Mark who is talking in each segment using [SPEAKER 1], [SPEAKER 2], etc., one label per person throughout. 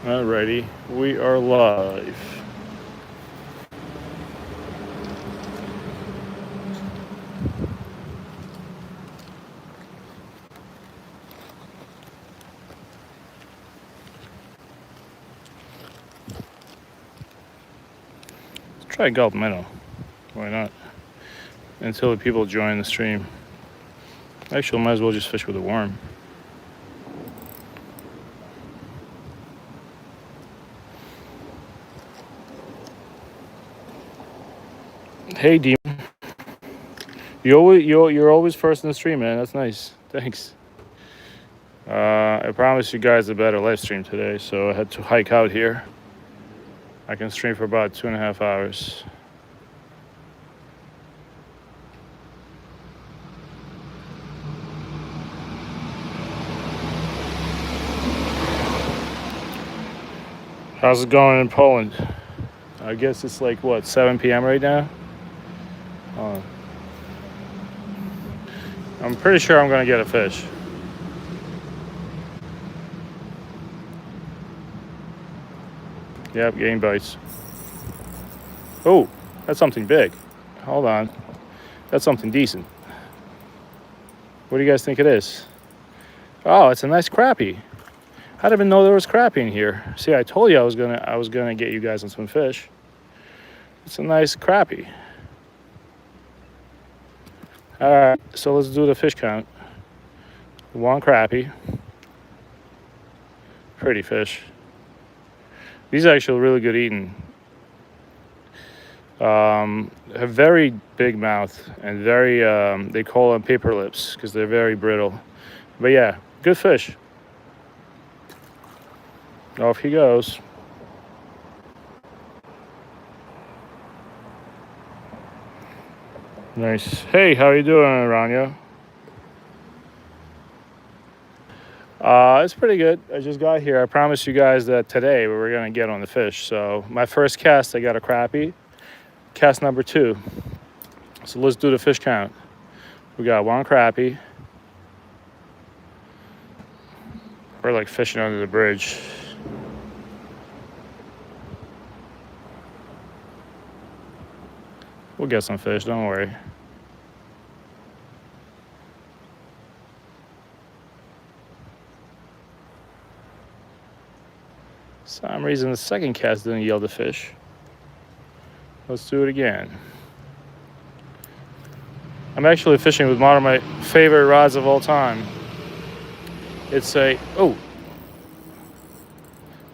[SPEAKER 1] Alrighty, we are live. Let's try Gulp Minnow. Why not? Until the people join the stream. Actually, might as well just fish with a worm. Hey, Demon. You're always first in the stream, man. That's nice. Thanks. I promised you guys a better live stream today, so I had to hike out here. I can stream for about 2.5 hours. How's it going in Poland? I guess it's like, what, 7 p.m. right now? I'm pretty sure I'm going to get a fish. Yep, getting bites. Oh, that's something big. Hold on. That's something decent. What do you guys think it is? Oh, it's a nice crappie. I didn't even know there was crappie in here. See, I told you I was gonna get you guys on some fish. It's a nice crappie. All right, so let's do the fish count. One crappie. Pretty fish. These are actually really good eating. Have very big mouth and very, they call them paper lips because they're very brittle. But yeah, good fish. Off he goes. Nice. Hey, how you doing, Rania? It's pretty good. I just got here. I promised you guys that today we were gonna get on the fish. So my first cast, I got a crappie. Cast number 2. So let's do the fish count. We got one crappie. We're like fishing under the bridge. We'll get some fish, don't worry. For some reason the second cast didn't yield a fish. Let's do it again. I'm actually fishing with one of my favorite rods of all time. It's a, oh.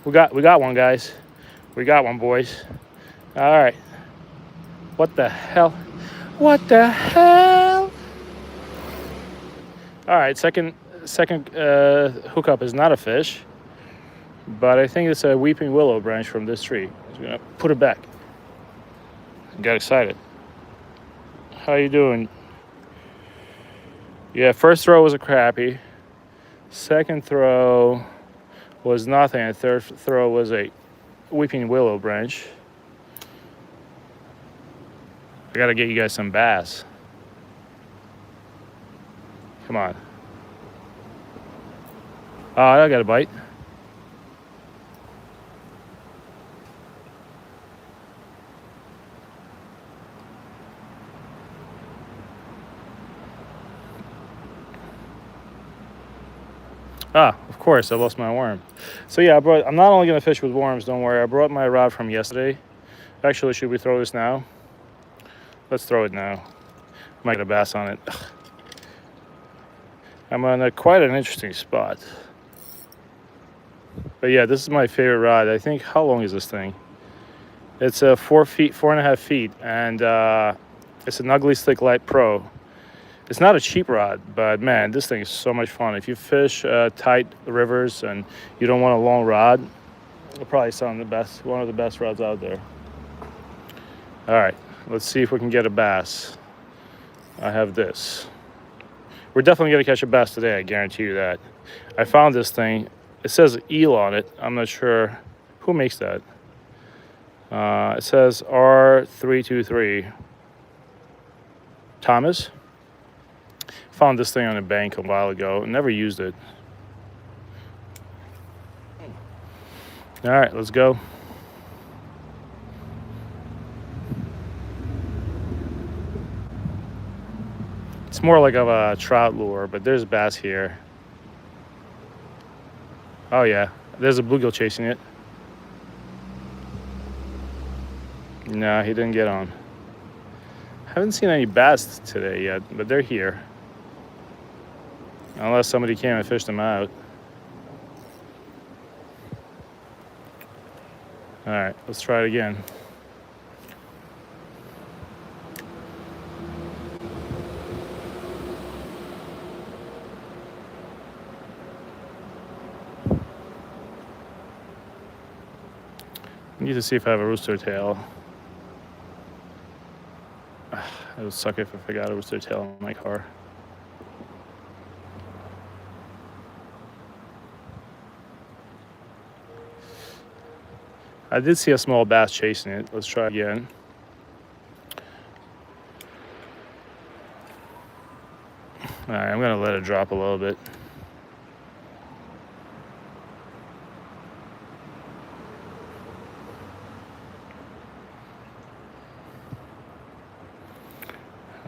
[SPEAKER 1] We got one, guys. We got one, boys. All right. What the hell? What the hell? All right, second hookup is not a fish, but I think it's a weeping willow branch from this tree. I'm gonna put it back. Got excited. How you doing? Yeah, first throw was a crappie. Second throw was nothing. And third throw was a weeping willow branch. I gotta get you guys some bass. Come on. Oh, I got a bite. Ah, of course, I lost my worm. So yeah, I'm not only gonna fish with worms, don't worry. I brought my rod from yesterday. Actually, should we throw this now? Let's throw it now. Might get a bass on it. Ugh. I'm on quite an interesting spot. But yeah, this is my favorite rod. I think, how long is this thing? It's 4.5 feet, and it's an Ugly Stick Light Pro. It's not a cheap rod, but man, this thing is so much fun. If you fish tight rivers and you don't want a long rod, it'll probably sound one of the best rods out there. All right, let's see if we can get a bass. I have this. We're definitely gonna catch a bass today, I guarantee you that. I found this thing. It says eel on it. I'm not sure who makes that. It says R323. Thomas. Found this thing on a bank a while ago. Never used it. All right, let's go. It's more like of a trout lure, but there's bass here. Oh yeah, there's a bluegill chasing it. No, he didn't get on. Haven't seen any bass today yet, but they're here. Unless somebody came and fished them out. All right, let's try it again. I need to see if I have a rooster tail. It would suck if I forgot a rooster tail in my car. I did see a small bass chasing it. Let's try again. All right, I'm gonna let it drop a little bit.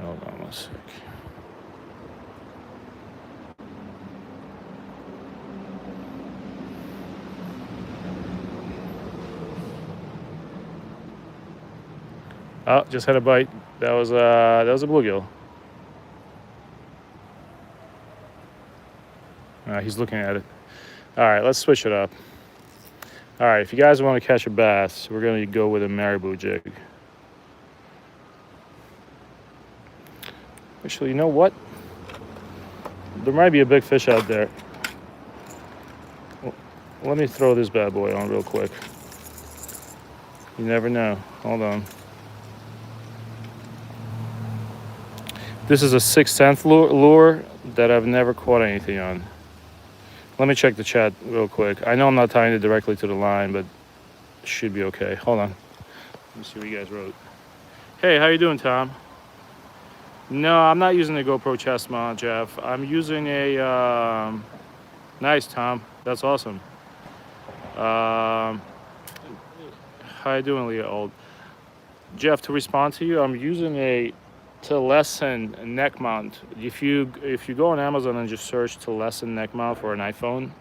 [SPEAKER 1] Hold on one sec. Oh, just had a bite. That was a bluegill. He's looking at it. All right, let's switch it up. All right, if you guys want to catch a bass, we're gonna go with a marabou jig. Actually, you know what? There might be a big fish out there. Well, let me throw this bad boy on real quick. You never know. Hold on. This is a 6 cent lure that I've never caught anything on. Let me check the chat real quick. I know I'm not tying it directly to the line, but it should be okay. Hold on. Let me see what you guys wrote. Hey, how you doing, Tom? No, I'm not using a GoPro chest mount, Jeff. I'm using a... Nice, Tom. That's awesome. How you doing, Leah Old? Jeff, to respond to you, I'm using a Lessen neck mount. If you go on Amazon and just search Lessen neck mount for an iPhone,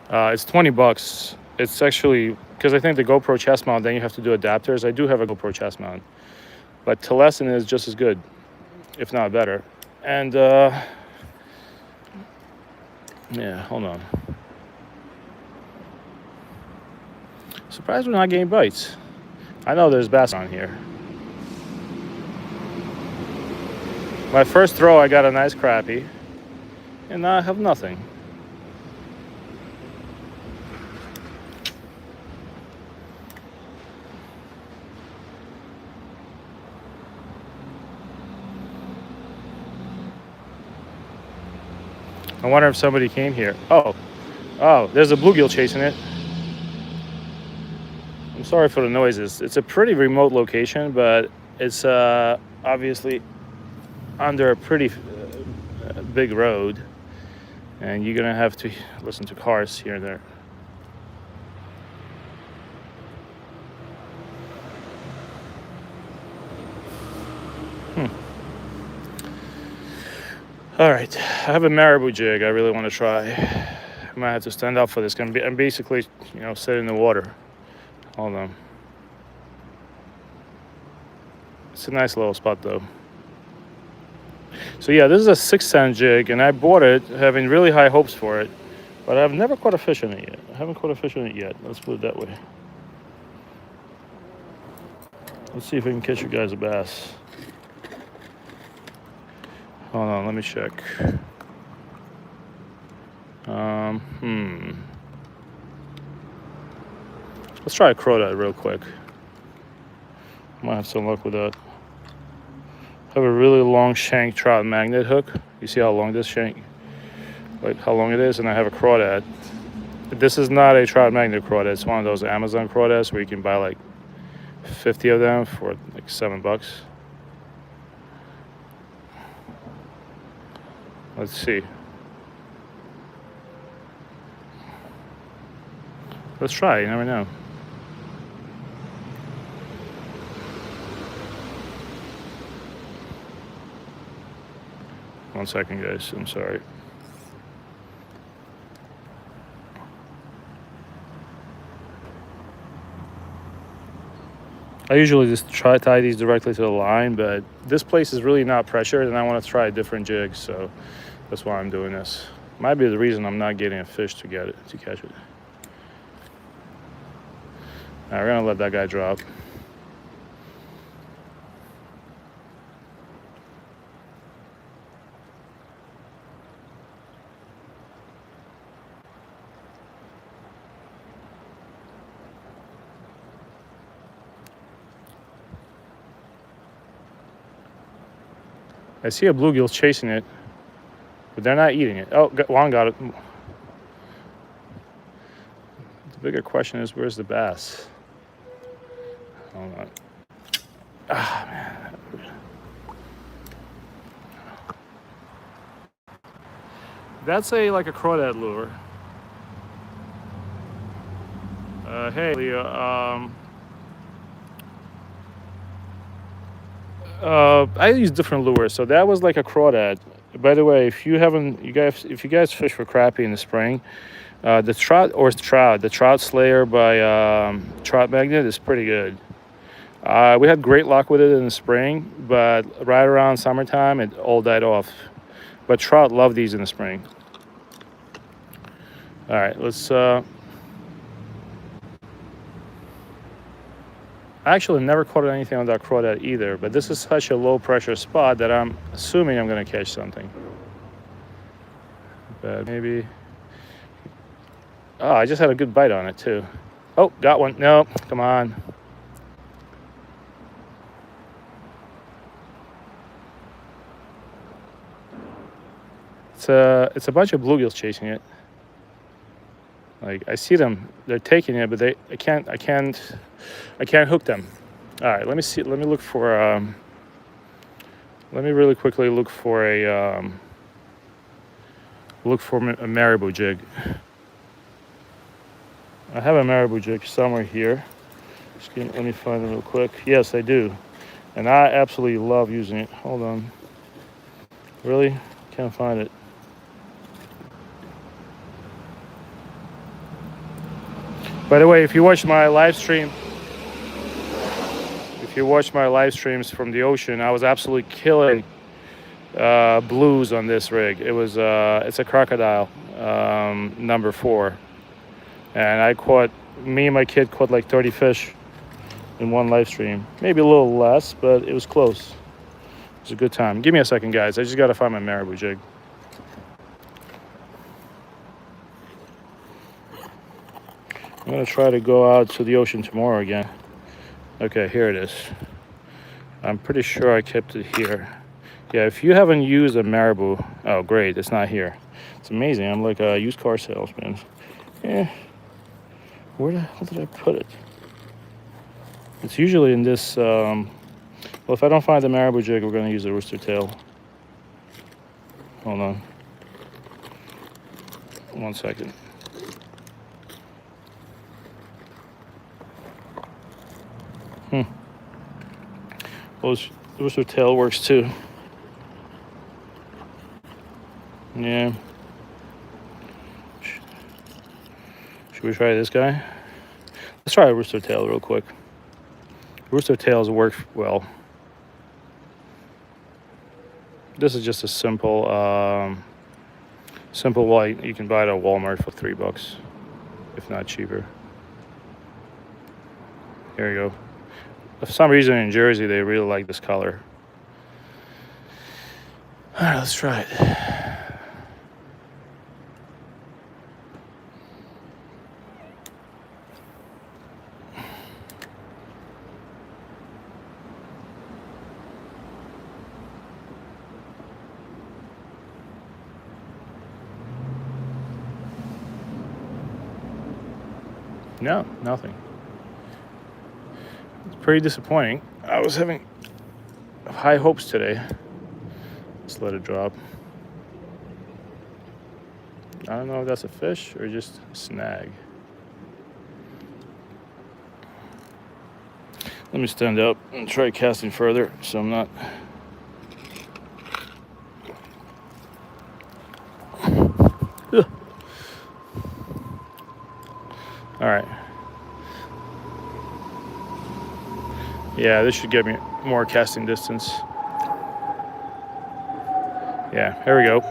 [SPEAKER 1] it's $20. It's actually, because I think the GoPro chest mount, then you have to do adapters. I do have a GoPro chest mount, but Lessen is just as good, if not better. And yeah, hold on. Surprised we're not getting bites. I know there's bass on here. My first throw, I got a nice crappie, and now I have nothing. I wonder if somebody came here. Oh, there's a bluegill chasing it. I'm sorry for the noises. It's a pretty remote location, but it's obviously under a pretty big road, and you're gonna have to listen to cars here and there. All right, I have a marabou jig I really want to try. I might have to stand up for this. I'm basically, sitting in the water. Hold on. It's a nice little spot though. So yeah, this is a 6 cent jig, and I bought it having really high hopes for it, but I've never caught a fish in it yet. I haven't caught a fish in it yet. Let's put it that way. Let's see if I can catch you guys a bass. Hold on, let me check. Let's try a crawdad real quick. Might have some luck with that. I have a really long shank trout magnet hook. You see how long this shank, like how long it is? And I have a crawdad. This is not a trout magnet crawdad. It's one of those Amazon crawdads where you can buy like 50 of them for like $7. Let's see. Let's try, you never know. One second, guys, I'm sorry. I usually just tie these directly to the line, but this place is really not pressured and I want to try a different jig, so that's why I'm doing this. Might be the reason I'm not getting a fish to catch it. All right, we're gonna let that guy drop. I see a bluegill chasing it, but they're not eating it. Oh, Juan got it. The bigger question is, where's the bass? Hold on. Ah, man. That's like a crawdad lure. Hey, Leah. I use different lures, so that was like a crawdad. By the way, if you guys fish for crappie in the spring, the trout slayer by Trout Magnet is pretty good. We had great luck with it in the spring, but right around summertime it all died off. But trout love these in the spring. All right, let's. I actually never caught anything on that crawdad either, but this is such a low pressure spot that I'm assuming I'm gonna catch something. But maybe. Oh, I just had a good bite on it too. Oh, got one. No, come on. It's a bunch of bluegills chasing it. Like I see them, they're taking it, but I can't hook them. All right, let me see. Let me look for. Let me really quickly look for a marabou jig. I have a marabou jig somewhere here. Let me find it real quick. Yes, I do, and I absolutely love using it. Hold on. Really? Can't find it. By the way, if you watch my live streams from the ocean, I was absolutely killing blues on this rig. It's a crocodile, number 4, and me and my kid caught like 30 fish in one live stream. Maybe a little less, but it was close. It was a good time. Give me a second, guys. I just got to find my marabou jig. I'm gonna try to go out to the ocean tomorrow again. Okay, here it is. I'm pretty sure I kept it here. Yeah, if you haven't used a marabou, oh great, it's not here. It's amazing. I'm like a used car salesman. Yeah. Where the hell did I put it? It's usually in this. Well, if I don't find the marabou jig, we're gonna use the rooster tail. Hold on. 1 second. Rooster tail works too. Yeah. Should we try this guy? Let's try a rooster tail real quick. Rooster tails work well. This is just a simple white. You can buy it at Walmart for $3, if not cheaper. Here we go. For some reason in Jersey, they really like this color. All right, let's try it. No, nothing. It's pretty disappointing. I was having high hopes today. Let's let it drop. I don't know if that's a fish or just a snag. Let me stand up and try casting further so I'm not. Ugh. All right. Yeah, this should get me more casting distance. Yeah, here we go.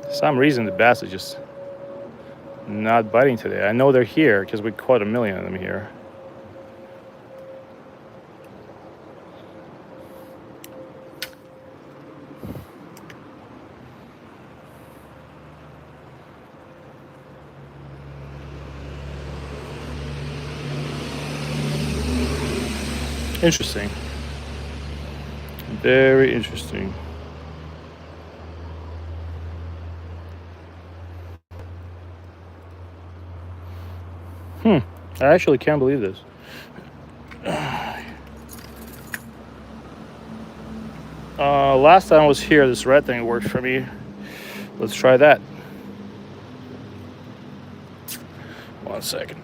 [SPEAKER 1] For some reason the bass is just not biting today. I know they're here because we caught a million of them here. Interesting. Very interesting. I actually can't believe this. Last time I was here, this red thing worked for me. Let's try that. 1 second.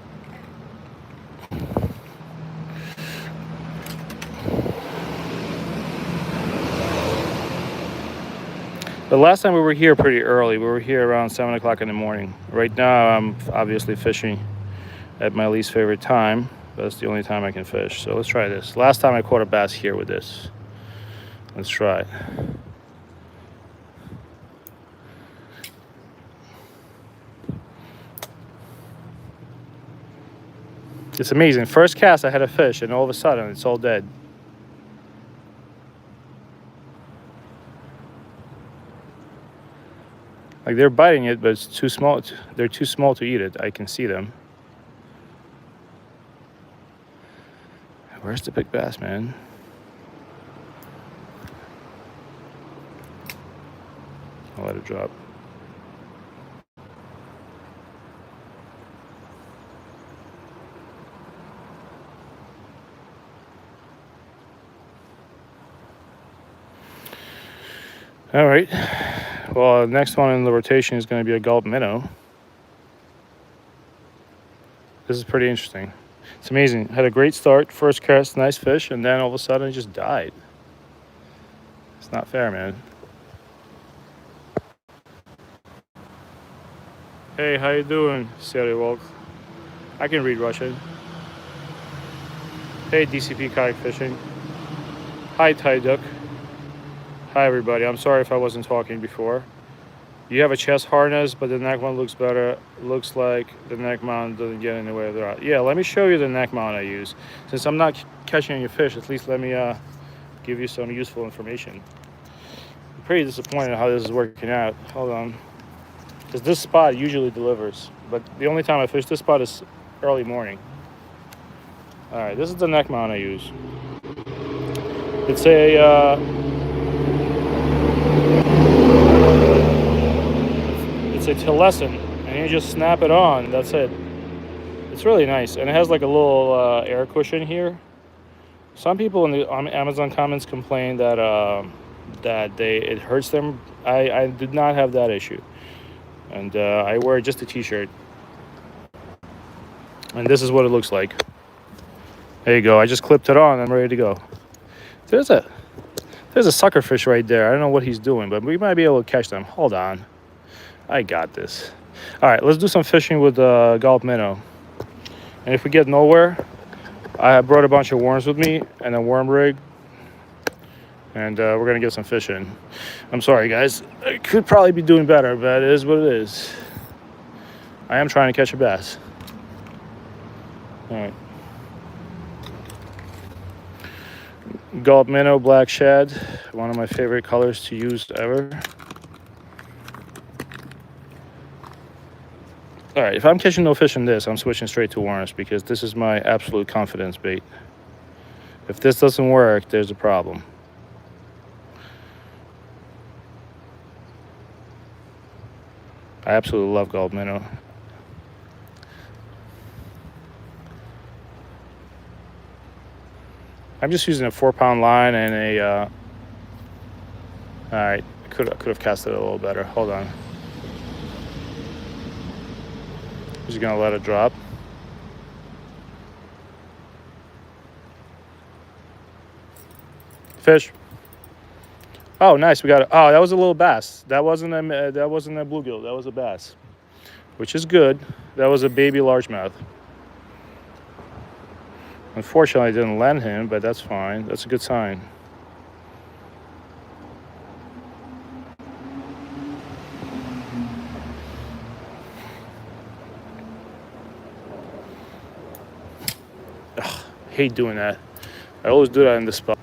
[SPEAKER 1] The last time we were here pretty early. We were here around 7 o'clock in the morning. Right now, I'm obviously fishing at my least favorite time. But that's the only time I can fish. So let's try this. Last time I caught a bass here with this. Let's try it. It's amazing. First cast, I had a fish, and all of a sudden, it's all dead. Like, they're biting it, but it's too small. They're too small to eat it. I can see them. Where's the big bass, man? I'll let it drop. All right. Well, the next one in the rotation is going to be a gulp minnow. This is pretty interesting. It's amazing. Had a great start, first cast, nice fish, and then all of a sudden it just died. It's not fair, man. Hey, how you doing, Sally Walk? I can read Russian. Hey, DCP Kayak Fishing. Hi, Ty Duck. Hi, everybody. I'm sorry if I wasn't talking before. You have a chest harness, but the neck mount looks better. Looks like the neck mount doesn't get in the way of the rod. Yeah, let me show you the neck mount I use. Since I'm not catching any fish, at least let me give you some useful information. I'm pretty disappointed how this is working out. Hold on. Because this spot usually delivers, but the only time I fish this spot is early morning. All right, this is the neck mount I use. It's a Tilescent, and you just snap it on. That's it. It's really nice, and it has like a little air cushion here. Some people in the Amazon comments complain that it hurts them. I did not have that issue, and I wear just a t-shirt, and this is what it looks like. There you go. I just clipped it on. I'm ready to go. There's a sucker fish right there. I don't know what he's doing, but we might be able to catch them. Hold on. I got this. All right, let's do some fishing with gulp minnow. And if we get nowhere, I brought a bunch of worms with me and a worm rig. And we're going to get some fish in. I'm sorry, guys. I could probably be doing better, but it is what it is. I am trying to catch a bass. All right. Gulp minnow, black shad. One of my favorite colors to use ever. All right, if I'm catching no fish in this, I'm switching straight to worms because this is my absolute confidence bait. If this doesn't work, there's a problem. I absolutely love gulp minnow. I'm just using a 4-pound line and a. All right, I could have cast it a little better. Hold on. Just gonna let it drop. Fish. Oh, nice. We got it. Oh, that was a little bass. That wasn't a bluegill. That was a bass, which is good. That was a baby largemouth. Unfortunately, I didn't land him, but that's fine. That's a good sign. Ugh, hate doing that. I always do that in this spot.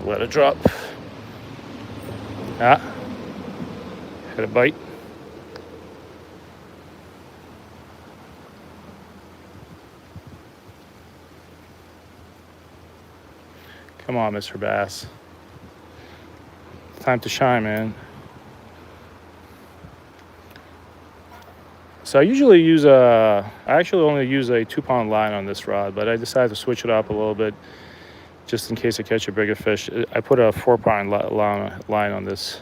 [SPEAKER 1] Let it drop. Ah, had a bite. Come on, Mr. Bass. Time to shine, man. So I usually use I actually only use a 2-pound line on this rod, but I decided to switch it up a little bit just in case I catch a bigger fish. I put a 4-pound line on this.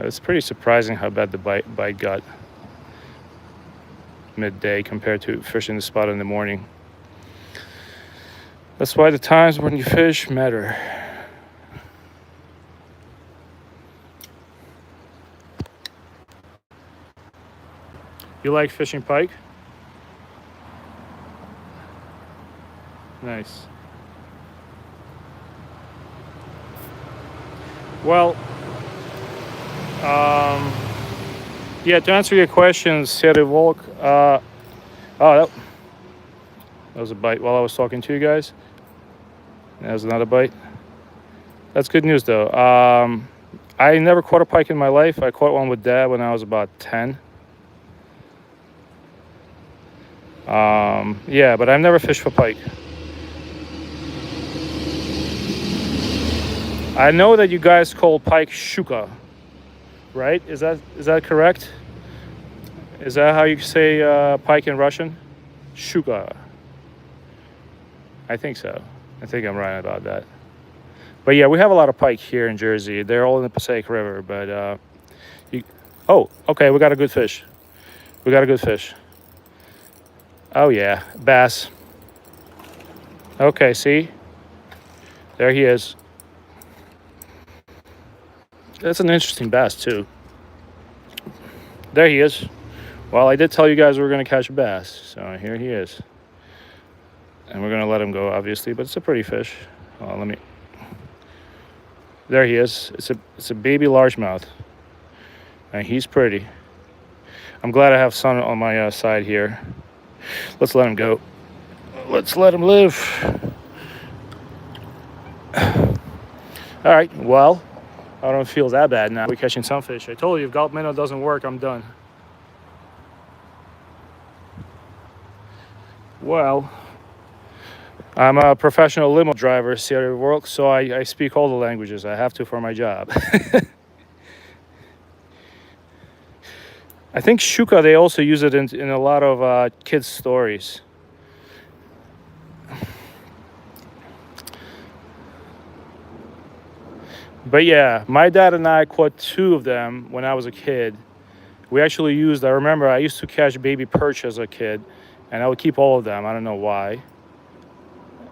[SPEAKER 1] It's pretty surprising how bad the bite got midday compared to fishing the spot in the morning. That's why the times when you fish matter. You like fishing pike? Nice. Well, yeah, to answer your questions, Sierra Volk, that was a bite while I was talking to you guys. That was another bite. That's good news, though. I never caught a pike in my life. I caught one with Dad when I was about 10. Yeah, but I've never fished for pike. I know that you guys call pike shuka, right? Is that correct? Is that how you say pike in Russian? Shuka. I think so. I think I'm right about that. But yeah, we have a lot of pike here in Jersey. They're all in the Passaic River, but oh, okay, we got a good fish. We got a good fish. Oh yeah, bass. Okay, see? There he is. That's an interesting bass too. There he is. Well, I did tell you guys we were going to catch a bass, so here he is. And we're going to let him go, obviously, but it's a pretty fish. There he is. It's a baby largemouth, and he's pretty. I'm glad I have Sun on my side here. Let's let him go. Let's let him live. All right, well, I don't feel that bad now. We're catching some fish. I told you, if gulp minnow doesn't work, I'm done. Well, I'm a professional limo driver, Sierra World, so I speak all the languages. I have to for my job. I think shuka, they also use it in a lot of kids' stories. But yeah, my dad and I caught 2 of them when I was a kid. We actually used, I remember I used to catch baby perch as a kid, and I would keep all of them. I don't know why.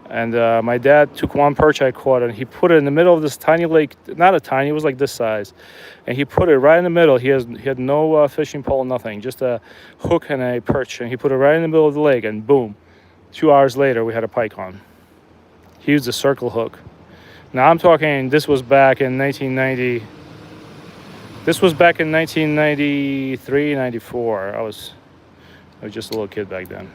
[SPEAKER 1] And my dad took one perch I caught, and he put it in the middle of this tiny lake. Not a tiny, it was like this size. And he put it right in the middle. He had no fishing pole, nothing, just a hook and a perch. And he put it right in the middle of the lake, and boom, 2 hours later, we had a pike on. He used a circle hook. Now I'm talking, this was back in 1990. This was back in 1993, 94. I was just a little kid back then.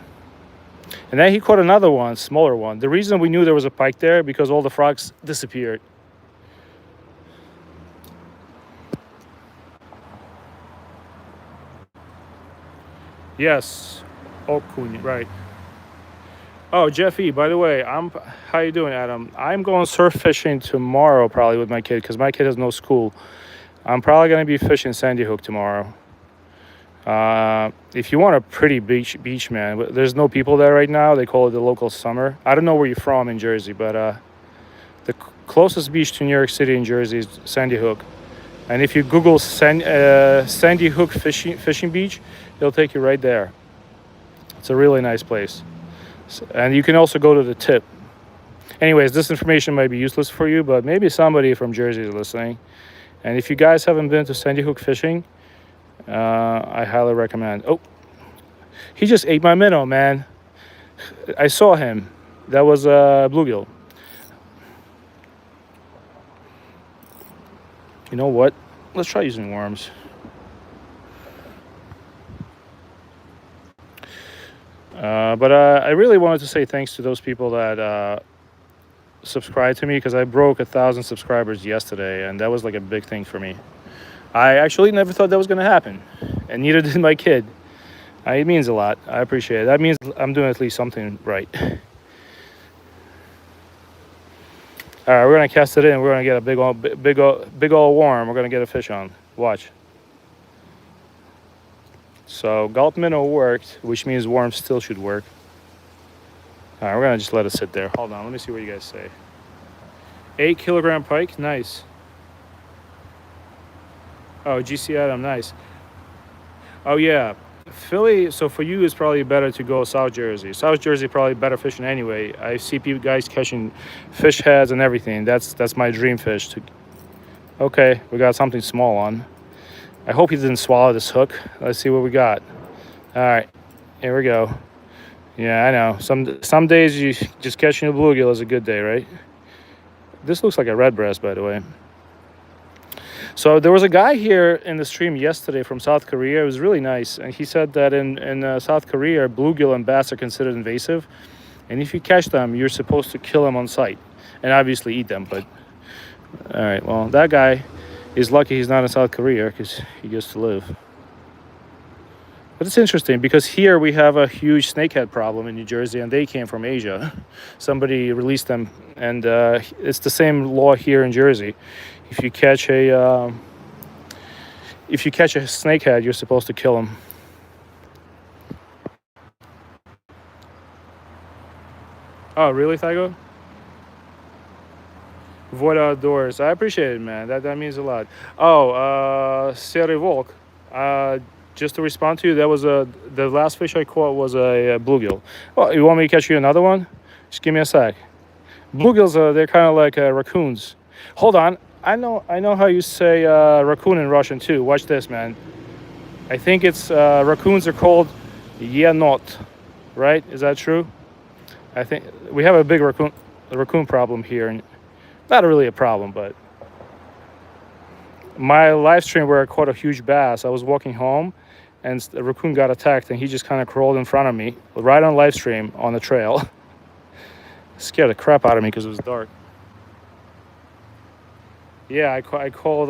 [SPEAKER 1] And then he caught another one, smaller one. The reason we knew there was a pike there, because all the frogs disappeared. Yes, Okuni, right. Oh, Jeffy, by the way, how you doing, Adam? I'm going surf fishing tomorrow probably with my kid, because my kid has no school. I'm probably going to be fishing Sandy Hook tomorrow. If you want a pretty beach, man, there's no people there right now. They call it the local summer. I don't know where you're from in Jersey, but the closest beach to New York City in Jersey is Sandy Hook. And if you Google Sandy Hook fishing beach, it'll take you right there. It's a really nice place. And you can also go to the tip. Anyways, this information might be useless for you, but maybe somebody from Jersey is listening. And if you guys haven't been to Sandy Hook fishing, I highly recommend. Oh, he just ate my minnow, man. I saw him. That was a bluegill. You know what? Let's try using worms. But I really wanted to say thanks to those people that subscribed to me, because I broke 1,000 subscribers yesterday, and that was like a big thing for me. I actually never thought that was going to happen, and neither did my kid. It means a lot. I appreciate it. That means I'm doing at least something right. All right, we're gonna cast it in. We're gonna get a big old worm. We're gonna get a fish on. Watch. So gulp minnow worked, which means worms still should work. All right, we're gonna just let it sit there. Hold on, let me see what you guys say. 8-kilogram pike, nice. Oh, GC Adam, nice. Oh yeah, Philly. So for you, it's probably better to go South Jersey. South Jersey probably better fishing anyway. I see people guys catching fish heads and everything. That's my dream fish. Okay, we got something small on. I hope he didn't swallow this hook. Let's see what we got. All right, here we go. Yeah, I know. Some days you just catching a bluegill is a good day, right? This looks like a red breast, by the way. So there was a guy here in the stream yesterday from South Korea. It was really nice, and he said that in South Korea, bluegill and bass are considered invasive, and if you catch them, you're supposed to kill them on sight, and obviously eat them. But all right, well, that guy is lucky he's not in South Korea, because he used to live. But it's interesting because here we have a huge snakehead problem in New Jersey, and they came from Asia. Somebody released them, and it's the same law here in Jersey. If you catch a snakehead, you're supposed to kill him. Oh, really, Thygo? Void outdoors. I appreciate it, man. That means a lot. Oh, Seri Volk. Just to respond to you, that was the last fish I caught was a bluegill. Well, you want me to catch you another one? Just give me a sec. Bluegills, they're kind of like raccoons. Hold on. I know how you say raccoon in Russian too. Watch this, man. I think it's raccoons are called yenot, right? Is that true? I think we have a big raccoon problem here, and not really a problem, but my live stream where I caught a huge bass, I was walking home, and the raccoon got attacked, and he just kind of crawled in front of me right on live stream on the trail. Scared the crap out of me because it was dark. Yeah, I call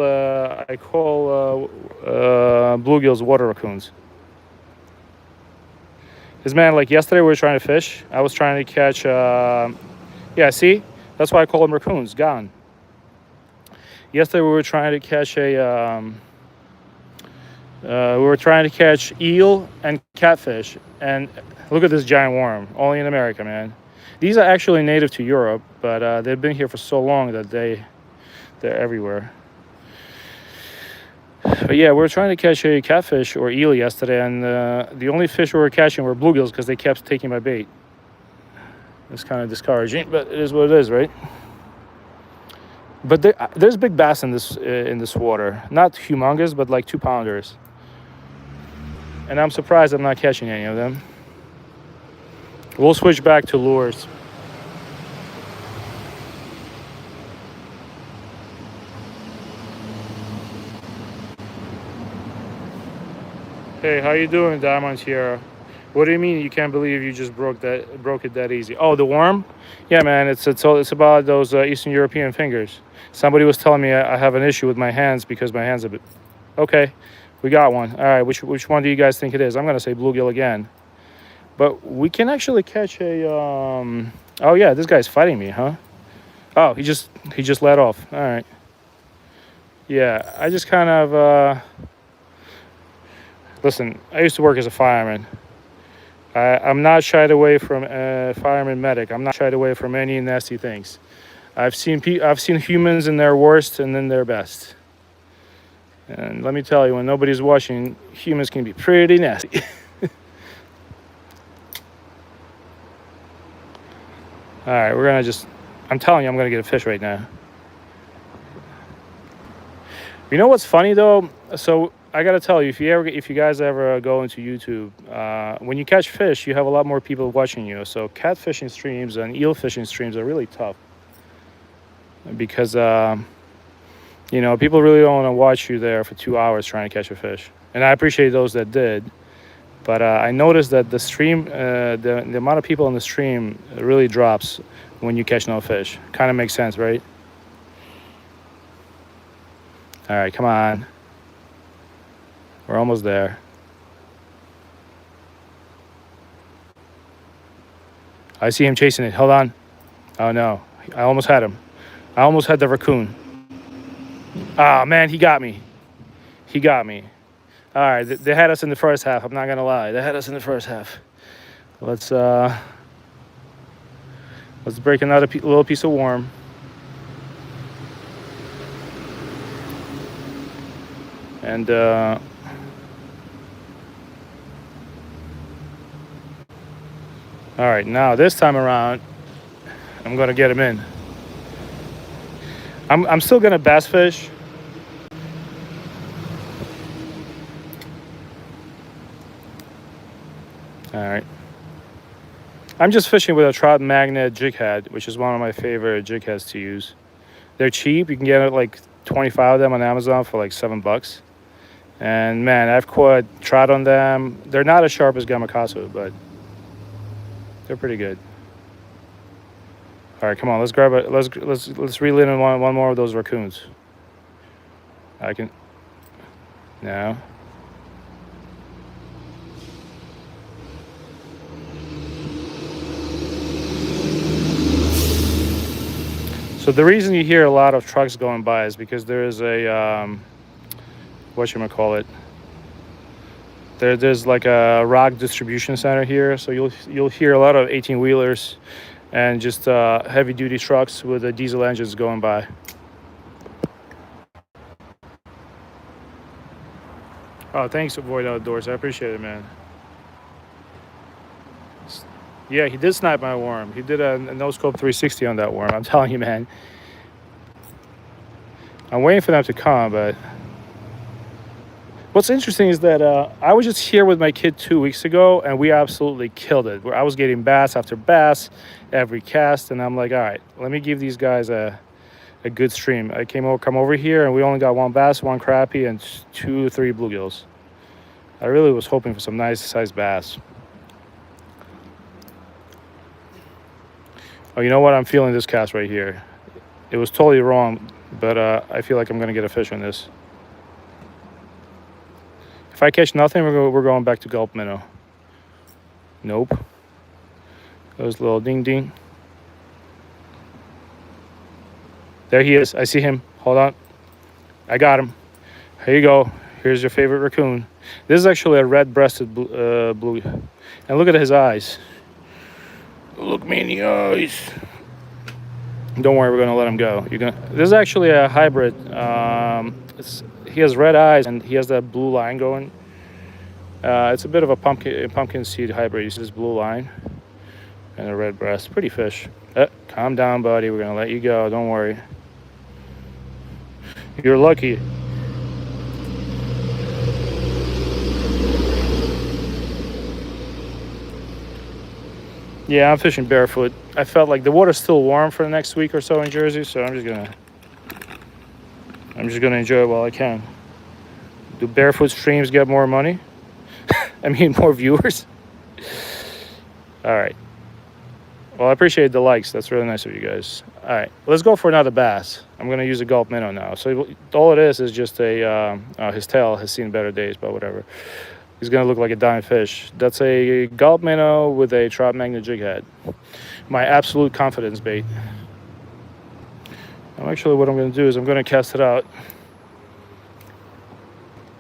[SPEAKER 1] bluegills water raccoons. Because, man, like yesterday we were trying to fish. I was trying to catch, yeah, see? That's why I call them raccoons, gone. Yesterday we were trying to catch eel and catfish. And look at this giant worm, only in America, man. These are actually native to Europe, but they've been here for so long that they're everywhere. But yeah, we were trying to catch a catfish or eel yesterday, and the only fish we were catching were bluegills because they kept taking my bait. It's kind of discouraging, but it is what it is, right? But there's big bass in this water. Not humongous, but like 2-pounders. And I'm surprised I'm not catching any of them. We'll switch back to lures. Hey, how you doing, Diamond here? What do you mean you can't believe you just broke it that easy? Oh, the worm? Yeah, man, it's about those Eastern European fingers. Somebody was telling me I have an issue with my hands because my hands are a bit. Okay, we got one. All right, which one do you guys think it is? I'm gonna say bluegill again. But we can actually catch a. Oh yeah, this guy's fighting me, huh? Oh, he just let off. All right. Yeah, I just kind of. Listen, I used to work as a fireman. I'm not shied away from fireman medic. I'm not shied away from any nasty things. I've seen humans in their worst and then their best. And let me tell you, when nobody's watching, humans can be pretty nasty. All right, we're gonna just. I'm telling you, I'm gonna get a fish right now. You know what's funny though? So I gotta tell you, if you guys ever go into YouTube, when you catch fish, you have a lot more people watching you. So catfishing streams and eel fishing streams are really tough because people really don't want to watch you there for 2 hours trying to catch a fish. And I appreciate those that did, but I noticed that the stream, the amount of people in the stream really drops when you catch no fish. Kind of makes sense, right? All right, come on. We're almost there. I see him chasing it. Hold on. Oh no, I almost had him. I almost had the raccoon. Ah, man, he got me. He got me. All right, they had us in the first half. I'm not gonna lie, they had us in the first half. Let's break another little piece of worm. And all right, now this time around, I'm gonna get him in. I'm still gonna bass fish. All right. I'm just fishing with a trout magnet jig head, which is one of my favorite jig heads to use. They're cheap. You can get like 25 of them on Amazon for like $7. And man, I've caught trout on them. They're not as sharp as Gamakatsu, but they're pretty good. All right, come on, let's grab it. Let's reel in one more of those raccoons. I can. No. So the reason you hear a lot of trucks going by is because there is a whatchamacallit. There's like a rock distribution center here, so you'll hear a lot of 18-wheelers and just heavy-duty trucks with the diesel engines going by. Oh, thanks, Avoid Outdoors. I appreciate it, man. Yeah, he did snipe my worm. He did a no-scope 360 on that worm. I'm telling you, man. I'm waiting for them to come, but what's interesting is that I was just here with my kid 2 weeks ago, and we absolutely killed it. I was getting bass after bass every cast, and I'm like, all right, let me give these guys a good stream. I come over here, and we only got one bass, one crappie, and 2 or 3 bluegills. I really was hoping for some nice sized bass. Oh, you know what? I'm feeling this cast right here. It was totally wrong, but I feel like I'm going to get a fish on this. If I catch nothing, we're going back to gulp minnow. Nope. Those little ding ding. There he is. I see him. Hold on. I got him. Here you go. Here's your favorite raccoon. This is actually a red-breasted blue. And look at his eyes. Look me in the eyes. Don't worry, we're gonna let him go. This is actually a hybrid. He has red eyes and he has that blue line going. It's a bit of a pumpkin seed hybrid. You see this blue line and a red breast. Pretty fish. Calm down, buddy. We're gonna let you go. Don't worry. You're lucky. Yeah, I'm fishing barefoot. I felt like the water's still warm for the next week or so in Jersey, so I'm just gonna enjoy it while I can. Do barefoot streams get more money? I mean, more viewers? All right. Well, I appreciate the likes. That's really nice of you guys. All right, let's go for another bass. I'm gonna use a gulp minnow now. So all it is just a, his tail has seen better days, but whatever. He's gonna look like a dying fish. That's a gulp minnow with a trout magnet jig head. My absolute confidence bait. Actually, what I'm gonna do is I'm gonna cast it out.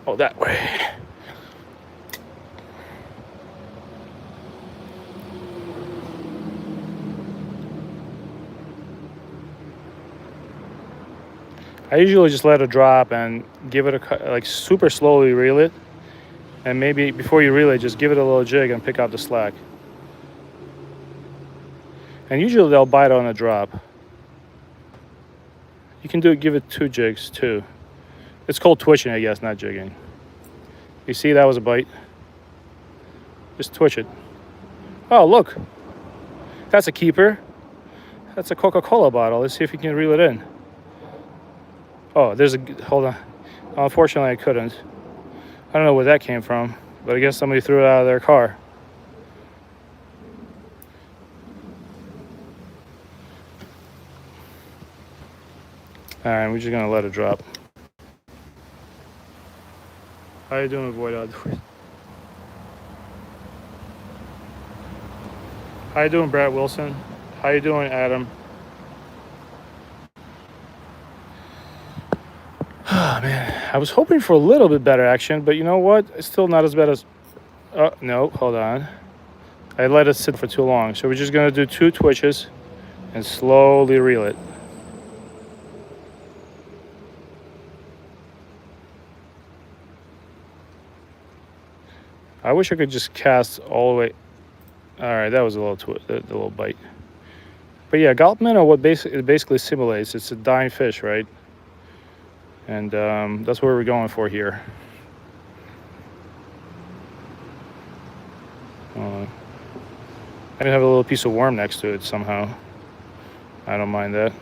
[SPEAKER 1] Oh, that way. I usually just let it drop and give it like super slowly reel it. And maybe before you reel it, just give it a little jig and pick out the slack. And usually they'll bite on a drop. You can give it 2 jigs too. It's called twitching, I guess, not jigging. You see, that was a bite. Just twitch it. Oh, look. That's a keeper. That's a Coca-Cola bottle. Let's see if you can reel it in. Oh, hold on. Unfortunately, I couldn't. I don't know where that came from, but I guess somebody threw it out of their car. All right, we're just gonna let it drop. How you doing, Void Outdoors? How you doing, Brad Wilson? How you doing, Adam? Oh, man, I was hoping for a little bit better action, but you know what? It's still not as bad as... Oh, no, hold on. I let it sit for too long. So we're just gonna do 2 twitches and slowly reel it. I wish I could just cast all the way. All right, that was a little bite. But yeah, gulp minnow, what it basically simulates, it's a dying fish, right? And that's what we're going for here. I didn't have a little piece of worm next to it somehow. I don't mind that.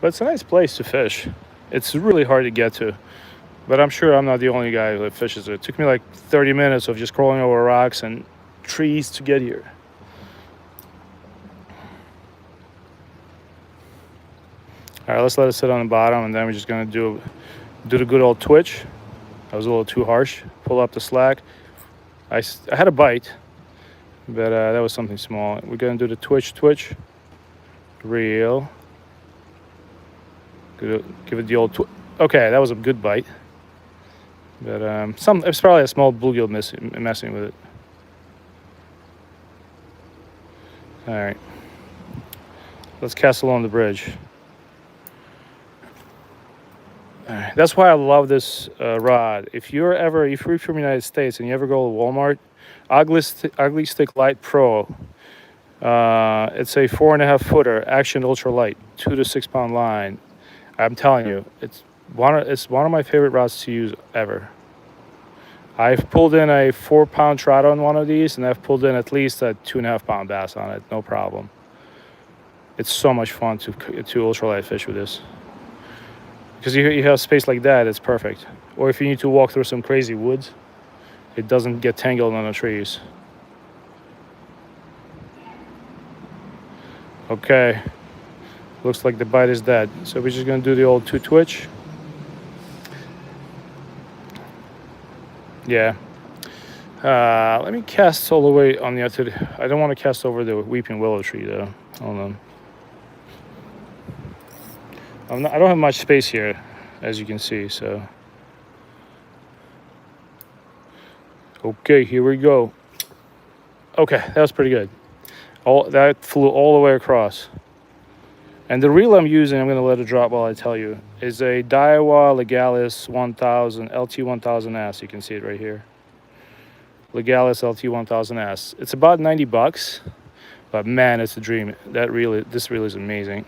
[SPEAKER 1] But it's a nice place to fish. It's really hard to get to. But I'm sure I'm not the only guy that fishes it. It took me like 30 minutes of just crawling over rocks and trees to get here. All right, let's let it sit on the bottom, and then we're just gonna do the good old twitch. That was a little too harsh. Pull up the slack. I had a bite, but that was something small. We're gonna do the twitch, reel. Give it the old twitch. Okay, that was a good bite. But it's probably a small bluegill messing with it. All right, let's cast along the bridge. All right. That's why I love this rod. If you're from the United States and you ever go to Walmart, Ugly Stick Light Pro. It's a 4.5 footer, action ultralight, 2 to 6 pound line. I'm telling you, it's one of my favorite rods to use ever. I've pulled in a 4 pound trout on one of these, and I've pulled in at least a 2.5 pound bass on it, no problem. It's so much fun to ultralight fish with this. Because you have space like that, it's perfect. Or if you need to walk through some crazy woods, it doesn't get tangled on the trees. Okay, looks like the bite is dead. So we're just gonna do the old 2 twitch. Yeah. Let me cast all the way on the other. I don't want to cast over the weeping willow tree though. Hold on. I don't have much space here, as you can see, so. Okay, here we go. Okay, that was pretty good. That flew all the way across. And the reel I'm using, I'm going to let it drop while I tell you, is a Daiwa Legalis 1000 LT1000S. You can see it right here. Legalis LT1000S. It's about $90, but man, it's a dream. This reel is amazing.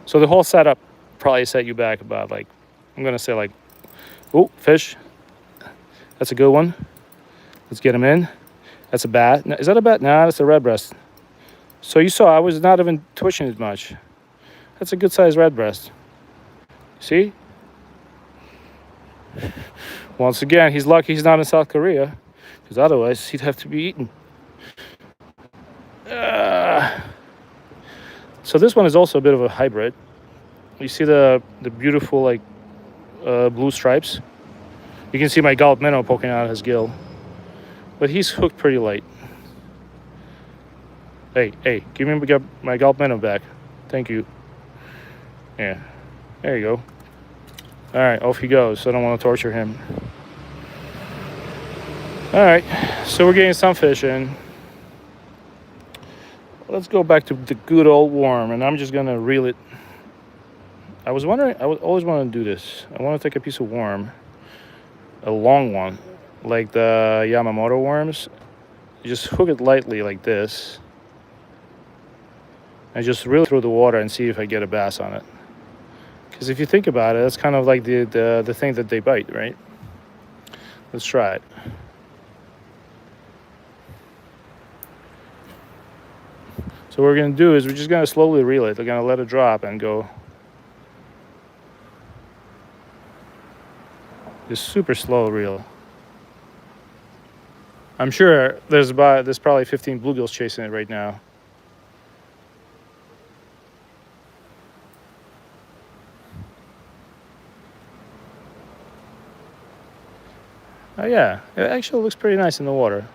[SPEAKER 1] So the whole setup probably set you back about like, I'm gonna say like, oh, fish. That's a good one. Let's get him in. That's a bat. Is that a bat? Nah, that's a red breast. So you saw I was not even twitching as much. That's a good sized red breast. See? Once again, he's lucky he's not in South Korea, because otherwise he'd have to be eaten. So this one is also a bit of a hybrid. You see the beautiful like blue stripes. You can see my gulp minnow poking out of his gill, but he's hooked pretty light. Hey, give me my gulp minnow back. Thank you. Yeah, there you go. All right, off he goes. I don't want to torture him. All right, so we're getting some fish in. let's go back to the good old worm, and I'm just gonna reel it. I was wondering, I would always want to do this. I want to take a piece of worm, a long one, like the Yamamoto worms. You just hook it lightly like this, and just reel it through the water and see if I get a bass on it. Because if you think about it, that's kind of like the thing that they bite, right? Let's try it. So what we're gonna do is we're just gonna slowly reel it. We're gonna let it drop and go. Just super slow reel. I'm sure there's probably 15 bluegills chasing it right now. Oh yeah, it actually looks pretty nice in the water.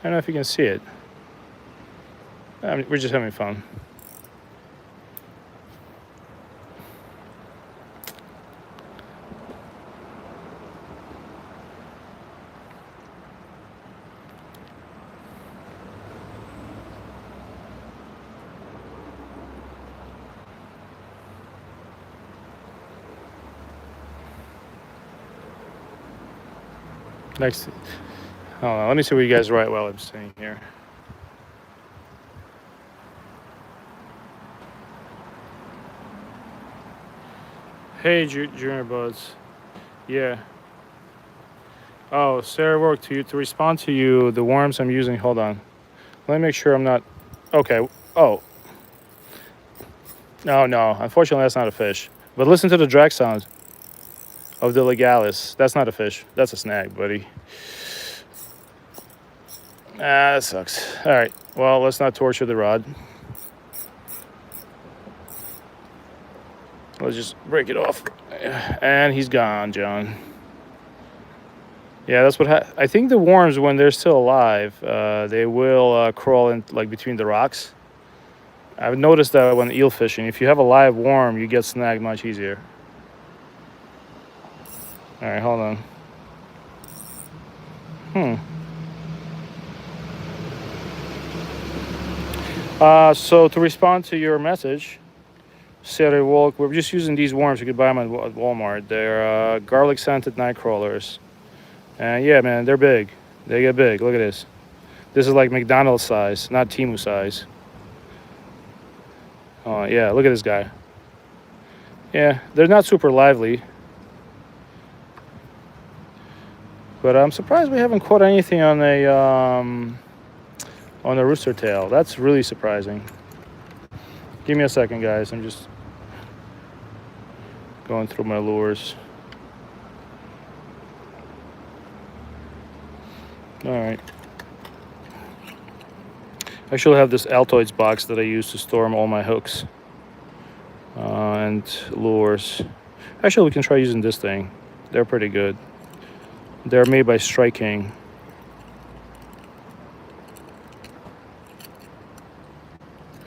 [SPEAKER 1] I don't know if you can see it. I mean, we're just having fun. Next, hold on, let me see what you guys write while I'm sitting here. Hey, Junior Buds. Yeah. Oh, Sarah worked to respond to you. The worms I'm using. Hold on. Let me make sure I'm not. Okay. Oh. No. Unfortunately, that's not a fish. But listen to the drag sound of the legalis. That's not a fish. That's a snag, buddy. Ah, that sucks. All right. Well, let's not torture the rod. Let's just break it off. And he's gone, John. Yeah, that's what I think the worms, when they're still alive, they will crawl in like between the rocks. I've noticed that when eel fishing, if you have a live worm, you get snagged much easier. All right, hold on. So to respond to your message, Saturday Walk, we're just using these worms. You could buy them at Walmart. They're garlic scented night crawlers. And yeah, man, they're big. They get big. Look at this. This is like McDonald's size, not Temu size. Oh, yeah, look at this guy. Yeah, they're not super lively. But I'm surprised we haven't caught anything on a rooster tail. That's really surprising. Give me a second, guys. I'm just going through my lures. All right. I actually have this Altoids box that I use to store all my hooks and lures. Actually, we can try using this thing. They're pretty good. They're made by Strike King.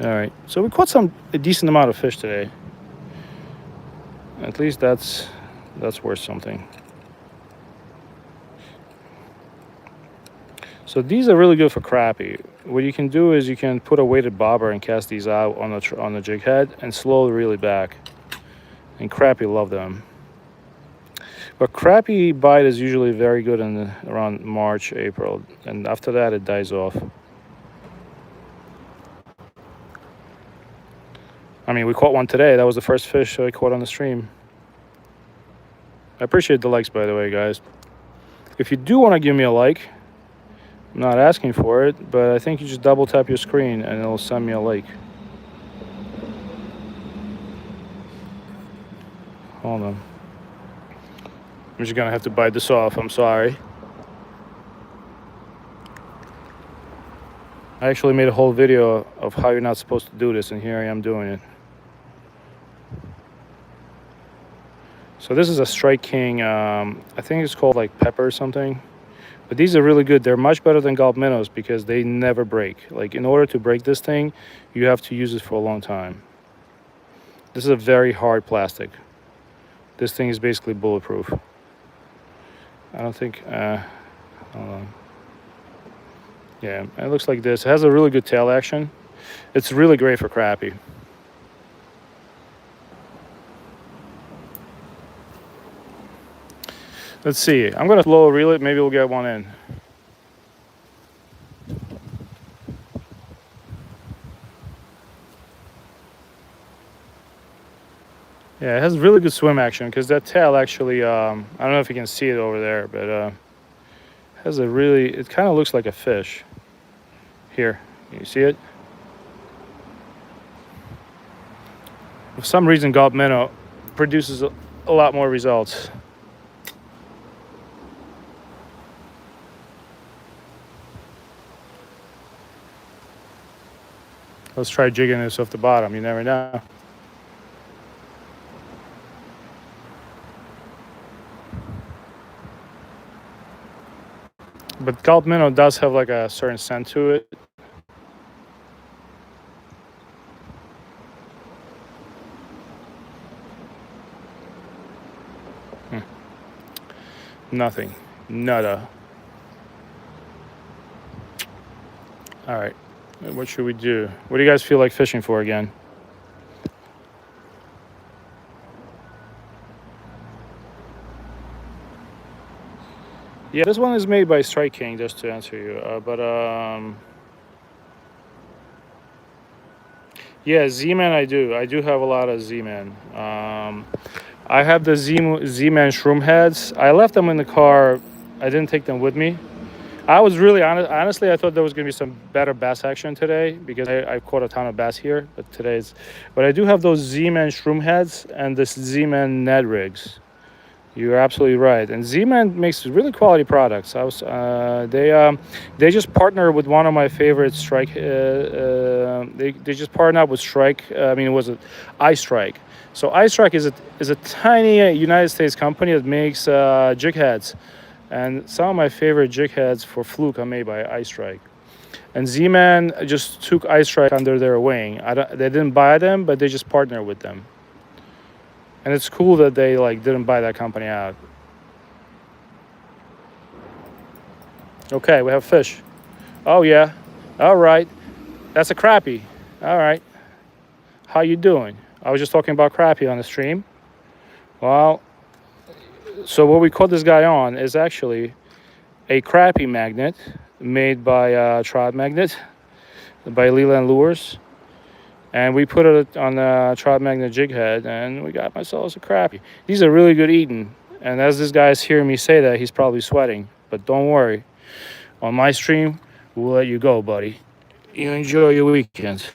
[SPEAKER 1] All right, so we caught a decent amount of fish today. At least that's worth something. So these are really good for crappie. What you can do is you can put a weighted bobber and cast these out on the jig head and slowly reel it back. And crappie love them. But crappie bite is usually very good around March, April, and after that it dies off. I mean, we caught one today. That was the first fish I caught on the stream. I appreciate the likes, by the way, guys. If you do want to give me a like, I'm not asking for it, but I think you just double tap your screen and it'll send me a like. Hold on. I'm just gonna have to bite this off, I'm sorry. I actually made a whole video of how you're not supposed to do this, and here I am doing it. So this is a Strike King, I think it's called like pepper or something. But these are really good. They're much better than gulp minnows because they never break. Like, in order to break this thing, you have to use it for a long time. This is a very hard plastic. This thing is basically bulletproof. I don't think, hold on. Yeah, it looks like this. It has a really good tail action. It's really great for crappie. Let's see. I'm gonna slow reel it. Maybe we'll get one in. Yeah, it has really good swim action because that tail actually, I don't know if you can see it over there, but has a really, it kind of looks like a fish. Here, you see it? For some reason, gulp minnow produces a lot more results. Let's try jigging this off the bottom. You never know. But gulp minnow does have like a certain scent to it. Nothing. Nada. All right. What should we do? What do you guys feel like fishing for again? Yeah, this one is made by Strike King, just to answer you. Yeah, Z-Man I do. I do have a lot of Z-Man. I have the Z-Man shroom heads. I left them in the car. I didn't take them with me. I was really honestly, I thought there was going to be some better bass action today because I caught a ton of bass here. But I do have those Z-Man shroom heads and this Z-Man Ned rigs. You're absolutely right. And Z-Man makes really quality products. They just partnered with one of my favorite Strike. They just partnered up with Strike. It was iStrike. So iStrike is a tiny United States company that makes jig heads. And some of my favorite jig heads for fluke are made by iStrike. And Z-Man just took iStrike under their wing. They didn't buy them, but they just partnered with them. And it's cool that they didn't buy that company out. Okay, we have fish. Oh yeah. All right. That's a crappie. All right. How you doing? I was just talking about crappie on the stream. Well, so what we caught this guy on is actually a crappie magnet made by Trout Magnet by Leland Lures. And we put it on a trout magnet jig head, and we got ourselves a crappie. These are really good eating. And as this guy's hearing me say that, he's probably sweating. But don't worry. On my stream, we'll let you go, buddy. You enjoy your weekend.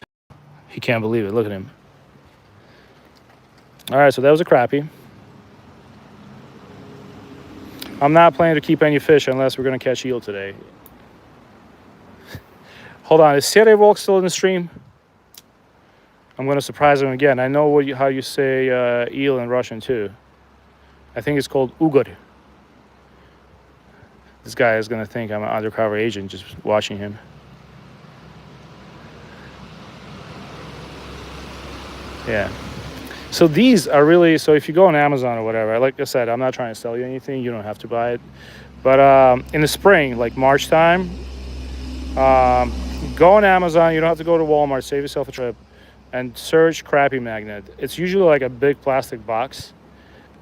[SPEAKER 1] He can't believe it. Look at him. All right, so that was a crappie. I'm not planning to keep any fish unless we're going to catch eel today. Hold on. Is Sere Volk still in the stream? I'm going to surprise him again. I know how you say eel in Russian, too. I think it's called ugur. This guy is going to think I'm an undercover agent just watching him. Yeah. So these are really, so if you go on Amazon or whatever, like I said, I'm not trying to sell you anything. You don't have to buy it. But in the spring, like March time, go on Amazon. You don't have to go to Walmart. Save yourself a trip. And search crappie magnet. It's usually like a big plastic box,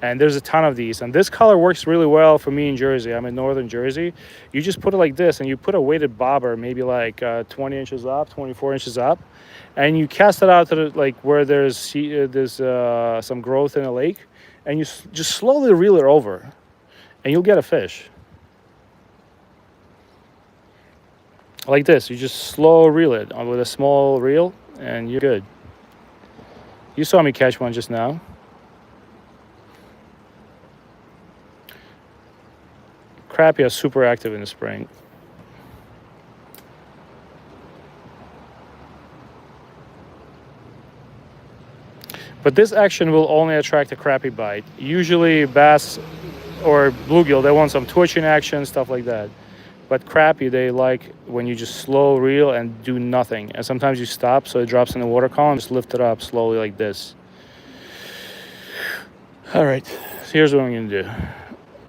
[SPEAKER 1] and there's a ton of these. And this color works really well for me in Jersey. I'm in northern Jersey. You just put it like this, and you put a weighted bobber, maybe like 20 inches up, 24 inches up, and you cast it out to where there's some growth in a lake, and you just slowly reel it over, and you'll get a fish. Like this, you just slow reel it with a small reel, and you're good. You saw me catch one just now. Crappie are super active in the spring. But this action will only attract a crappie bite. Usually bass or bluegill, they want some twitching action, stuff like that. But crappie, they like when you just slow reel and do nothing. And sometimes you stop so it drops in the water column, just lift it up slowly like this. All right, so here's what I'm gonna do.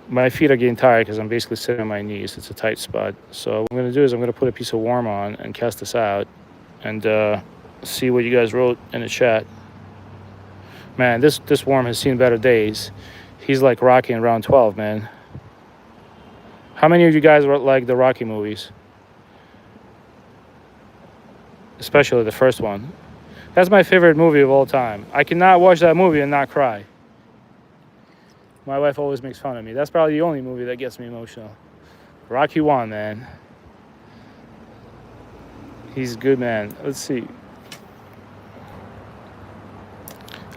[SPEAKER 1] My feet are getting tired because I'm basically sitting on my knees. It's a tight spot. So what I'm gonna do is I'm gonna put a piece of worm on and cast this out. and see what you guys wrote in the chat. Man, this worm has seen better days. He's like Rocky in round 12, man. How many of you guys like the Rocky movies? Especially the first one. That's my favorite movie of all time. I cannot watch that movie and not cry. My wife always makes fun of me. That's probably the only movie that gets me emotional. Rocky 1, man. He's a good man. Let's see.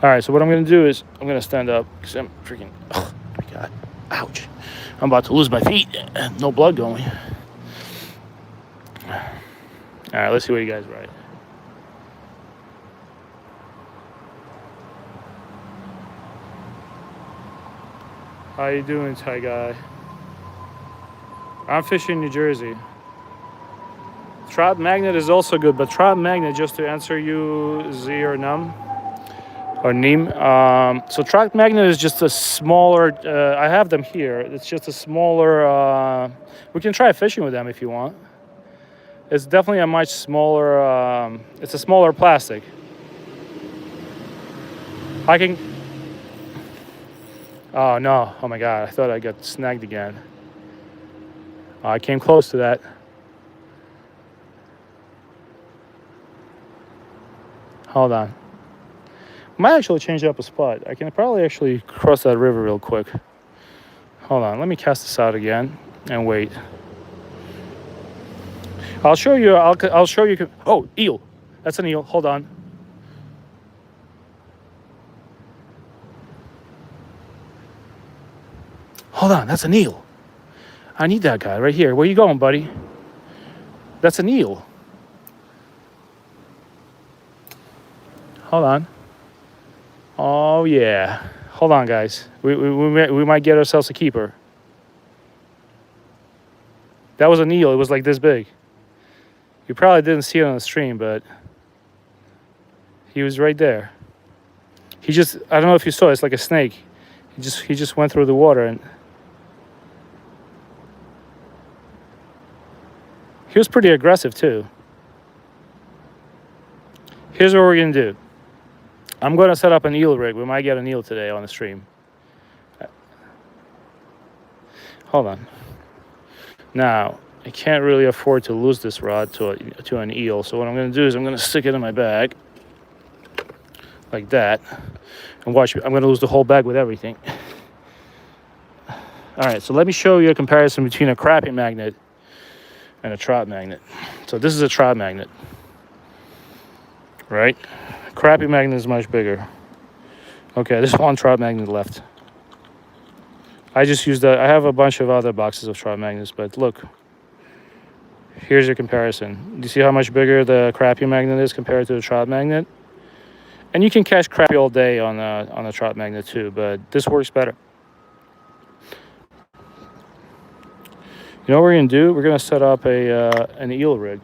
[SPEAKER 1] All right, so what I'm going to do is I'm going to stand up because I'm freaking, oh my God, ouch. I'm about to lose my feet. No blood going. All right, let's see what you guys write. How you doing, Thai guy? I'm fishing New Jersey. Trout magnet is also good, but trout magnet, just to answer you, Z or Num, or Neem. So trout magnet is just a smaller, I have them here. It's just a smaller, we can try fishing with them if you want. It's definitely a much smaller, it's a smaller plastic. I can, oh no, oh my God, I thought I got snagged again. I came close to that. Hold on. Might actually change up a spot. I can probably actually cross that river real quick. Hold on, let me cast this out again and wait. I'll show you, I'll show you. Oh, eel. That's an eel. Hold on. Hold on, that's an eel. I need that guy right here. Where you going, buddy? That's an eel. Hold on. Oh, yeah. Hold on, guys. We might get ourselves a keeper. That was an eel. It was like this big. You probably didn't see it on the stream, but he was right there. He just, I don't know if you saw it. It's like a snake. He just went through the water, and he was pretty aggressive too. Here's what we're gonna do. I'm gonna set up an eel rig. We might get an eel today on the stream. Hold on. Now, I can't really afford to lose this rod to an eel. So what I'm gonna do is I'm gonna stick it in my bag like that. And watch, I'm gonna lose the whole bag with everything. All right, so let me show you a comparison between a crappie magnet and a trout magnet. So this is a trout magnet, right? Crappie magnet is much bigger. Okay, there's one trout magnet left. I just used that. I have a bunch of other boxes of trout magnets, but look, here's your comparison. Do you see how much bigger the crappie magnet is compared to the trout magnet? And you can catch crappie all day on a trout magnet too, but this works better. You know what we're gonna do? We're gonna set up an eel rig.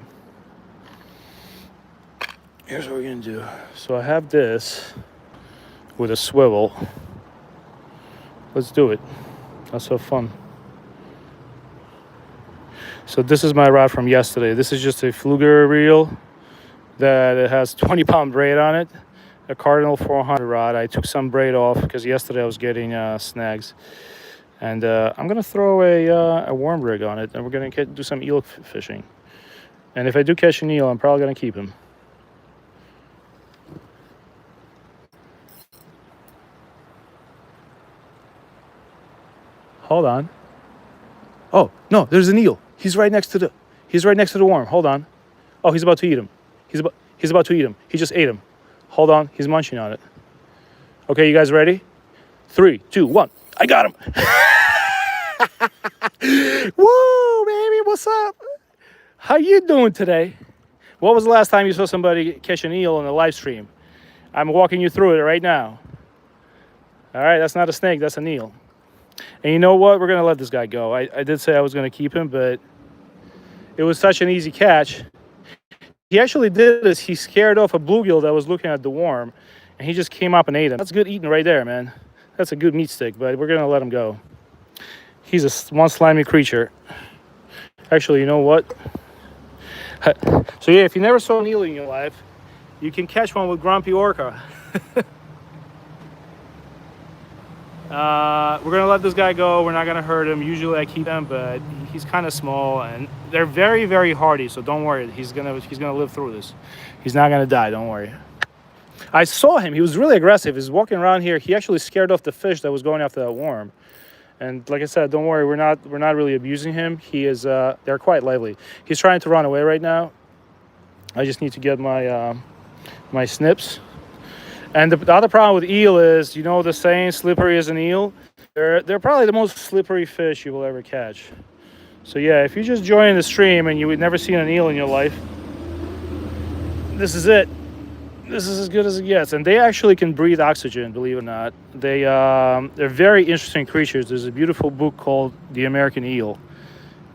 [SPEAKER 1] Here's what we're gonna do. So I have this with a swivel. Let's do it. That's so fun. So this is my rod from yesterday. This is just a Fluger reel that it has 20-pound braid on it. A Cardinal 400 rod. I took some braid off because yesterday I was getting snags. And I'm gonna throw a worm rig on it, and we're gonna do some eel fishing. And if I do catch an eel, I'm probably gonna keep him. Hold on. Oh no, there's an eel. He's right next to the worm. Hold on. Oh, he's about to eat him. He's about to eat him. He just ate him. Hold on. He's munching on it. Okay, you guys ready? 3, 2, 1. I got him. Woo, baby, what's up? How you doing today? What was the last time you saw somebody catch an eel on a live stream? I'm walking you through it right now. All right, that's not a snake, that's an eel. And you know what? We're gonna let this guy go. I did say I was gonna keep him, but it was such an easy catch. He actually did this. He scared off a bluegill that was looking at the worm, and he just came up and ate him. That's good eating right there, man. That's a good meat stick, but we're gonna let him go. He's one slimy creature. Actually, you know what? So yeah, if you never saw an eel in your life, you can catch one with Grumpy Orca. We're gonna let this guy go. We're not gonna hurt him. Usually I keep him, but he's kind of small and they're very, very hardy. So don't worry. He's gonna live through this. He's not gonna die. Don't worry. I saw him. He was really aggressive. He's walking around here. He actually scared off the fish that was going after that worm. And like I said, don't worry. We're not really abusing him. He is. They're quite lively. He's trying to run away right now. I just need to get my my snips. And the other problem with eel is, you know the saying, slippery as an eel? They're probably the most slippery fish you will ever catch. So yeah, if you just join the stream and you would never seen an eel in your life, this is it. This is as good as it gets. And they actually can breathe oxygen, believe it or not. They're very interesting creatures. There's a beautiful book called The American Eel.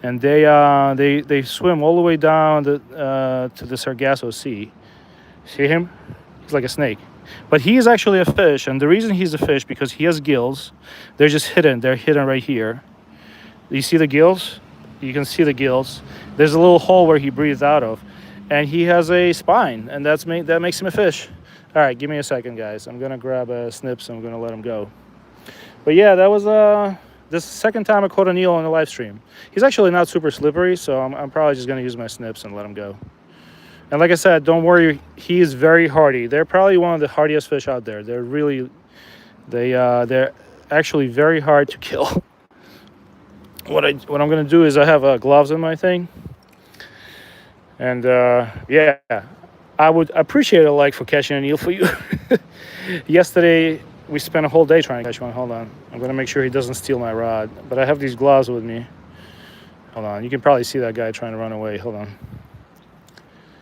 [SPEAKER 1] And they swim all the way down to the Sargasso Sea. See him? He's like a snake. But he is actually a fish, and the reason he's a fish because he has gills. They're just hidden. They're hidden right here. You see the gills? You can see the gills. There's a little hole where he breathes out of, and he has a spine, and that makes him a fish. All right, give me a second, guys. I'm gonna grab snips and I'm gonna let him go. But yeah, that was this is the second time I caught an eel on the live stream. He's actually not super slippery, so I'm probably just gonna use my snips and let him go. And like I said, don't worry, he is very hardy. They're probably one of the hardiest fish out there. They're actually very hard to kill. What I'm gonna do is I have gloves in my thing. And yeah, I would appreciate a like for catching an eel for you. Yesterday, we spent a whole day trying to catch one. Hold on, I'm gonna make sure he doesn't steal my rod. But I have these gloves with me. Hold on, you can probably see that guy trying to run away. Hold on.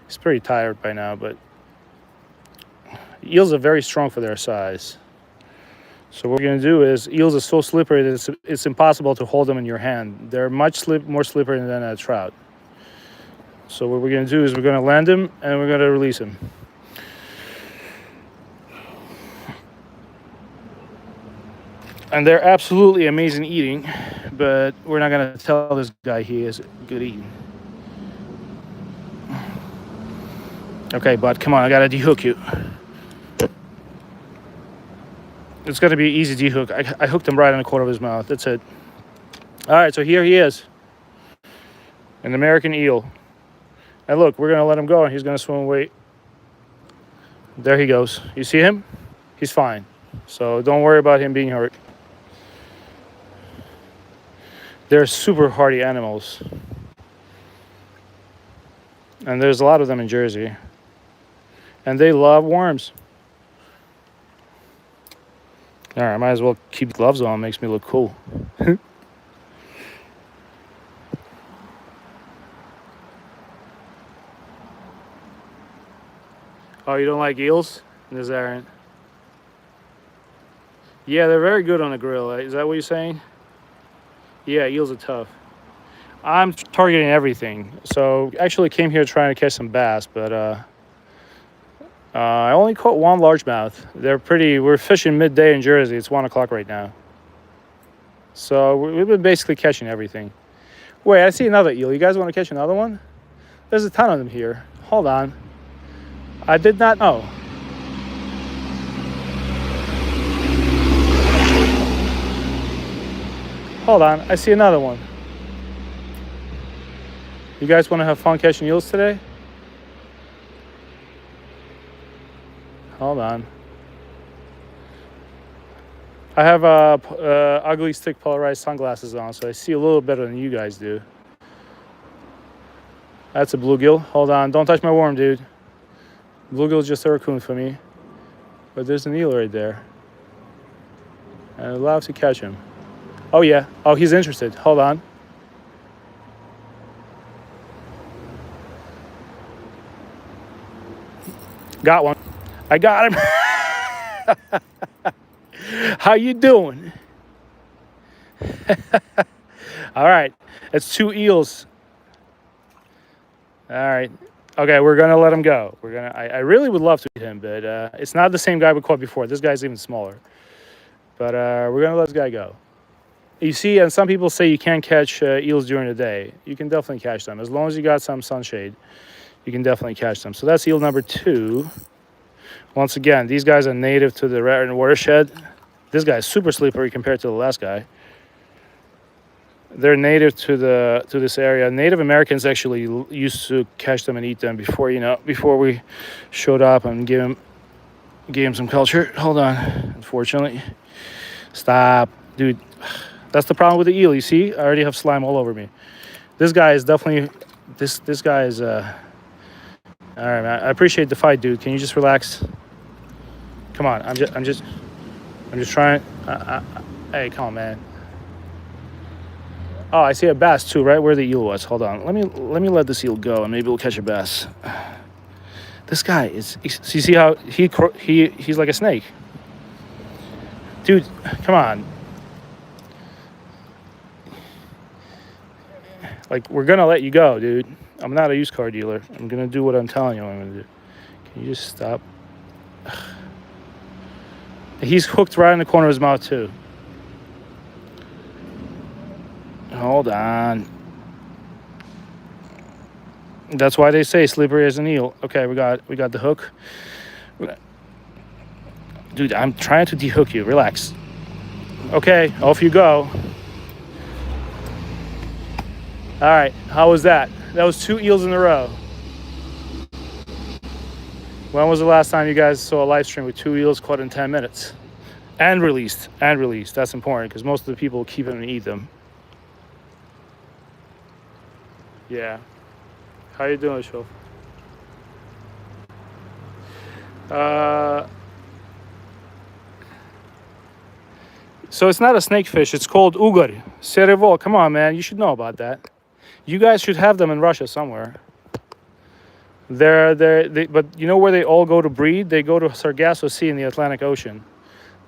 [SPEAKER 1] He's pretty tired by now, but eels are very strong for their size. So what we're going to do is, eels are so slippery that it's impossible to hold them in your hand. They're much more slippery than a trout. So what we're going to do is we're going to land him and we're going to release him. And they're absolutely amazing eating, but we're not going to tell this guy he is good eating. Okay, bud, come on, I gotta dehook you. It's gonna be an easy dehook. I hooked him right in the corner of his mouth. That's it. All right, so here he is. An American eel. And look, we're gonna let him go and he's gonna swim away. There he goes. You see him? He's fine. So don't worry about him being hurt. They're super hardy animals. And there's a lot of them in Jersey. And they love worms. All right, I might as well keep gloves on. Makes me look cool. Oh, you don't like eels? There's Aaron. Yeah, they're very good on the grill. Is that what you're saying? Yeah, eels are tough. I'm targeting everything. So actually came here trying to catch some bass, but I only caught one largemouth. We're fishing midday in Jersey. It's 1 o'clock right now. So we've been basically catching everything. Wait, I see another eel. You guys want to catch another one? There's a ton of them here. Hold on. I did not know. Hold on, I see another one. You guys want to have fun catching eels today? Hold on. I have ugly stick polarized sunglasses on, so I see a little better than you guys do. That's a bluegill. Hold on, don't touch my worm, dude. Bluegill's just a raccoon for me. But there's an eel right there. And I'd love to catch him. Oh yeah, oh he's interested. Hold on. Got one. I got him. How you doing? All right, it's 2 eels. All right, okay, we're gonna let him go. I really would love to eat him, but it's not the same guy we caught before. This guy's even smaller. But we're gonna let this guy go. You see, and some people say you can't catch eels during the day. You can definitely catch them as long as you got some sunshade. you can definitely catch them. So that's eel number 2. Once again, these guys are native to the Raritan watershed. This guy is super slippery compared to the last guy. They're native to this area. Native Americans actually used to catch them and eat them before we showed up and gave them some culture. Hold on, unfortunately. Stop, dude. That's the problem with the eel. You see, I already have slime all over me. This guy is definitely this guy is all right, man. I appreciate the fight, dude. Can you just relax? Come on, I'm just trying. Hey, come on, man. Oh, I see a bass too, right where the eel was. Hold on, let me let this eel go, and maybe we'll catch a bass. This guy is. You see how he's like a snake, dude. Come on. Like, we're gonna let you go, dude. I'm not a used car dealer. I'm gonna do what I'm telling you I'm gonna do. Can you just stop? He's hooked right in the corner of his mouth too. Hold on. That's why they say slippery as an eel. Okay, we got the hook. Dude, I'm trying to dehook you. Relax. Okay, off you go. All right, how was that? That was 2 eels in a row. When was the last time you guys saw a live stream with 2 eels caught in 10 minutes? And released. That's important because most of the people keep them and eat them. Yeah. How you doing, Shof? So it's not a snakefish. It's called ugar. Serevo. Come on, man. You should know about that. You guys should have them in Russia somewhere. But you know where they all go to breed? They go to Sargasso Sea in the Atlantic Ocean.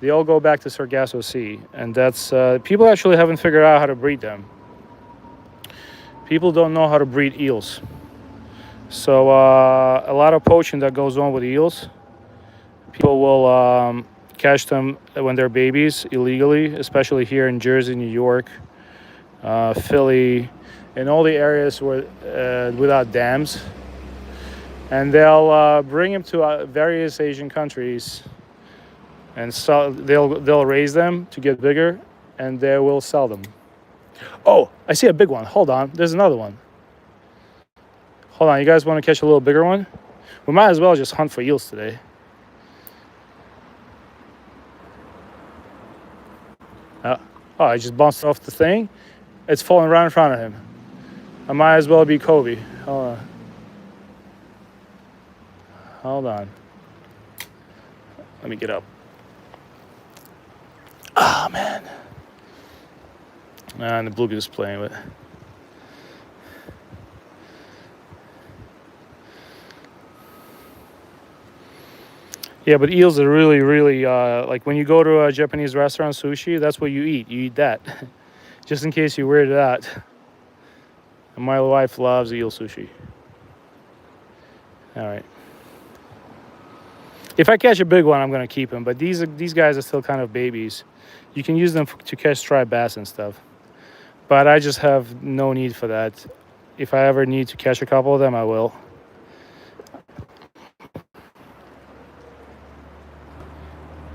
[SPEAKER 1] They all go back to Sargasso Sea. And that's... people actually haven't figured out how to breed them. People don't know how to breed eels. So a lot of poaching that goes on with eels. People will catch them when they're babies illegally, especially here in Jersey, New York, Philly, and all the areas where without dams. And they'll bring them to various Asian countries, and so they'll raise them to get bigger, and they will sell them. Oh, I see a big one. Hold on, there's another one. Hold on, you guys want to catch a little bigger one? We might as well just hunt for eels today. Oh, I just bounced off the thing. It's falling right in front of him. I might as well be Kobe. Hold on. Let me get up. Ah, man. And the bluegill's playing with it. Yeah, but eels are really, really, like when you go to a Japanese restaurant, sushi, that's what you eat. You eat that. Just in case you're weirded out. And my wife loves eel sushi. All right. If I catch a big one, I'm going to keep them. But these guys are still kind of babies. You can use them to catch striped bass and stuff. But I just have no need for that. If I ever need to catch a couple of them, I will.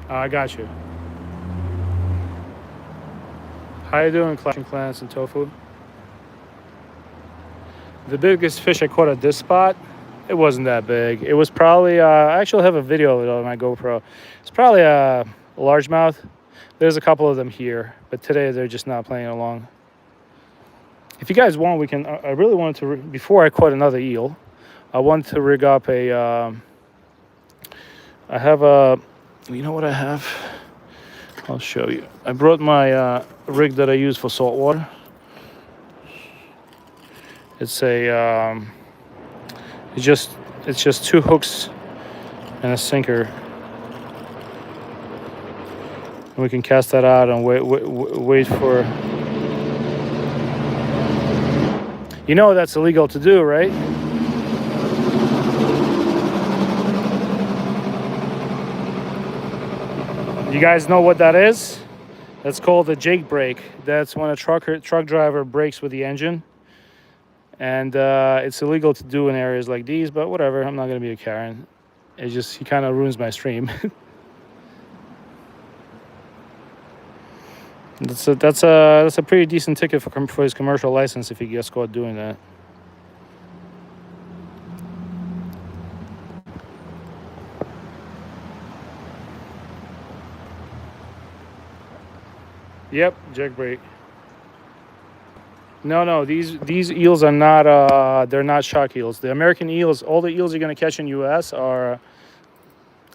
[SPEAKER 1] I got you. How you doing, Clarence and Tofu? The biggest fish I caught at this spot, it wasn't that big. It was probably, I actually have a video of it on my GoPro. It's probably a largemouth. There's a couple of them here, but today they're just not playing along. If you guys want, we can, I really wanted to, before I caught another eel, I wanted to rig up a, I have a, you know what I have? I'll show you. I brought my rig that I use for saltwater. It's a it's just 2 hooks and a sinker. And we can cast that out and wait for. You know that's illegal to do, right? You guys know what that is? That's called a Jake brake. That's when a truck driver brakes with the engine. And it's illegal to do in areas like these, but whatever. I'm not gonna be a Karen. It just he kind of ruins my stream. That's a pretty decent ticket for his commercial license if he gets caught doing that. Yep, jailbreak. No, these eels are not. They're not shark eels. The American eels, all the eels you're gonna catch in U.S. are.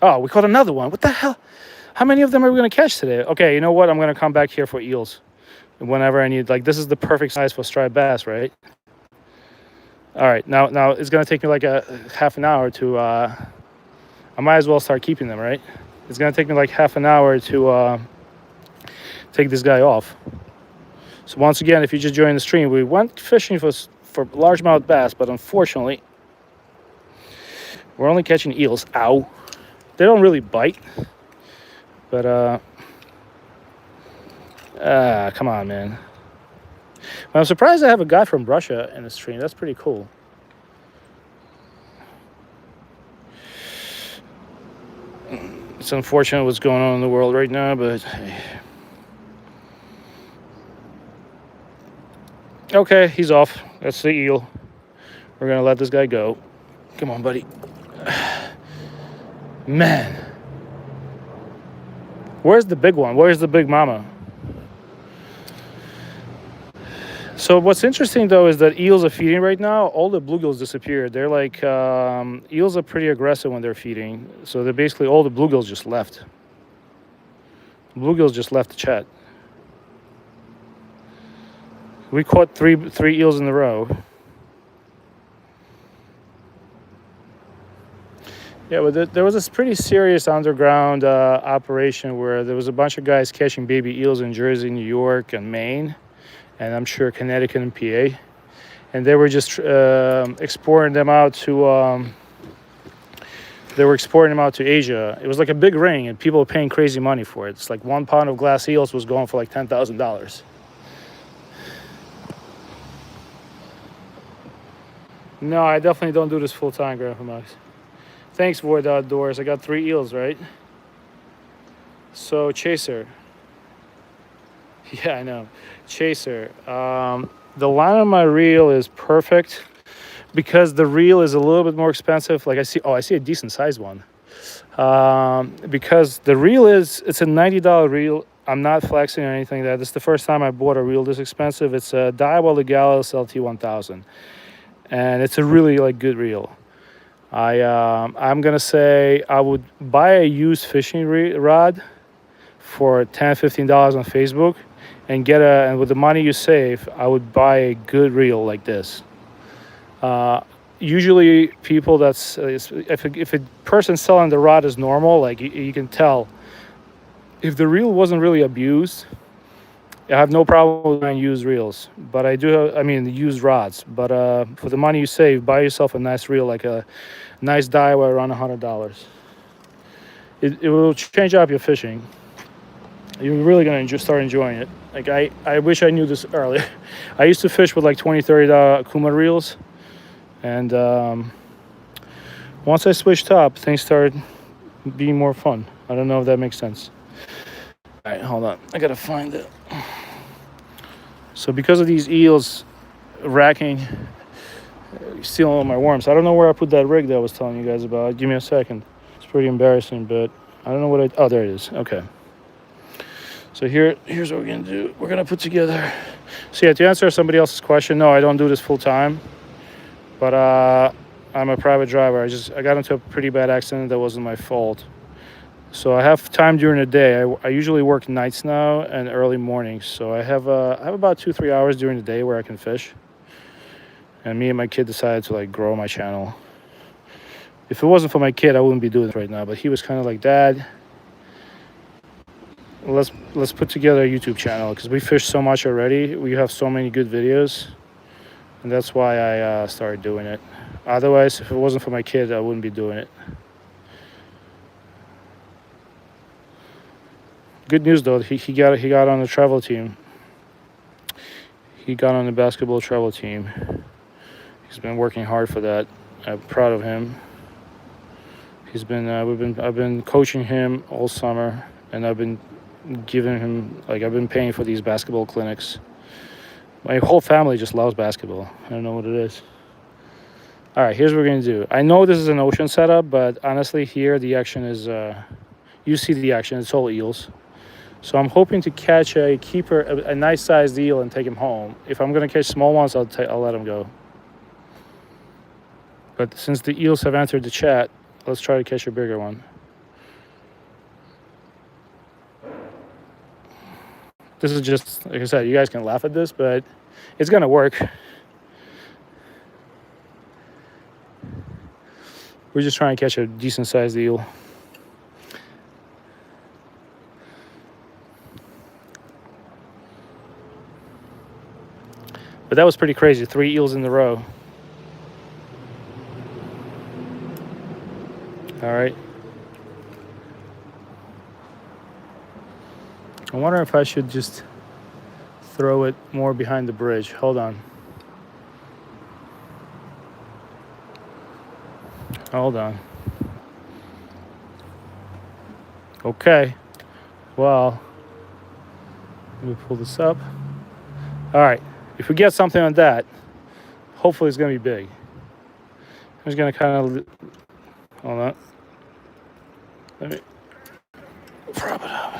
[SPEAKER 1] Oh, we caught another one. What the hell? How many of them are we gonna catch today? Okay, you know what? I'm gonna come back here for eels whenever I need. Like this is the perfect size for striped bass, right? All right, now it's gonna take me like a half an hour to. I might as well start keeping them, right? It's gonna take me like half an hour to take this guy off. So once again, if you just joined the stream, we went fishing for largemouth bass, but unfortunately, we're only catching eels. Ow! They don't really bite, but come on, man. But I'm surprised I have a guy from Russia in the stream. That's pretty cool. It's unfortunate what's going on in the world right now, but hey. Okay, he's off. That's the eel. We're gonna let this guy go. Come on, buddy. Man. Where's the big one? Where's the big mama? So what's interesting though is that eels are feeding right now. All the bluegills disappeared. They're like eels are pretty aggressive when they're feeding. So they're basically all the bluegills just left. Bluegills just left the chat. We caught three eels in a row. Yeah, but there was this pretty serious underground operation where there was a bunch of guys catching baby eels in Jersey, New York, and Maine, and I'm sure Connecticut and PA. And they were just exporting them out to. They were exporting them out to Asia. It was like a big ring, and people were paying crazy money for it. It's like 1 pound of glass eels was going for like $10,000. No, I definitely don't do this full time, Grandpa Max. Thanks, Void Outdoors. I got 3 eels, right? So, Chaser. Yeah, I know. Chaser. The line on my reel is perfect because the reel is a little bit more expensive. Like I see a decent sized one. Because the reel it's a $90 reel. I'm not flexing or anything like that. This is the first time I bought a reel this expensive. It's a Daiwa Legalis LT1000. And it's a really like good reel. I'm gonna say I would buy a used fishing rod for $10-15 on Facebook, and with the money you save, I would buy a good reel like this. Usually, people if a person selling the rod is normal, like you can tell if the reel wasn't really abused. I have no problem with buying used reels, but used rods. But for the money you save, buy yourself a nice reel, like a nice Daiwa around $100. It will change up your fishing. You're really gonna start enjoying it. Like I wish I knew this earlier. I used to fish with like $20-$30 Kuma reels, and once I switched up, things started being more fun. I don't know if that makes sense. All right, hold on. I gotta find it. So because of these eels racking, stealing all my worms, I don't know where I put that rig that I was telling you guys about. Give me a second. It's pretty embarrassing, but I don't know what oh, there it is. Okay. So here's what we're gonna do. We're gonna put together. So yeah, to answer somebody else's question, no, I don't do this full time, but I'm a private driver. I got into a pretty bad accident that wasn't my fault. So I have time during the day. I usually work nights now and early mornings. So I have about 2-3 hours during the day where I can fish. And me and my kid decided to like grow my channel. If it wasn't for my kid, I wouldn't be doing this right now. But he was kind of like, Dad, let's put together a YouTube channel because we fish so much already. We have so many good videos, and that's why I started doing it. Otherwise, if it wasn't for my kid, I wouldn't be doing it. Good news though, he got on the travel team. He got on the basketball travel team. He's been working hard for that. I'm proud of him. He's been I've been coaching him all summer, and I've been giving him, like, I've been paying for these basketball clinics. My whole family just loves basketball. I don't know what it is. All right, here's what we're gonna do. I know this is an ocean setup, but honestly, here the action is you see the action. It's all eels. So I'm hoping to catch a keeper, a nice sized eel, and take him home. If I'm gonna catch small ones, I'll let him go. But since the eels have entered the chat, let's try to catch a bigger one. This is just, like I said, you guys can laugh at this, but it's gonna work. We're just trying to catch a decent sized eel. But that was pretty crazy, 3 eels in a row. All right. I wonder if I should just throw it more behind the bridge. Hold on. Hold on. Okay. Well, let me pull this up. All right. If we get something on that, hopefully it's going to be big. I'm just going to kind of... Hold on. Let me prop it up.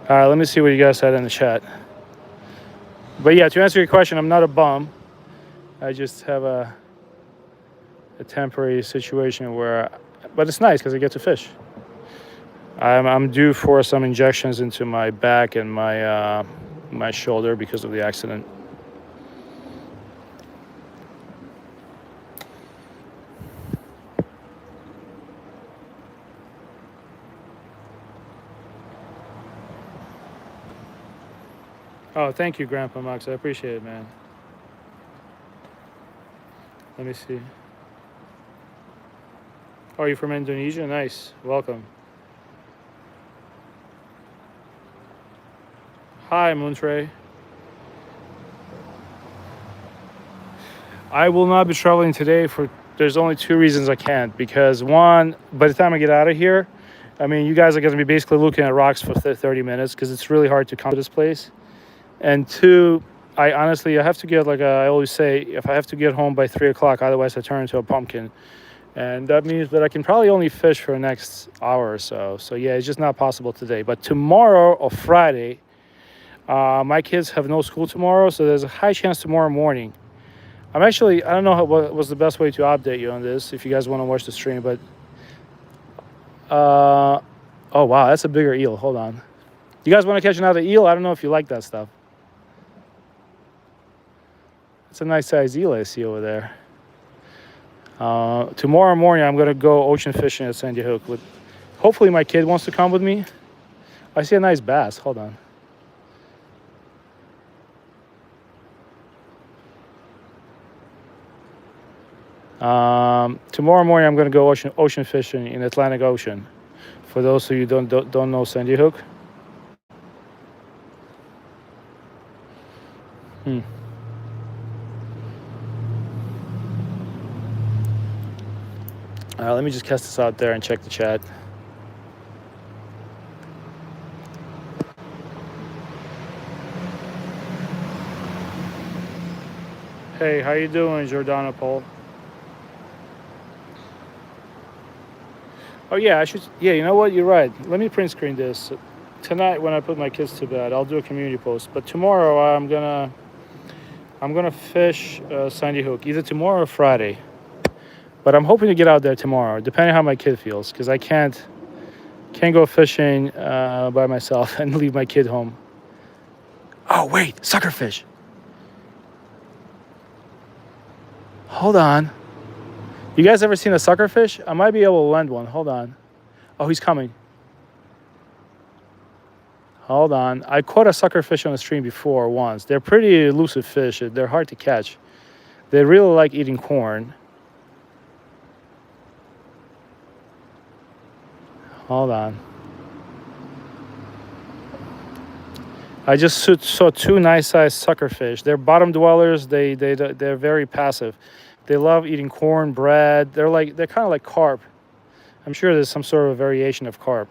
[SPEAKER 1] All right, let me see what you guys said in the chat. But yeah, to answer your question, I'm not a bum. I just have a temporary situation where... But it's nice because I get to fish. I'm due for some injections into my back and my my shoulder because of the accident. Oh, thank you, Grandpa Max. I appreciate it, man. Let me see. Oh, you're from Indonesia? Nice. Welcome. Hi, Moontrey. I will not be traveling today there's only 2 reasons I can't. Because one, by the time I get out of here, I mean, you guys are going to be basically looking at rocks for 30 minutes because it's really hard to come to this place. And 2, I have to get, like I always say, if I have to get home by 3 o'clock, otherwise I turn into a pumpkin. And that means that I can probably only fish for the next hour or so. So yeah, it's just not possible today. But tomorrow or Friday, my kids have no school tomorrow, so there's a high chance tomorrow morning. I don't know what was the best way to update you on this if you guys want to watch the stream, but oh wow, that's a bigger eel. Hold on. You guys want to catch another eel? I don't know if you like that stuff. It's a nice size eel I see over there. Tomorrow morning I'm gonna go ocean fishing at Sandy Hook with, hopefully my kid wants to come with me. I see a nice bass. Hold on. Tomorrow morning I'm gonna go ocean fishing in Atlantic Ocean. For those of you who don't know Sandy Hook. Let me just cast this out there and check the chat. Hey, how you doing, Jordana Paul? Oh yeah, yeah, you know what? You're right. Let me print screen this. Tonight when I put my kids to bed, I'll do a community post. But tomorrow I'm gonna fish Sandy Hook, either tomorrow or Friday. But I'm hoping to get out there tomorrow, depending how my kid feels, because I can't go fishing by myself and leave my kid home. Oh wait, suckerfish. Hold on. You guys ever seen a suckerfish? I might be able to land one. Hold on. Oh, he's coming. Hold on. I caught a suckerfish on the stream before once. They're pretty elusive fish. They're hard to catch. They really like eating corn. Hold on. I just saw two nice sized suckerfish. They're bottom dwellers. They're very passive. They love eating corn, bread. They're kind of like carp. I'm sure there's some sort of variation of carp.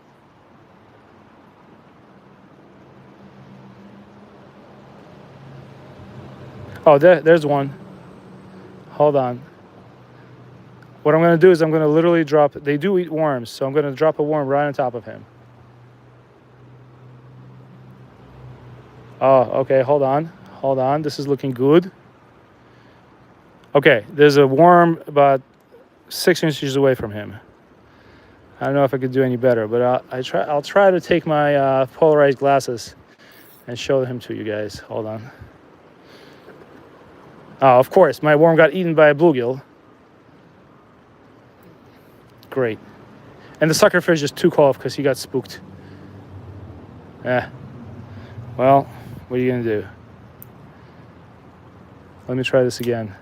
[SPEAKER 1] Oh, there's one. Hold on. What I'm going to do is I'm going to literally drop. They do eat worms, so I'm going to drop a worm right on top of him. Oh, okay. Hold on. Hold on. This is looking good. Okay, there's a worm about 6 inches away from him. I don't know if I could do any better, but I'll try to take my polarized glasses and show him to you guys. Hold on. Oh, of course, my worm got eaten by a bluegill. Great. And the suckerfish just took off because he got spooked. Well, what are you going to do? Let me try this again.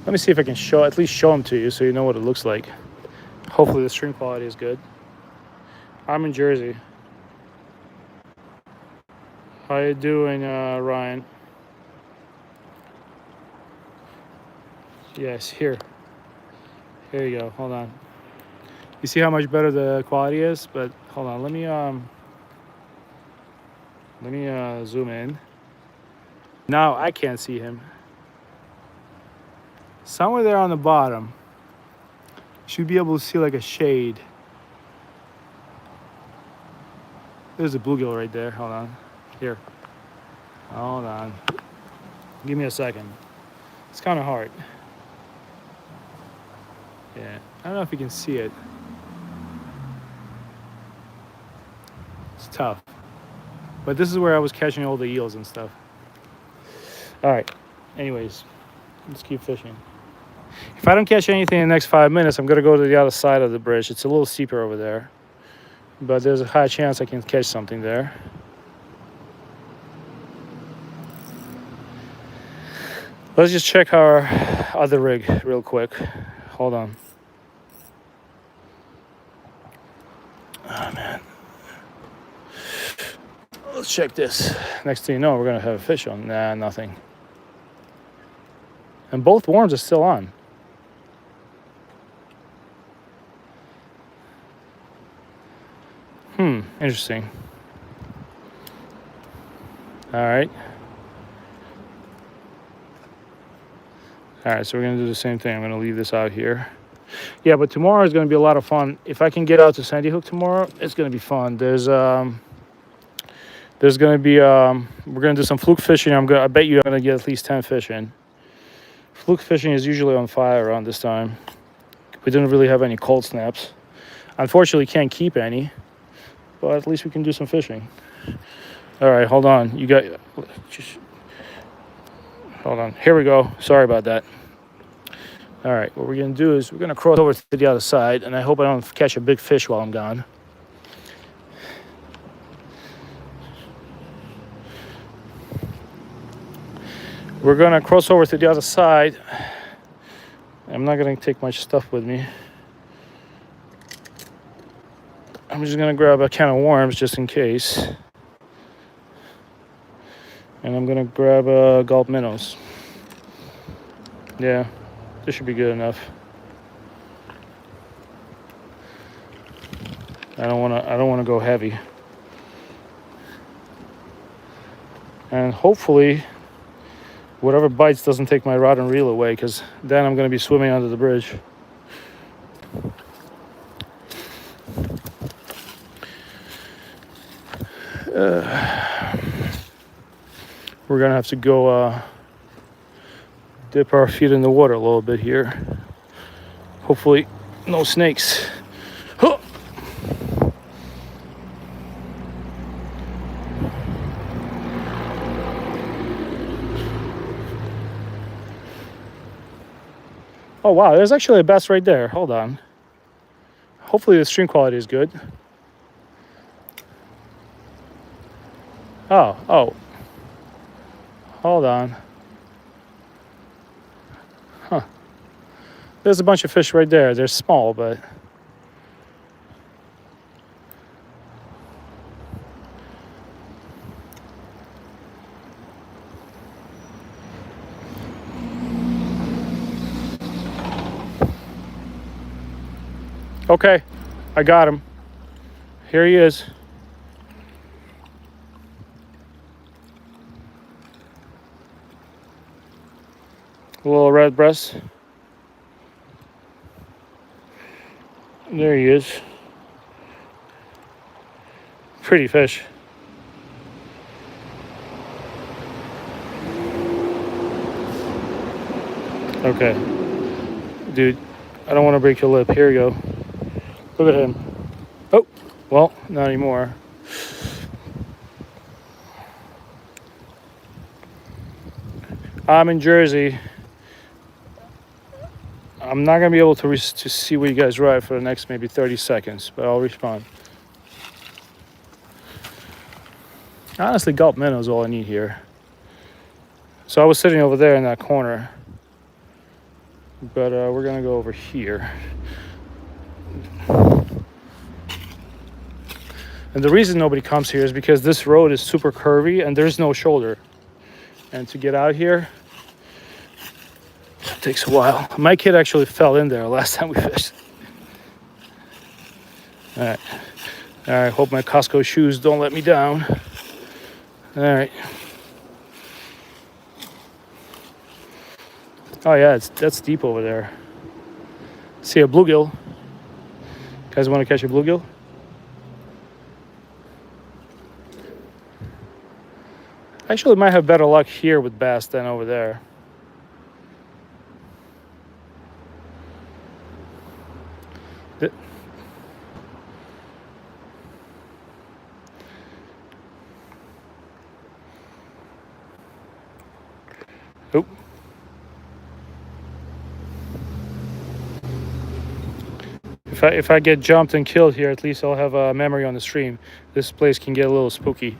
[SPEAKER 1] Let me see if I can at least show them to you so you know what it looks like. Hopefully the stream quality is good. I'm in Jersey. How you doing, Ryan? Yes, here. Here you go. Hold on. You see how much better the quality is? But hold on. Let me zoom in. Now I can't see him. Somewhere there on the bottom, should be able to see like a shade. There's a bluegill right there. Hold on. Here. Hold on. Give me a second. It's kind of hard. Yeah. I don't know if you can see it. It's tough. But this is where I was catching all the eels and stuff. All right. Anyways, let's keep fishing. If I don't catch anything in the next 5 minutes, I'm going to go to the other side of the bridge. It's a little steeper over there. But there's a high chance I can catch something there. Let's just check our other rig real quick. Hold on. Oh, man. Let's check this. Next thing you know, we're going to have a fish on. Nah, nothing. And both worms are still on. Interesting. All right. All right, so we're going to do the same thing. I'm going to leave this out here. Yeah, but tomorrow is going to be a lot of fun. If I can get out to Sandy Hook tomorrow, it's going to be fun. There's going to be we're going to do some fluke fishing. I bet you I'm going to get at least 10 fish in. Fluke fishing is usually on fire around this time. We didn't really have any cold snaps. Unfortunately, can't keep any, but at least we can do some fishing. All right, hold on. Hold on. Here we go. Sorry about that. All right, what we're going to do is we're going to cross over to the other side, and I hope I don't catch a big fish while I'm gone. We're going to cross over to the other side. I'm not going to take much stuff with me. I'm just going to grab a can of worms just in case. And I'm going to grab gulp minnows. Yeah, this should be good enough. I don't want to go heavy. And hopefully whatever bites doesn't take my rod and reel away, because then I'm going to be swimming under the bridge. We're going to have to go dip our feet in the water a little bit here. Hopefully no snakes. Huh. Oh wow, there's actually a bass right there. Hold on. Hopefully the stream quality is good. Oh. Hold on. There's a bunch of fish right there. They're small, but okay, I got him. Here he is. A little red breast. There he is. Pretty fish. Okay. Dude, I don't want to break your lip. Here we go. Look at him. Oh, well, not anymore. I'm in Jersey. I'm not going to be able to see what you guys write for the next maybe 30 seconds, but I'll respond. Honestly, gulp minnow is all I need here. So I was sitting over there in that corner, but we're going to go over here. And the reason nobody comes here is because this road is super curvy and there's no shoulder. And to get out here, it takes a while. My kid actually fell in there last time we fished. All right. All right, hope my Costco shoes don't let me down. All right. Oh yeah, that's deep over there. See a bluegill. Guys want to catch a bluegill? Actually, might have better luck here with bass than over there. Oop. If I get jumped and killed here, at least I'll have a memory on the stream. This place can get a little spooky.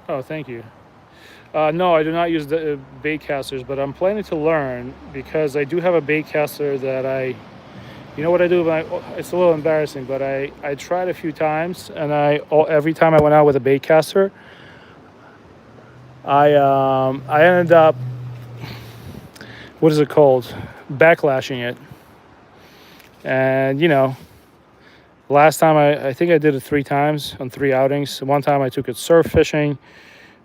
[SPEAKER 1] Oh, thank you. No, I do not use the bait casters, but I'm planning to learn because I do have a bait caster that you know what I do? It's a little embarrassing, but I tried a few times, and every time I went out with a bait caster, I ended up, what is it called? Backlashing it. And you know, last time I think I did it 3 times on 3 outings. One time I took it surf fishing,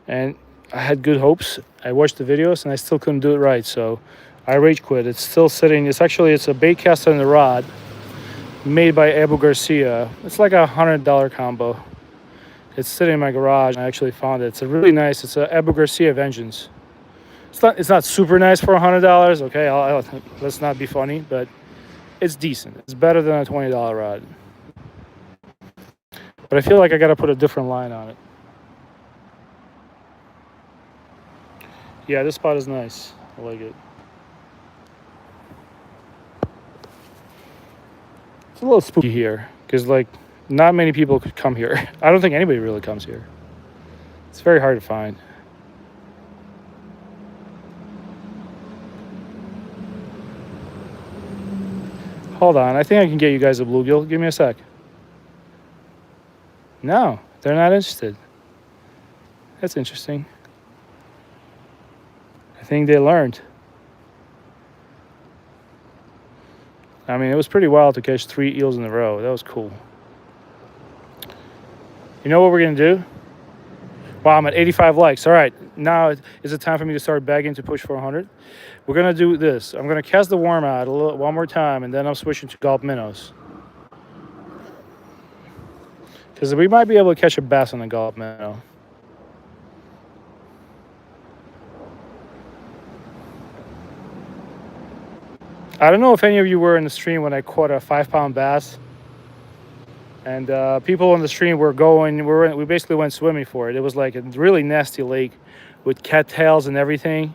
[SPEAKER 1] and I had good hopes. I watched the videos and I still couldn't do it right, so I rage quit. It's still sitting. It's a bait caster and a rod made by Abu Garcia. It's like a $100 combo. It's sitting in my garage. I actually found it. It's a really nice. It's a Abu Garcia Vengeance. It's not super nice for $100. Okay, let's not be funny, but it's decent. It's better than a $20 rod. But I feel like I got to put a different line on it. Yeah, this spot is nice. I like it. It's a little spooky here because, like, not many people could come here. I don't think anybody really comes here. It's very hard to find. Hold on, I think I can get you guys a bluegill. Give me a sec. No, they're not interested. That's interesting. I think they learned. I mean, it was pretty wild to catch 3 eels in a row. That was cool. You know what we're going to do? Wow, I'm at 85 likes. All right, now is it time for me to start begging to push for 100? We're going to do this. I'm going to cast the worm out one more time, and then I'm switching to gulp minnows. Because we might be able to catch a bass on a gulp minnow. I don't know if any of you were in the stream when I caught a 5-pound bass. And people on the stream were we basically went swimming for it. It was like a really nasty lake with cattails and everything.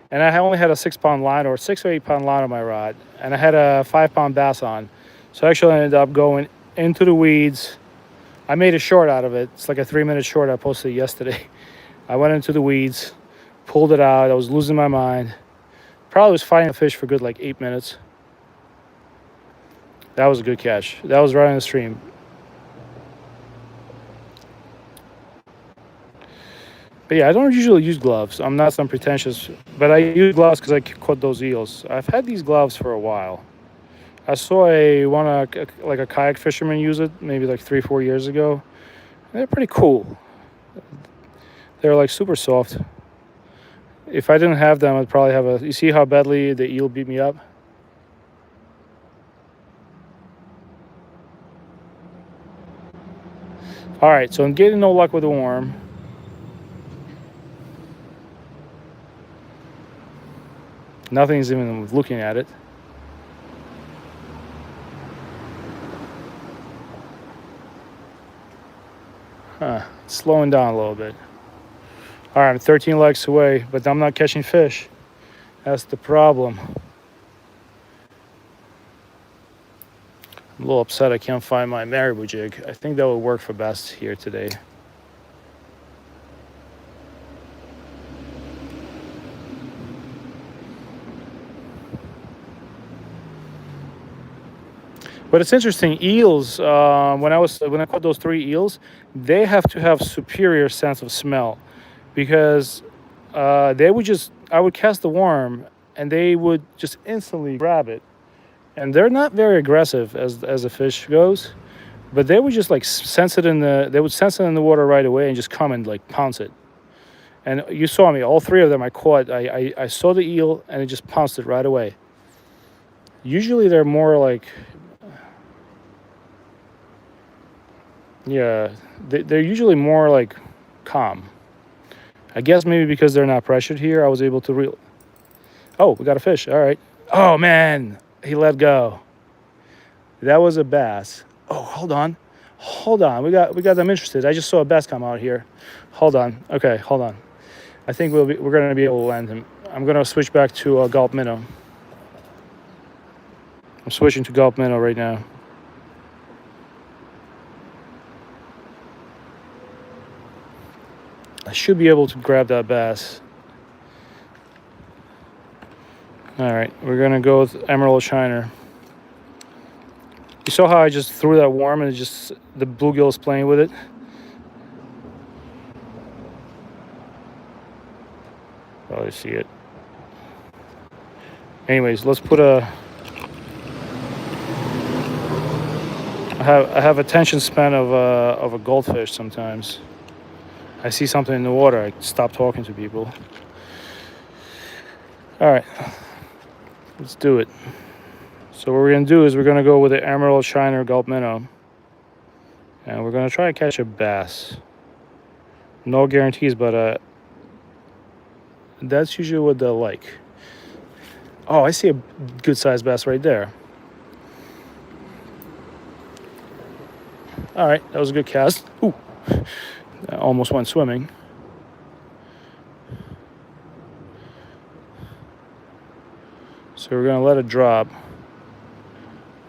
[SPEAKER 1] And I only had a 6-pound line or 6 or 8-pound line on my rod. And I had a 5-pound bass on. So I actually ended up going into the weeds. I made a short out of it. It's like a 3-minute short I posted yesterday. I went into the weeds, pulled it out. I was losing my mind. Probably was fighting a fish for good like 8 minutes. That was a good catch. That was right on the stream. But yeah, I don't usually use gloves. I'm not some pretentious, but I use gloves because I caught those eels. I've had these gloves for a while. I saw like a kayak fisherman use it maybe like 3-4 years ago. They're pretty cool. They're like super soft. If I didn't have them, I'd probably have a. You see how badly the eel beat me up? All right, so I'm getting no luck with the worm. Nothing's even looking at it. Huh, slowing down a little bit. All right, I'm 13 legs away, but I'm not catching fish. That's the problem. I'm a little upset I can't find my marabou jig. I think that would work for best here today. But it's interesting. Eels. When I caught those 3 eels, they have to have superior sense of smell, because I would cast the worm, and they would just instantly grab it, and they're not very aggressive as a fish goes, but they would just like sense it they would sense it in the water right away and just come and like pounce it. And you saw me. All 3 of them I caught. I saw the eel and it just pounced it right away. Usually they're more like. Yeah, they're usually more like calm. I guess maybe because they're not pressured here, I was able to reel. Oh, we got a fish. All right. Oh man, he let go. That was a bass. Oh, hold on. We got them interested. I just saw a bass come out here. Hold on. Okay, hold on. I think we're gonna be able to land him. I'm gonna switch back to gulp minnow. I'm switching to gulp minnow right now. I should be able to grab that bass. All right, we're gonna go with emerald shiner. You saw how I just threw that worm and the bluegill is playing with it? Oh, you see it. Anyways, let's put I have attention span of a goldfish sometimes. I see something in the water, I stop talking to people. All right, let's do it. So what we're gonna do is we're gonna go with the emerald shiner gulp minnow, and we're gonna try to catch a bass. No guarantees, but that's usually what they'll like. Oh, I see a good sized bass right there. All right, that was a good cast. Ooh. I almost went swimming. So we're gonna let it drop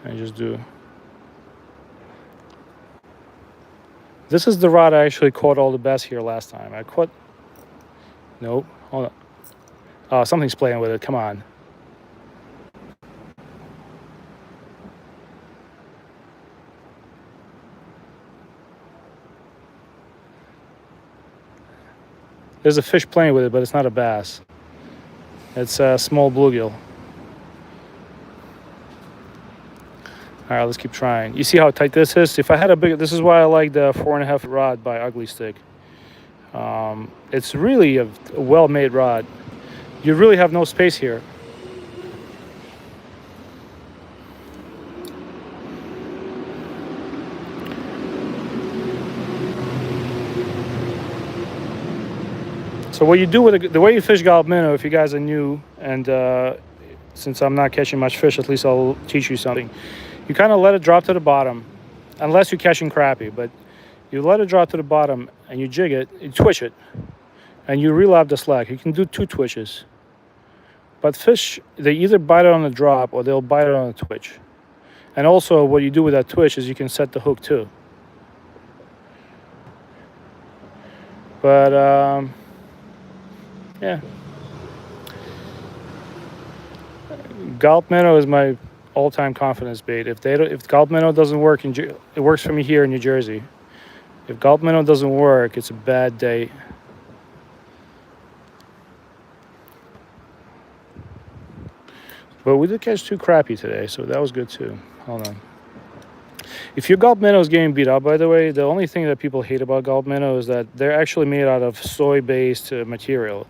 [SPEAKER 1] and just do. This is the rod I actually caught all the bass here last time. I caught. Nope. Hold on. Oh, something's playing with it. Come on. There's a fish playing with it, but it's not a bass. It's a small bluegill. All right, let's keep trying. You see how tight this is? If I had a big, this is why I like the 4.5 rod by Ugly Stick. It's really a well-made rod. You really have no space here. So what you do with the way you fish gulp minnow, if you guys are new, and since I'm not catching much fish, at least I'll teach you something. You kind of let it drop to the bottom, unless you're catching crappie, but you let it drop to the bottom and you jig it, you twitch it, and you reel out the slack. You can do 2 twitches. But fish, they either bite it on the drop or they'll bite it on the twitch. And also what you do with that twitch is you can set the hook too. But Yeah. Gulp minnow is my all-time confidence bait. If gulp minnow doesn't work it works for me here in New Jersey. If gulp minnow doesn't work, it's a bad day. But we did catch 2 crappie today, so that was good too. Hold on. If your gulp minnow is getting beat up, by the way, the only thing that people hate about gulp minnow is that they're actually made out of soy-based material.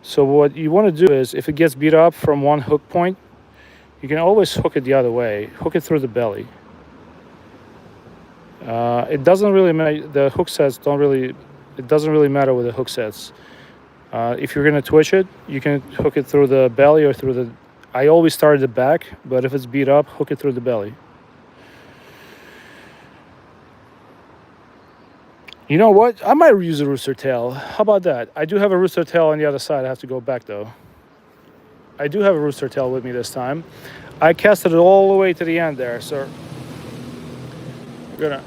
[SPEAKER 1] So what you want to do is, if it gets beat up from one hook point, you can always hook it the other way. Hook it through the belly. It doesn't really matter. The hook sets don't really. It doesn't really matter with the hook sets. If you're gonna twitch it, you can hook it through the belly or through the. I always start at the back, but if it's beat up, hook it through the belly. You know what? I might use a rooster tail. How about that? I do have a rooster tail on the other side. I have to go back though. I do have a rooster tail with me this time. I casted it all the way to the end there, so we're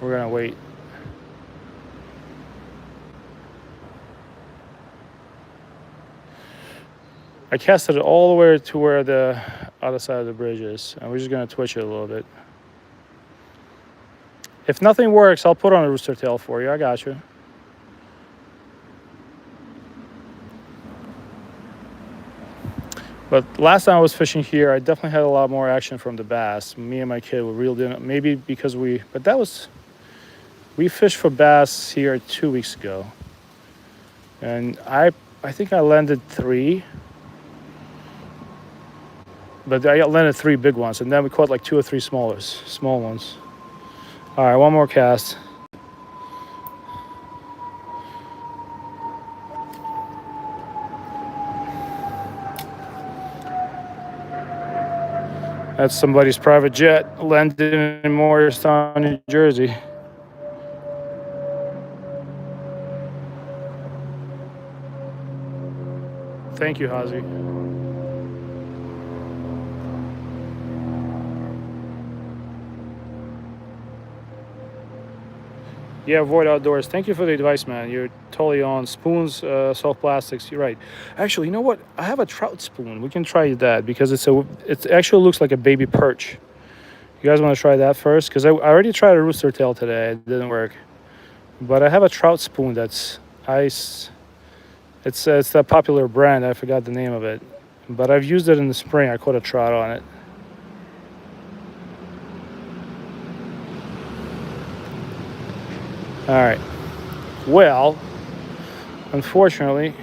[SPEAKER 1] gonna wait. I casted it all the way to where the other side of the bridge is, and we're just gonna twitch it a little bit. If nothing works, I'll put on a rooster tail for you. I got you. But last time I was fishing here, I definitely had a lot more action from the bass. Me and my kid were reeled in. Maybe because we fished for bass here 2 weeks ago, and I think I landed 3, but I landed 3 big ones, and then we caught like 2 or 3 small ones. All right, one more cast. That's somebody's private jet landed in Morristown, New Jersey. Thank you, Hazy. Yeah, avoid outdoors. Thank you for the advice, man. You're totally on. Spoons, soft plastics. You're right. Actually, you know what? I have a trout spoon. We can try that because it actually looks like a baby perch. You guys want to try that first? Because I already tried a rooster tail today. It didn't work. But I have a trout spoon that's ice. It's that popular brand. I forgot the name of it. But I've used it in the spring. I caught a trout on it. All right. Well, unfortunately,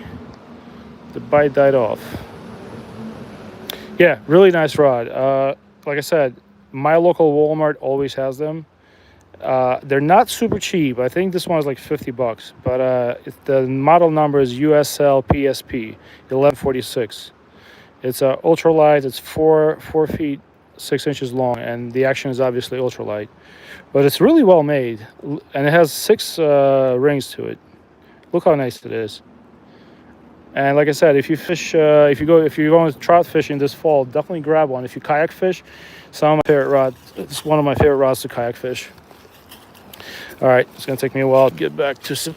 [SPEAKER 1] the bite died off. Yeah, really nice rod. Like I said, my local Walmart always has them. They're not super cheap. I think this one is like $50, but the model number is USL PSP 1146. It's ultralight. It's 4 feet 6 inches long, and the action is obviously ultralight. But it's really well made, and it has 6 rings to it. Look how nice it is. And like I said, if you fish, if you're going trout fishing this fall, definitely grab one. If you kayak fish, it's one of my favorite rods to kayak fish. All right, it's gonna take me a while to get back to some.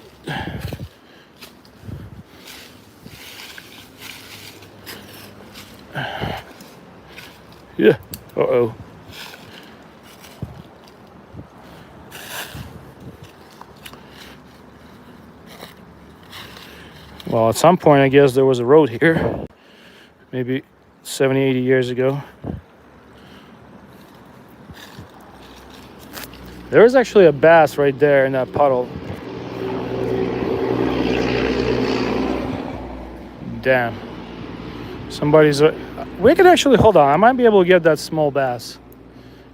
[SPEAKER 1] Yeah. Uh-oh. Well, at some point, I guess there was a road here. Maybe 70, 80 years ago. There is actually a bass right there in that puddle. Damn. We could actually, hold on. I might be able to get that small bass.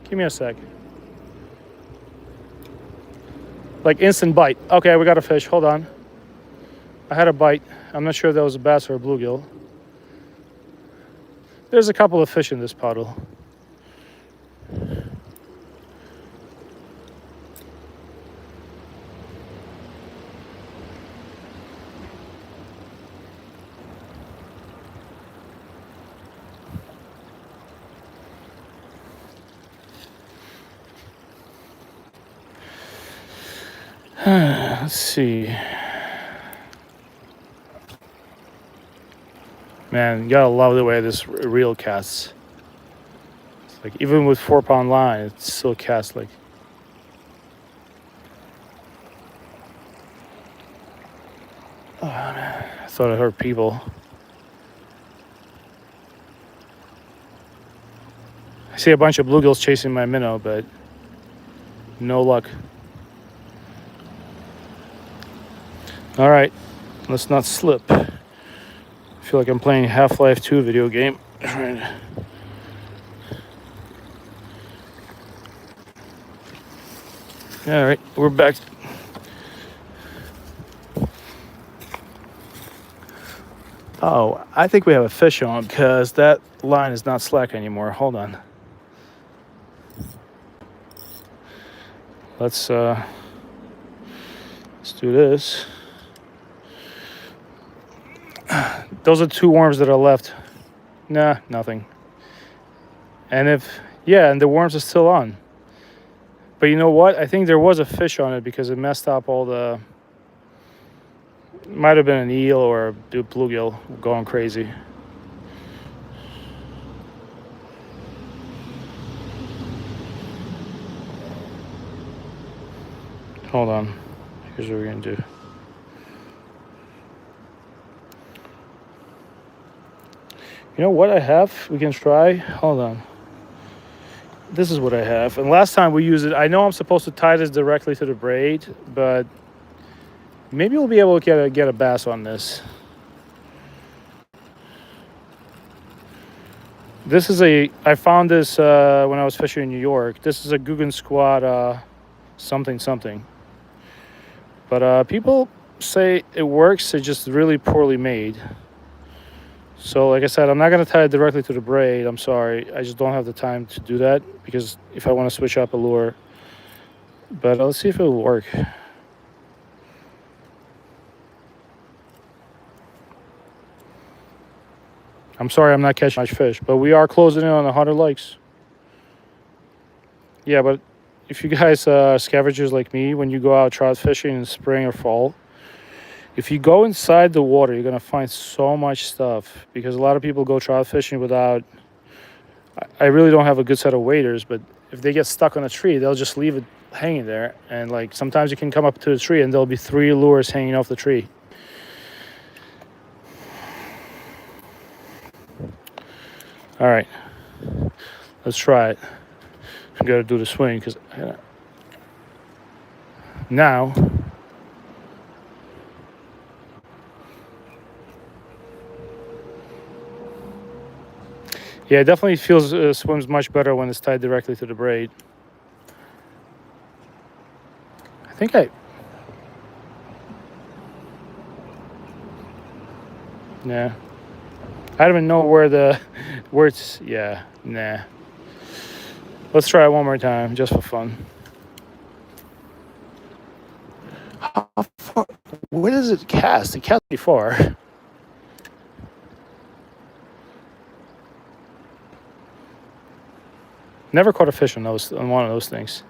[SPEAKER 1] Give me a sec. Like instant bite. Okay, we got a fish. Hold on. I had a bite. I'm not sure if that was a bass or a bluegill. There's a couple of fish in this puddle. Let's see. Man, you gotta love the way this reel casts. It's like even with 4-pound line, it still casts like. Oh, man. I thought I heard people. I see a bunch of bluegills chasing my minnow, but no luck. All right, let's not slip. I feel like I'm playing Half-Life 2 video game. All right, we're back. Oh, I think we have a fish on because that line is not slack anymore. Hold on. Let's do this. Those are 2 worms that are left. Nah, nothing. And and the worms are still on. But you know what? I think there was a fish on it because it messed up all the. Might have been an eel or a bluegill going crazy. Hold on. Here's what we're gonna do. You know what I have? We can try. Hold on. This is what I have. And last time we used it, I know I'm supposed to tie this directly to the braid, but maybe we'll be able to get a bass on this. This is I found this when I was fishing in New York. This is a Guggen Squad something. But people say it works. It's just really poorly made. So like I said, I'm not going to tie it directly to the braid. I'm sorry. I just don't have the time to do that because if I want to switch up a lure. But let's see if it will work. I'm sorry I'm not catching much fish, but we are closing in on 100 likes. Yeah, but if you guys are scavengers like me, when you go out trout fishing in spring or fall, if you go inside the water, you're going to find so much stuff because a lot of people go trout fishing without. I really don't have a good set of waders, but if they get stuck on a tree, they'll just leave it hanging there. And like sometimes you can come up to the tree and there'll be 3 lures hanging off the tree. All right, let's try it. I got to do the swing because now. Yeah, it definitely feels swims much better when it's tied directly to the braid. I think yeah. I don't even know where it's, yeah, nah. Let's try it one more time, just for fun. How far, where does it cast? It casts pretty far. Never caught a fish on one of those things.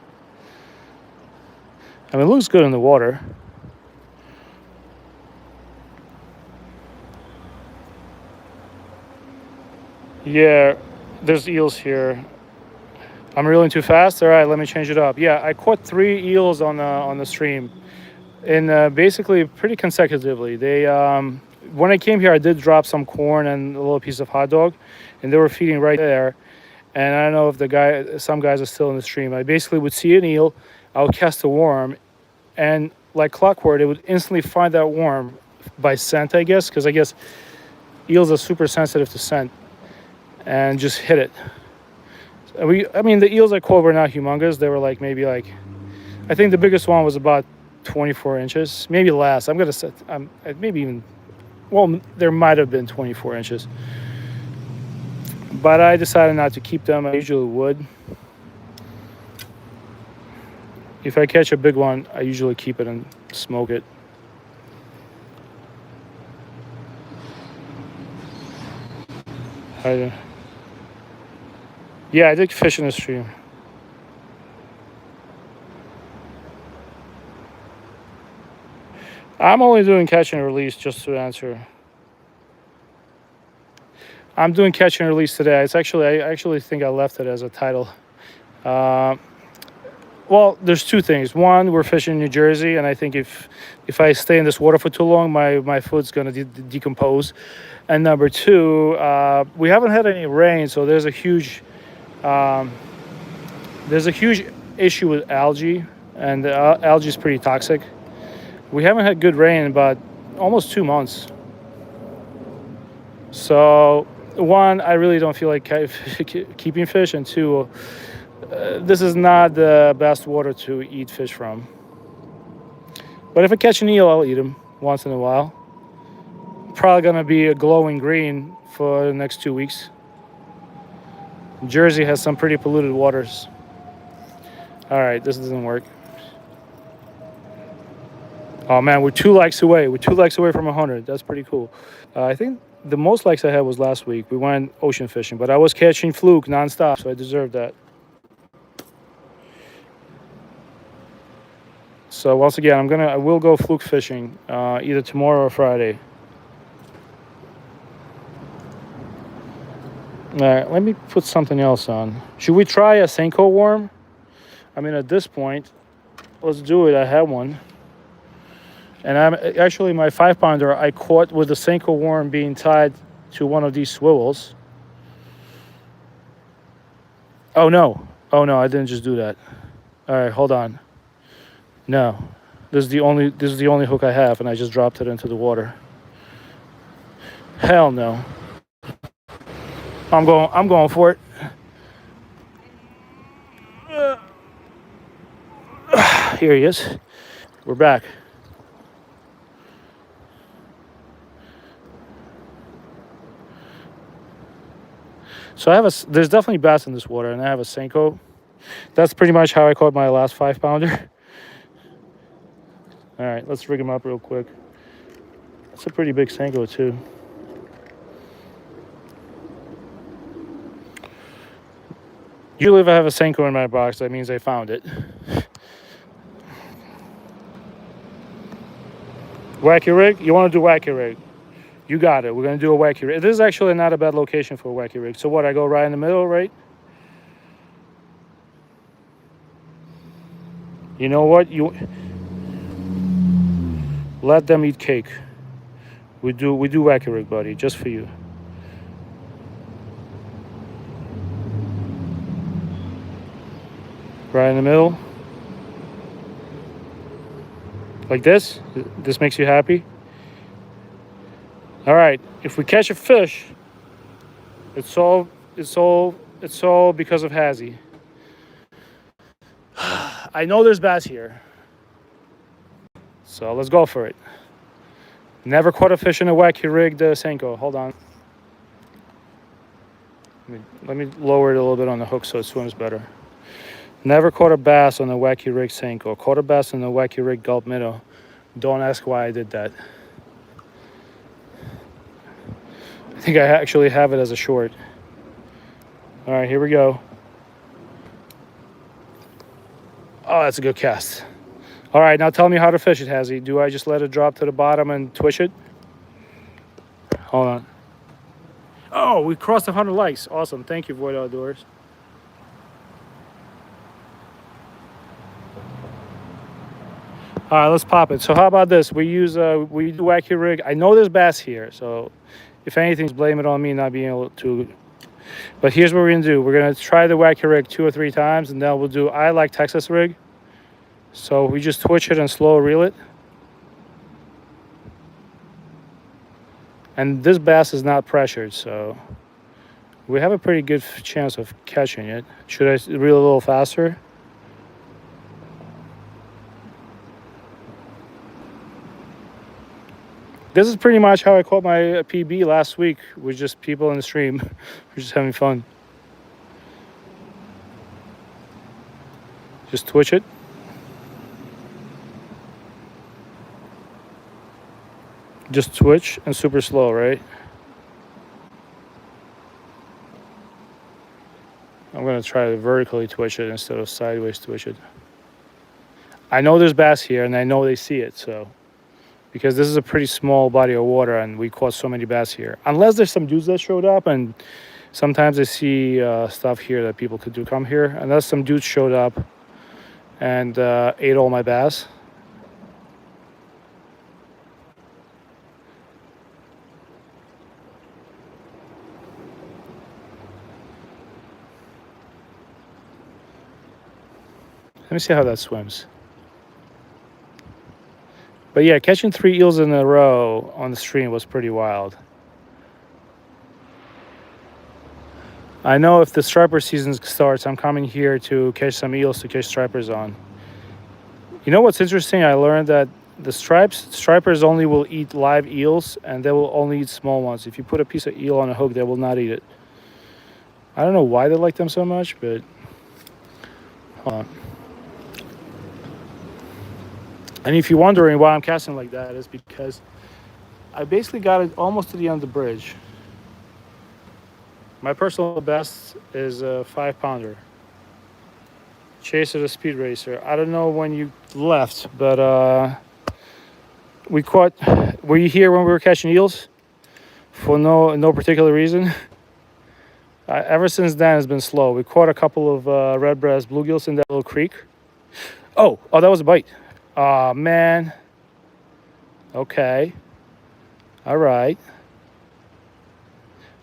[SPEAKER 1] I mean, it looks good in the water. Yeah, there's eels here. I'm reeling too fast. All right, let me change it up. Yeah, I caught 3 eels on the stream, and basically pretty consecutively. They when I came here, I did drop some corn and a little piece of hot dog, and they were feeding right there. And I don't know if some guys are still in the stream. I basically would see an eel, I would cast a worm, and like clockwork, it would instantly find that worm by scent, I guess, because I guess eels are super sensitive to scent, and just hit it. I mean, the eels I caught were not humongous. They were like maybe like, I think the biggest one was about 24 inches, maybe less. I'm gonna set, maybe even, well, there might have been 24 inches. But I decided not to keep them. I usually would. If I catch a big one, I usually keep it and smoke it. Yeah, I did fish in the stream. I'm only doing catch and release just to answer. I'm doing catch and release today. It's actually, I actually think I left it as a title. Well, there's two things. One, we're fishing in New Jersey, and I think if I stay in this water for too long, my food's gonna decompose. And number two, we haven't had any rain, so there's a huge issue with algae, and algae is pretty toxic. We haven't had good rain in about almost 2 months. So one, I really don't feel like keeping fish, and two, this is not the best water to eat fish from. But if I catch an eel, I'll eat them once in a while. Probably gonna be a glowing green for the next 2 weeks. Jersey has some pretty polluted waters. All right, this doesn't work. Oh man, we're 2 likes away. We're 2 likes away from 100. That's pretty cool. I think the most likes I had was last week. We went ocean fishing, but I was catching fluke nonstop, so I deserved that. So once again, I will go fluke fishing either tomorrow or Friday. All right, let me put something else on. Should we try a Senko worm? I mean, at this point, let's do it. I have one. And I'm actually, my 5-pounder I caught with the Senko worm being tied to one of these swivels. Oh no, I didn't just do that. All right, hold on. No, this is the only hook I have, and I just dropped it into the water. Hell no. I'm going for it. Here he is. We're back. So there's definitely bass in this water, and I have a Senko. That's pretty much how I caught my last 5-pounder. All right, let's rig him up real quick. That's a pretty big Senko too. Usually if I have a Senko in my box, that means I found it. Wacky rig? You want to do wacky rig? You got it. We're going to do a wacky rig. This is actually not a bad location for a wacky rig. So what, I go right in the middle, right? You know what? You let them eat cake. We do wacky rig, buddy, just for you. Right in the middle. Like this? This makes you happy? All right, if we catch a fish, it's all because of Hazzy. I know there's bass here. So let's go for it. Never caught a fish in a wacky rigged Senko. Hold on. Let me lower it a little bit on the hook so it swims better. Never caught a bass on a wacky rig Senko. Caught a bass on a wacky rig gulp minnow. Don't ask why I did that. I think I actually have it as a short. All right, here we go. Oh, that's a good cast. All right, now tell me how to fish it, Hazzy. Do I just let it drop to the bottom and twitch it? Hold on. Oh, we crossed 100 likes. Awesome. Thank you, Void Outdoors. All right, let's pop it. So how about this? We do wacky rig. I know there's bass here, so if anything, blame it on me not being able to. But here's what we're gonna do. We're gonna try the wacky rig 2 or 3 times, and then we'll do I like Texas rig. So we just twitch it and slow reel it. And this bass is not pressured, so we have a pretty good chance of catching it. Should I reel a little faster? This is pretty much how I caught my PB last week, with just people in the stream. We're just having fun. Just twitch it. Just twitch and super slow, right? I'm gonna try to vertically twitch it instead of sideways twitch it. I know there's bass here and I know they see it, so because this is a pretty small body of water and we caught so many bass here. Unless there's some dudes that showed up, and sometimes I see stuff here that people could do come here. Unless some dudes showed up and ate all my bass. Let me see how that swims. But yeah, catching 3 eels in a row on the stream was pretty wild. I know if the striper season starts, I'm coming here to catch some eels to catch stripers on. You know what's interesting? I learned that the stripers only will eat live eels, and they will only eat small ones. If you put a piece of eel on a hook, they will not eat it. I don't know why they like them so much, but hold on. And if you're wondering why I'm casting like that, it's because I basically got it almost to the end of the bridge. My personal best is a 5-pounder. Chaser the Speed Racer. I don't know when you left, but we caught. Were you here when we were catching eels? For no particular reason. Ever since then, it's been slow. We caught a couple of red breast bluegills in that little creek. Oh, that was a bite. Aw, man. Okay. All right.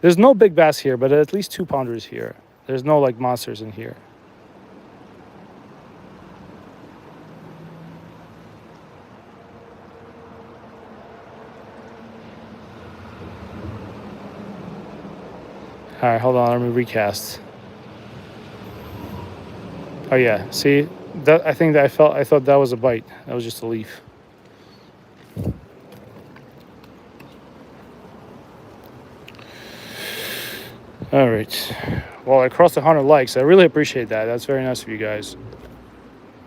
[SPEAKER 1] There's no big bass here, but at least 2-pounders here. There's no like monsters in here. All right, hold on. Let me recast. Oh yeah, see that? I think that I thought that was a bite. That was just a leaf. All right. Well, I crossed 100 likes. I really appreciate that. That's very nice of you guys.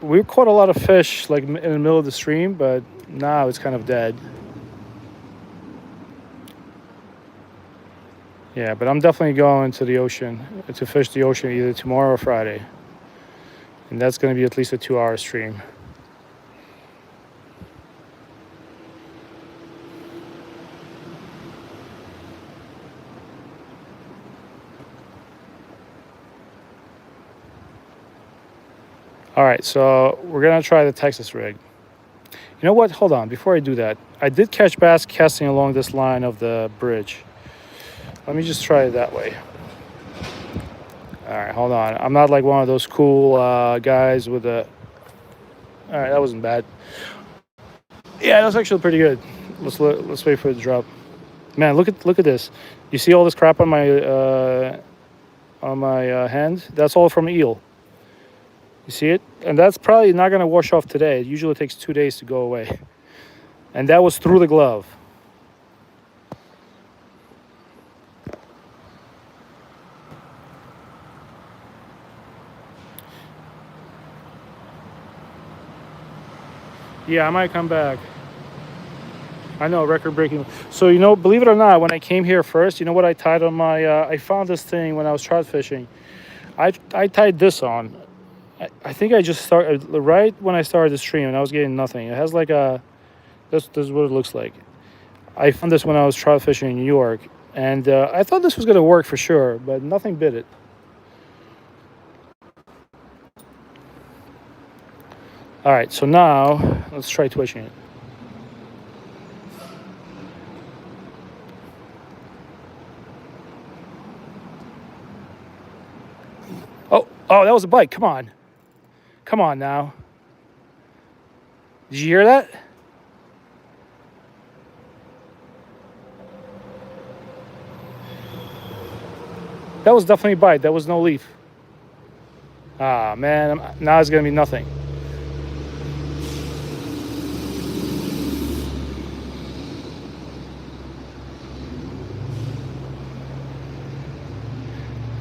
[SPEAKER 1] We caught a lot of fish like in the middle of the stream, but now it's kind of dead. Yeah, but I'm definitely going to the ocean to fish the ocean either tomorrow or Friday. And that's going to be at least a 2-hour stream. All right, so we're going to try the Texas rig. You know what? Hold on. Before I do that, I did catch bass casting along this line of the bridge. Let me just try it that way. All right, hold on. I'm not like one of those cool guys with a... All right, that wasn't bad. Yeah, that was actually pretty good. Let's wait for it to drop. Man, look at this. You see all this crap on my hand? That's all from eel. You see it? And that's probably not going to wash off today. It usually takes 2 days to go away. And that was through the glove. Yeah, I might come back. I know, record-breaking. So, you know, believe it or not, when I came here first, you know what I tied on my... I found this thing when I was trout fishing. I tied this on. I think I just started right when I started the stream, and I was getting nothing. It has like a... This is what it looks like. I found this when I was trout fishing in New York, and I thought this was going to work for sure, but nothing bit it. All right, so now let's try twitching it. Oh, that was a bite. Come on. Come on now. Did you hear that? That was definitely a bite. That was no leaf. Ah, man. Now it's going to be nothing.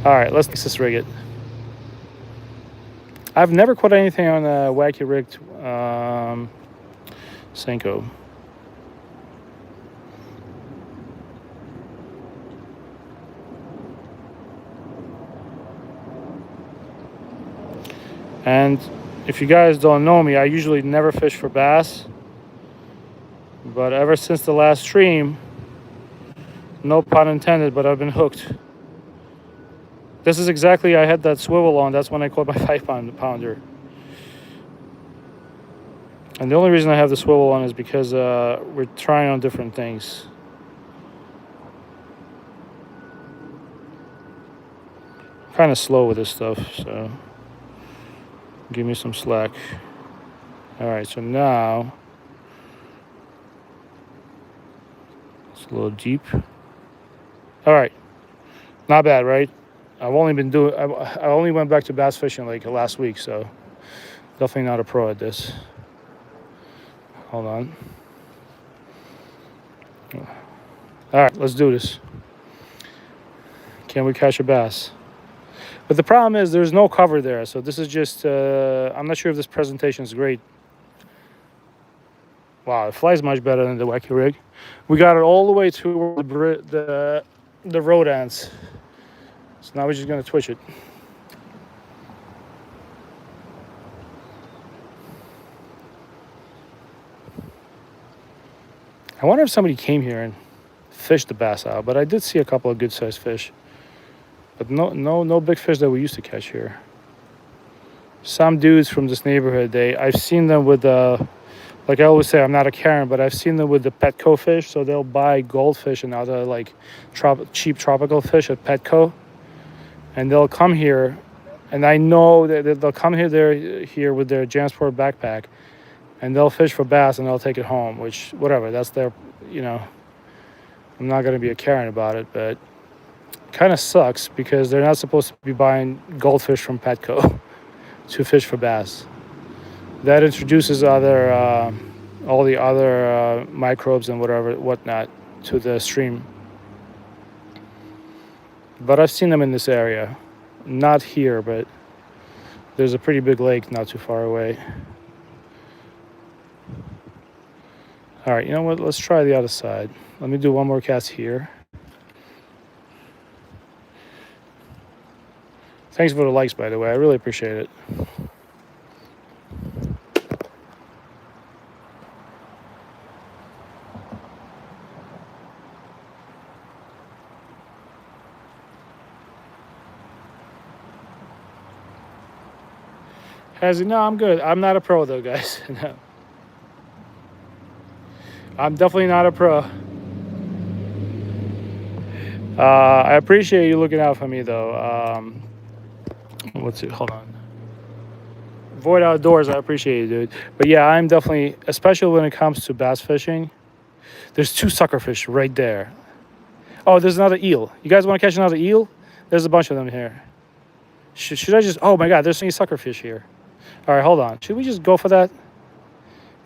[SPEAKER 1] All right, let's Texas rig it. I've never caught anything on a wacky rigged Senko. And if you guys don't know me, I usually never fish for bass. But ever since the last stream, no pun intended, but I've been hooked. This is exactly, I had that swivel on. That's when I caught my 5-pounder. And the only reason I have the swivel on is because we're trying on different things. Kind of slow with this stuff, so give me some slack. All right, so now it's a little deep. All right, not bad, right? I've only been doing. I only went back to bass fishing like last week, so definitely not a pro at this. Hold on. All right, let's do this. Can we catch a bass? But the problem is there's no cover there, so this is just. I'm not sure if this presentation is great. Wow, it flies much better than the wacky rig. We got it all the way to the road ends. So now we're just gonna twitch it. I wonder if somebody came here and fished the bass out, but I did see a couple of good-sized fish. But no big fish that we used to catch here. Some dudes from this neighborhood, I've seen them with like I always say, I'm not a Karen, but I've seen them with the Petco fish. So they'll buy goldfish and other like cheap tropical fish at Petco, and they'll come here, and I know that they'll come here with their JanSport backpack, and they'll fish for bass and they'll take it home. Which whatever, that's their, I'm not gonna be a Karen about it, but it kind of sucks because they're not supposed to be buying goldfish from Petco to fish for bass. That introduces all the other microbes and whatnot to the stream. But I've seen them in this area, not here, but there's a pretty big lake not too far away. All right, you know what? Let's try the other side. Let me do one more cast here. Thanks for the likes, by the way. I really appreciate it. No, I'm good. I'm not a pro though, guys. No. I'm definitely not a pro. I appreciate you looking out for me though. What's it? Hold on. Void Outdoors, I appreciate you, dude. But yeah, I'm definitely, especially when it comes to bass fishing, there's 2 suckerfish right there. Oh, there's another eel. You guys want to catch another eel? There's a bunch of them here. Should I just, oh my God, there's so many suckerfish here. All right, hold on. Should we just go for that?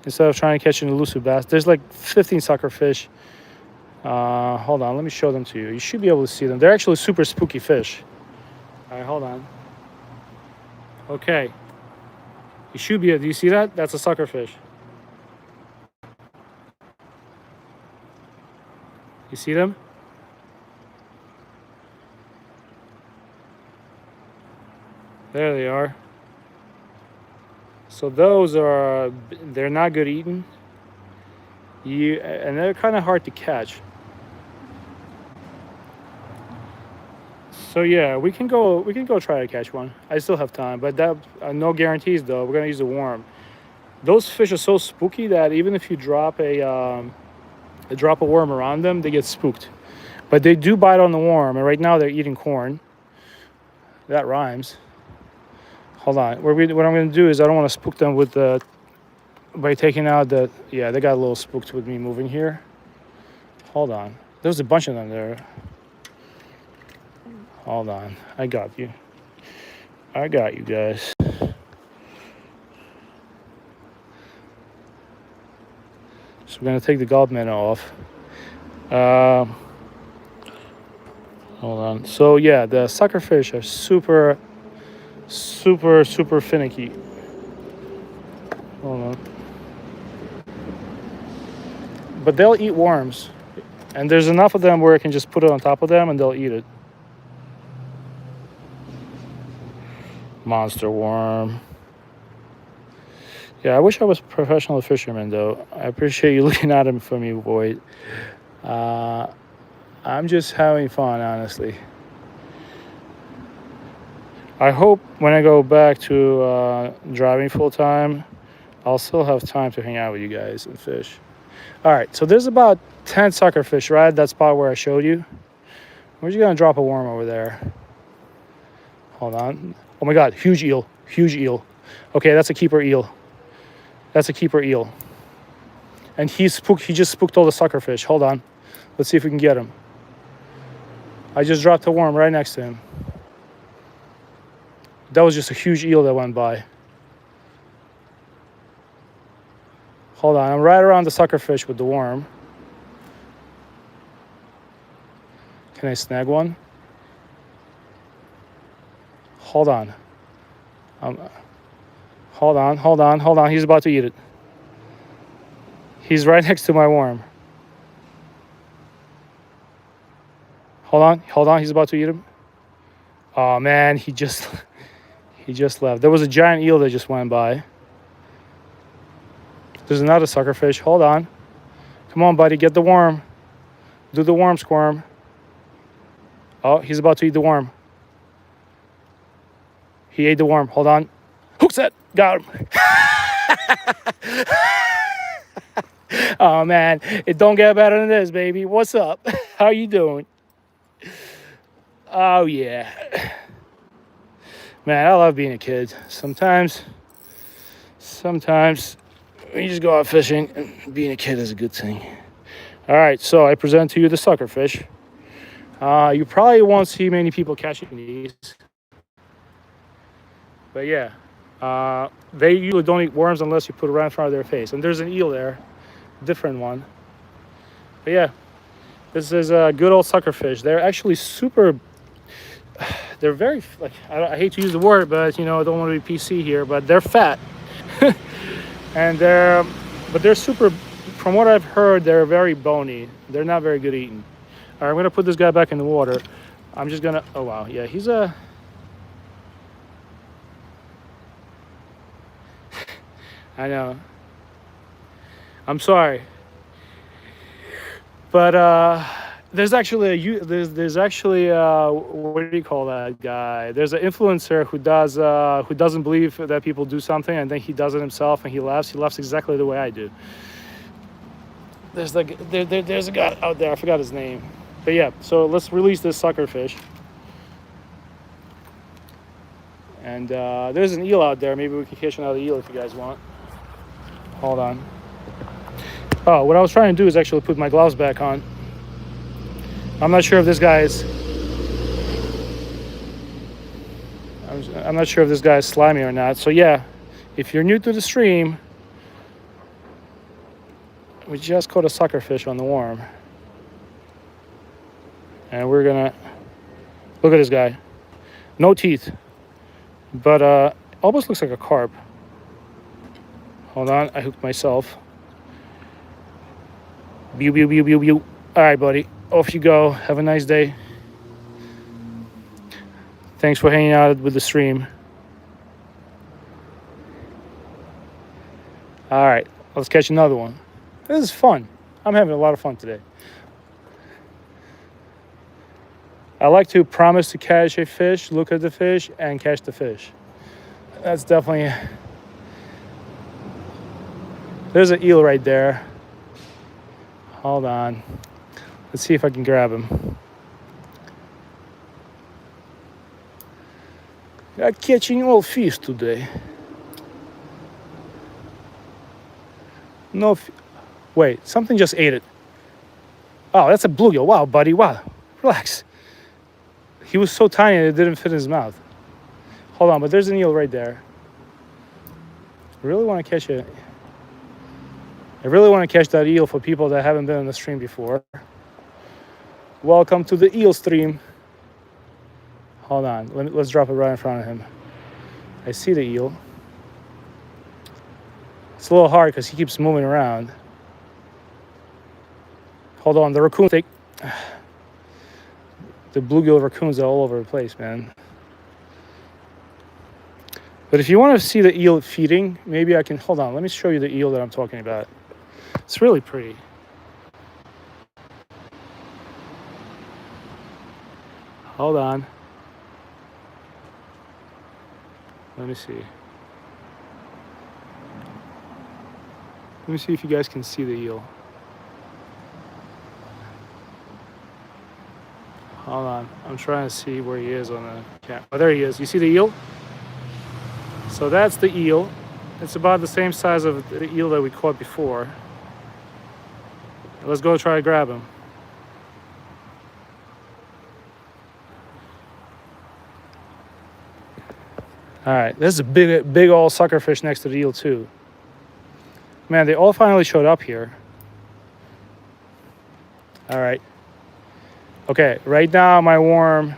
[SPEAKER 1] Instead of trying to catch an elusive bass. There's like 15 suckerfish. Hold on, let me show them to you. You should be able to see them. They're actually super spooky fish. All right, hold on. Okay. You should be able, do you see that? That's a suckerfish. You see them? There they are. So those are, they're not good eating. And they're kind of hard to catch. So yeah, we can go try to catch one. I still have time, but that no guarantees though. We're gonna use a worm. Those fish are so spooky that even if you drop a worm around them, they get spooked. But they do bite on the worm, and right now they're eating corn. That rhymes. Hold on. What I'm going to do is I don't want to spook them with by taking out the, yeah, they got a little spooked with me moving here. Hold on. There's a bunch of them there. Hold on. I got you. I got you guys. So we're going to take the gulp minnow off. Hold on. So yeah, the suckerfish are super finicky. Hold on. But they'll eat worms. And there's enough of them where I can just put it on top of them and they'll eat it. Monster worm. Yeah, I wish I was a professional fisherman, though. I appreciate you looking at him for me, boy. Uh, I'm just having fun, honestly. I hope when I go back to driving full time, I'll still have time to hang out with you guys and fish. All right, so there's about 10 sucker fish right at that spot where I showed you. We're just gonna drop a worm over there. Hold on. Oh my God, huge eel, huge eel. Okay, that's a keeper eel. That's a keeper eel. And he just spooked all the sucker fish. Hold on. Let's see if we can get him. I just dropped a worm right next to him. That was just a huge eel that went by. Hold on, I'm right around the sucker fish with the worm. Can I snag one? Hold on. Hold on. He's about to eat it. He's right next to my worm. Hold on. He's about to eat him. Oh man, he just left. There was a giant eel that just went by. There's another sucker fish. Hold on. Come on, buddy, get the worm. Do the worm squirm. Oh, he's about to eat the worm. He ate the worm. Hold on. Hook set. Got him. Oh man, it don't get better than this, baby. What's up? How you doing? Oh yeah. Man, I love being a kid. Sometimes when you just go out fishing, and being a kid is a good thing. All right, so I present to you the sucker fish. You probably won't see many people catching these. But yeah, they usually don't eat worms unless you put it right in front of their face. And there's an eel there, different one. But yeah, this is a good old sucker fish. They're actually super. They're very like I hate to use the word, but you know I don't want to be PC here. But they're fat, and they're super. From what I've heard, they're very bony. They're not very good eating. All right, I'm gonna put this guy back in the water. I'm just gonna. Oh wow, yeah, he's a. I know. I'm sorry, but there's actually what do you call that guy? There's an influencer who doesn't believe that people do something and then he does it himself and he laughs. He laughs exactly the way I do. There's a guy out there. I forgot his name, but yeah. So let's release this sucker fish. And there's an eel out there. Maybe we can catch another eel if you guys want. Hold on. Oh, what I was trying to do is actually put my gloves back on. I'm not sure if this guy is. I'm not sure if this guy is slimy or not. So yeah, if you're new to the stream, we just caught a sucker fish on the worm, and we're gonna look at this guy. No teeth, but almost looks like a carp. Hold on, I hooked myself. Bew. All right, buddy. Off you go. Have a nice day. Thanks for hanging out with the stream. All right, let's catch another one. This is fun. I'm having a lot of fun today. I like to promise to catch a fish, look at the fish, and catch the fish. That's definitely... There's an eel right there. Hold on. Let's see if I can grab him. I'm catching all fish today. No, wait, something just ate it. Oh, that's a bluegill. Wow, buddy, wow. Relax. He was so tiny it didn't fit in his mouth. Hold on, but there's an eel right there. I really want to catch it. I really want to catch that eel for people that haven't been on the stream before. Welcome to the eel stream. Hold on, let's drop it right in front of him. I see the eel. It's a little hard because he keeps moving around. Hold on, the raccoon thing. The bluegill raccoons are all over the place, man. But if you want to see the eel feeding, maybe I can, hold on, let me show you the eel that I'm talking about. It's really pretty. Hold on. Let me see. Let me see if you guys can see the eel. Hold on. I'm trying to see where he is on the camera. Oh, there he is. You see the eel? So that's the eel. It's about the same size of the eel that we caught before. Let's go try to grab him. All right, this is a big old suckerfish next to the eel too. Man, they all finally showed up here. All right. Okay, right now my worm.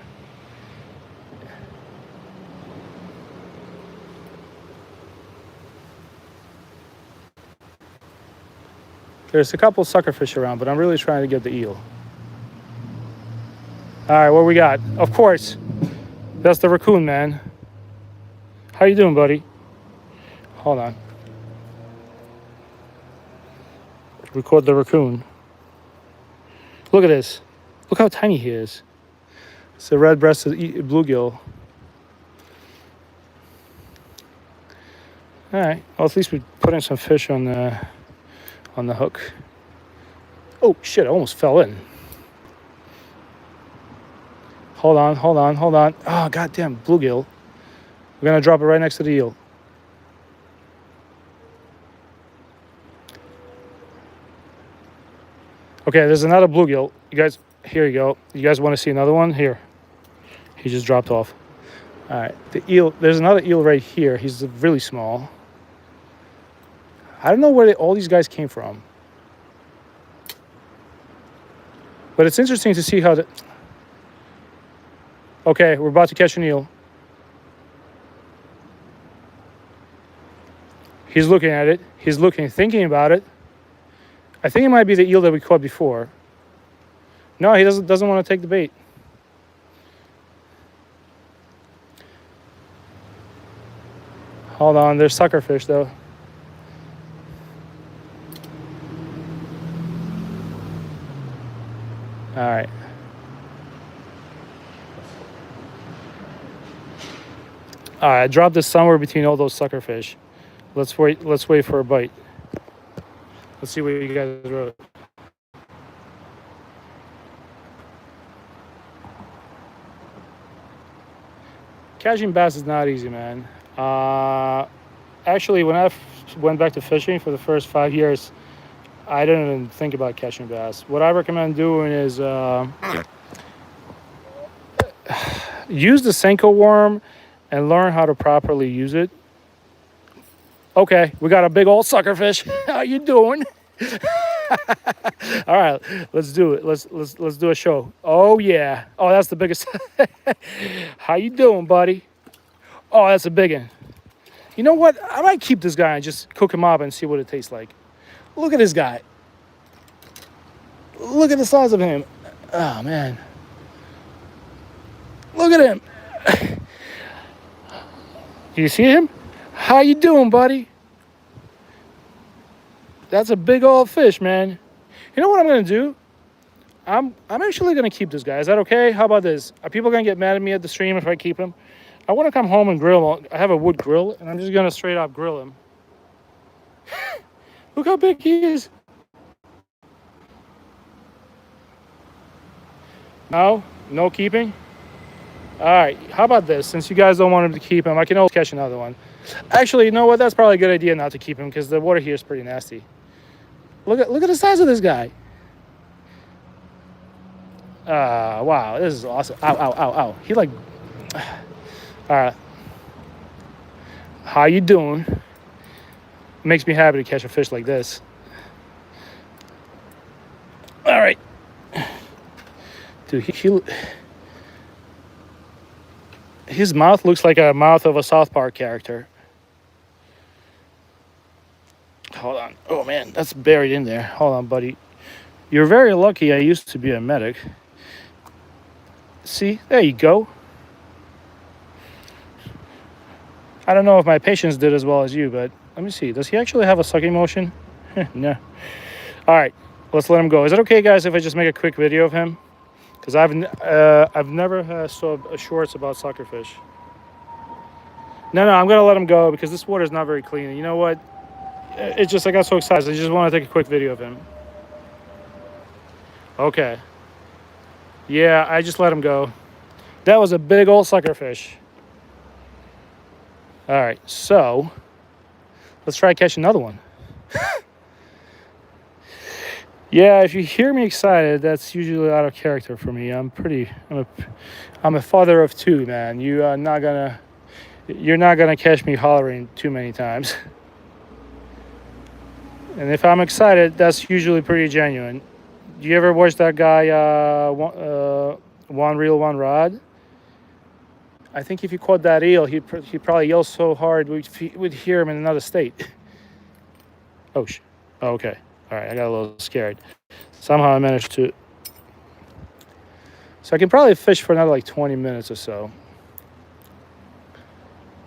[SPEAKER 1] There's a couple suckerfish around, but I'm really trying to get the eel. All right, what we got? Of course, that's the raccoon, man. How you doing, buddy? Hold on. Record the raccoon. Look at this. Look how tiny he is. It's a red-breasted bluegill. All right. Well, at least we put in some fish on the hook. Oh shit! I almost fell in. Hold on. Oh goddamn bluegill. We're gonna drop it right next to the eel. Okay, there's another bluegill. You guys, here you go. You guys want to see another one? Here. He just dropped off. All right, the eel. There's another eel right here. He's really small. I don't know where all these guys came from. But it's interesting to see how the... Okay, we're about to catch an eel. He's looking at it. He's thinking about it. I think it might be the eel that we caught before. No, he doesn't want to take the bait. Hold on, there's suckerfish though. All right. All right, I dropped this somewhere between all those suckerfish. Let's wait for a bite. Let's see what you guys wrote. Catching bass is not easy, man. Actually, when I went back to fishing for the first 5 years, I didn't even think about catching bass. What I recommend doing is use the Senko worm and learn how to properly use it. Okay, we got a big old suckerfish. How you doing? All right, let's do it. Let's do a show. Oh yeah. Oh, that's the biggest. How you doing, buddy? Oh, that's a big one. You know what? I might keep this guy and just cook him up and see what it tastes like. Look at this guy. Look at the size of him. Oh man. Look at him. Do you see him? How you doing, buddy? That's a big old fish, man. You know what I'm gonna do? I'm actually gonna keep this guy. Is that okay? How about this? Are people gonna get mad at me at the stream if I keep him? I want to come home and grill him. I have a wood grill, and I'm just gonna straight up grill him. Look how big he is. No keeping. All right, how about this? Since you guys don't want him to keep him, I can always catch another one. Actually, you know what? That's probably a good idea not to keep him because the water here is pretty nasty. Look at the size of this guy. Wow, this is awesome. Ow. He like... All right. How you doing? Makes me happy to catch a fish like this. All right. Dude, his mouth looks like a mouth of a South Park character. Hold on. Oh, man, that's buried in there. Hold on, buddy. You're very lucky I used to be a medic. See? There you go. I don't know if my patience did as well as you, but let me see. Does he actually have a sucking motion? No. All right, let's let him go. Is it okay, guys, if I just make a quick video of him? Because I've never saw shorts about suckerfish. No, I'm gonna let him go because this water is not very clean. And you know what? It's just I got so excited. I just want to take a quick video of him. Okay. Yeah, I just let him go. That was a big old suckerfish. All right, so let's try to catch another one. Yeah, if you hear me excited, that's usually out of character for me. I'm a father of two, man. You're not gonna catch me hollering too many times. And if I'm excited, that's usually pretty genuine. Do you ever watch that guy, one reel, one rod? I think if you caught that eel, he'd probably yell so hard we'd hear him in another state. Oh, okay. All right, I got a little scared. Somehow I managed to. So I can probably fish for another like 20 minutes or so.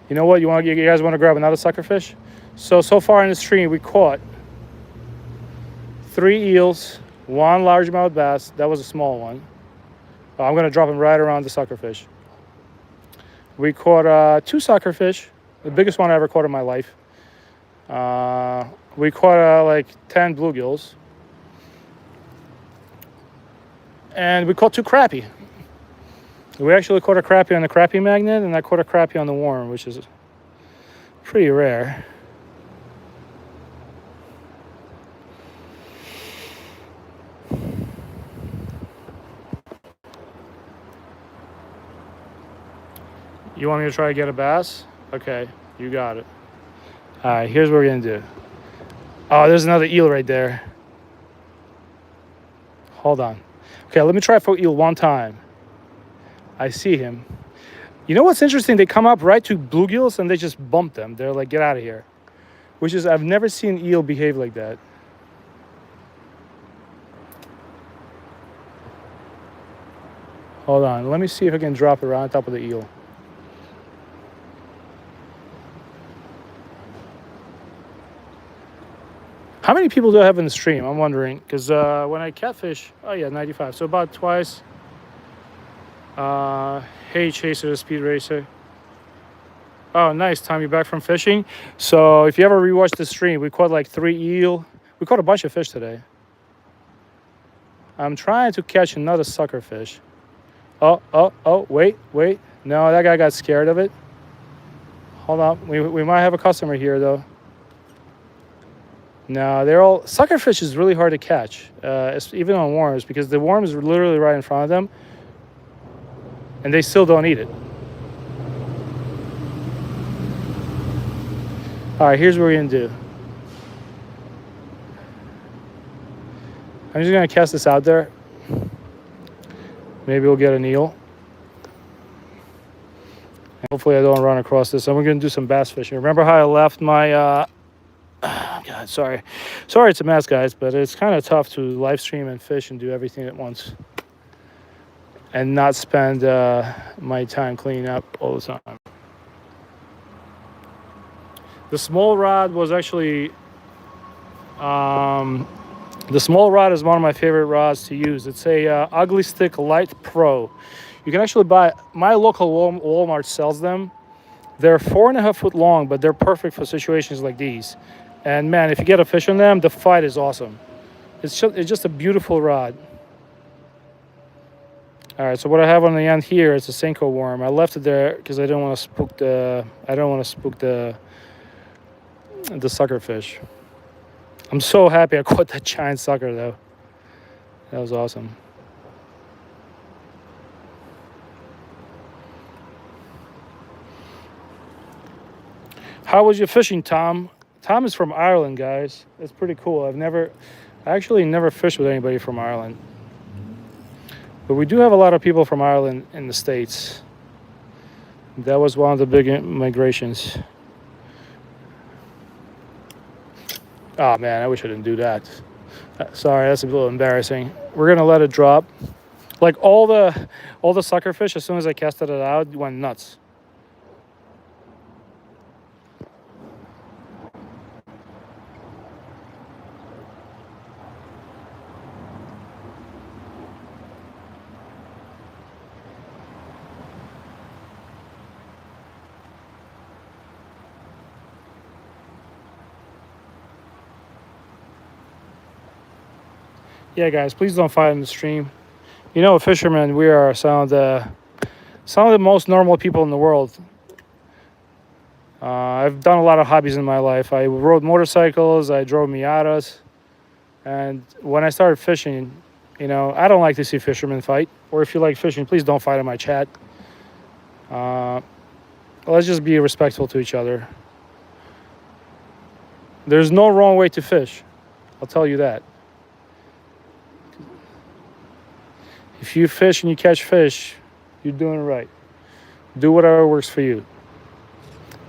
[SPEAKER 1] You know what? You guys want to grab another suckerfish? So far in the stream, we caught 3 eels, 1 largemouth bass. That was a small one. I'm going to drop him right around the suckerfish. We caught 2 suckerfish, the biggest one I ever caught in my life. We caught like 10 bluegills. And we caught 2 crappie. We actually caught a crappie on the crappie magnet, and I caught a crappie on the worm, which is pretty rare. You want me to try to get a bass? Okay, you got it. All right, here's what we're gonna do. Oh, there's another eel right there. Hold on. Okay, let me try for eel one time. I see him. You know what's interesting? They come up right to bluegills and they just bump them. They're like, get out of here. Which is, I've never seen eel behave like that. Hold on, let me see if I can drop it on top of the eel. How many people do I have in the stream? I'm wondering, because when I catfish, oh yeah, 95. So about twice. Hey, Chaser, Speed Racer. Oh, nice, Tom, you're back from fishing. So if you ever rewatch the stream, we caught like 3 eel. We caught a bunch of fish today. I'm trying to catch another suckerfish. Oh, wait. No, that guy got scared of it. Hold on, we might have a customer here though. No, suckerfish is really hard to catch, even on worms, because the worm is literally right in front of them, and they still don't eat it. All right, here's what we're gonna do. I'm just gonna cast this out there. Maybe we'll get an eel. And hopefully I don't run across this. And we're gonna do some bass fishing. Remember how I left my God, sorry it's a mess, guys, but it's kind of tough to live stream and fish and do everything at once and not spend my time cleaning up all the time. The small rod was actually the small rod is one of my favorite rods to use. It's a Ugly Stick Light Pro. You can actually buy, my local Walmart sells them. They're 4.5 foot long, but they're perfect for situations like these. And man, if you get a fish on them, the fight is awesome. It's just a beautiful rod. All right, so what I have on the end here is a Senko worm. I left it there because I don't want to spook the suckerfish. I'm so happy I caught that giant sucker though. That was awesome. How was your fishing, Tom? Tom is from Ireland, guys. That's pretty cool. I actually never fished with anybody from Ireland. But we do have a lot of people from Ireland in the States. That was one of the big migrations. Oh man, I wish I didn't do that. Sorry, that's a little embarrassing. We're gonna let it drop. Like all the suckerfish, as soon as I casted it out, went nuts. Yeah, guys, please don't fight in the stream. You know, fishermen, we are some of the most normal people in the world. I've done a lot of hobbies in my life. I rode motorcycles, I drove Miatas, and when I started fishing, you know, I don't like to see fishermen fight. Or if you like fishing, please don't fight in my chat. Let's just be respectful to each other. There's no wrong way to fish. I'll tell you that. If you fish and you catch fish, you're doing it right. Do whatever works for you.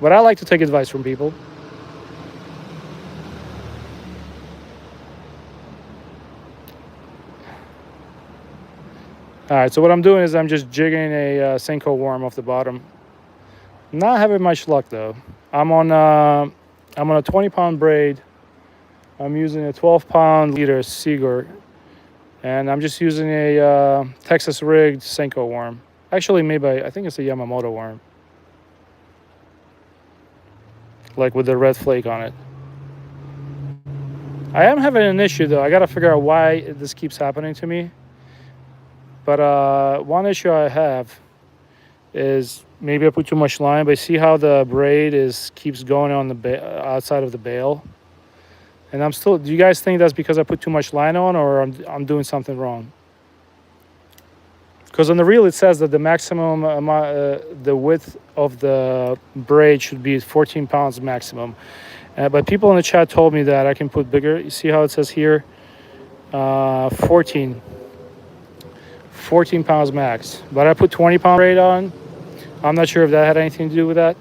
[SPEAKER 1] But I like to take advice from people. All right, so what I'm doing is I'm just jigging a Senko worm off the bottom. Not having much luck though. I'm on a 20-pound braid. I'm using a 12-pound leader Seaguar, and I'm just using a Texas rigged Senko worm. Actually made by, I think it's a Yamamoto worm, like with the red flake on it. I am having an issue though. I gotta figure out why this keeps happening to me. But one issue I have is maybe I put too much line, but see how the braid keeps going on the outside of the bail, and I'm still. Do you guys think that's because I put too much line on, or I'm doing something wrong? Because on the reel it says that the maximum the width of the braid should be 14 pounds maximum, but people in the chat told me that I can put bigger. You see how it says here, 14 pounds max, but I put 20-pound braid on. I'm not sure if that had anything to do with that.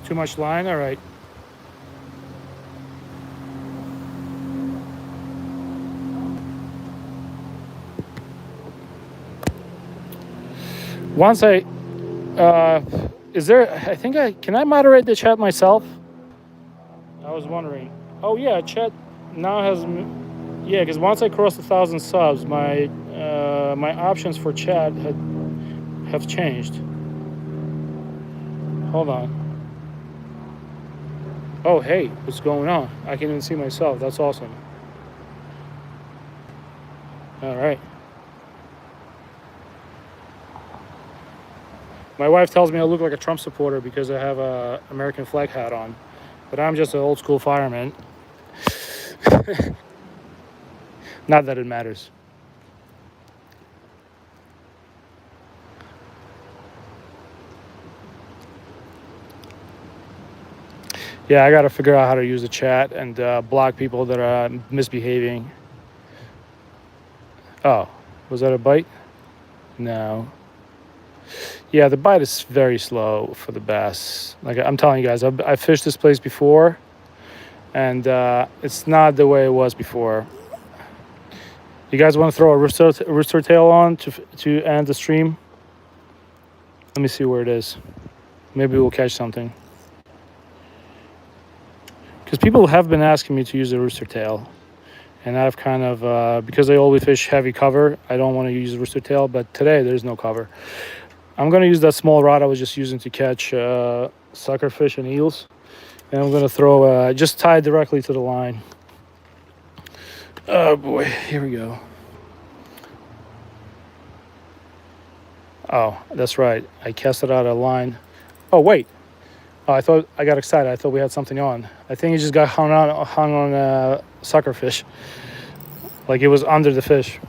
[SPEAKER 1] Too much line? All right. Once I, is there, I think can I moderate the chat myself? I was wondering. Oh yeah, chat now has, yeah, because once I crossed 1,000 subs, my my options for chat have changed. Hold on. Oh hey, what's going on? I can even see myself. That's awesome. All right. My wife tells me I look like a Trump supporter because I have a American flag hat on, but I'm just an old school fireman. Not that it matters. Yeah, I gotta figure out how to use the chat and block people that are misbehaving. Oh, was that a bite? No. Yeah, the bite is very slow for the bass. Like I'm telling you guys, I've fished this place before, and it's not the way it was before. You guys want to throw a rooster tail on to end the stream? Let me see where it is. Maybe we'll catch something. Because people have been asking me to use the rooster tail, and I've kind of because I always fish heavy cover, I don't want to use the rooster tail. But today there's no cover. I'm gonna use that small rod I was just using to catch suckerfish and eels, and I'm gonna throw just tie it directly to the line. Oh boy, here we go. Oh, that's right. I cast it out of line. Oh wait. Oh, I thought I got excited. I thought we had something on. I think it just got hung on suckerfish, like it was under the fish.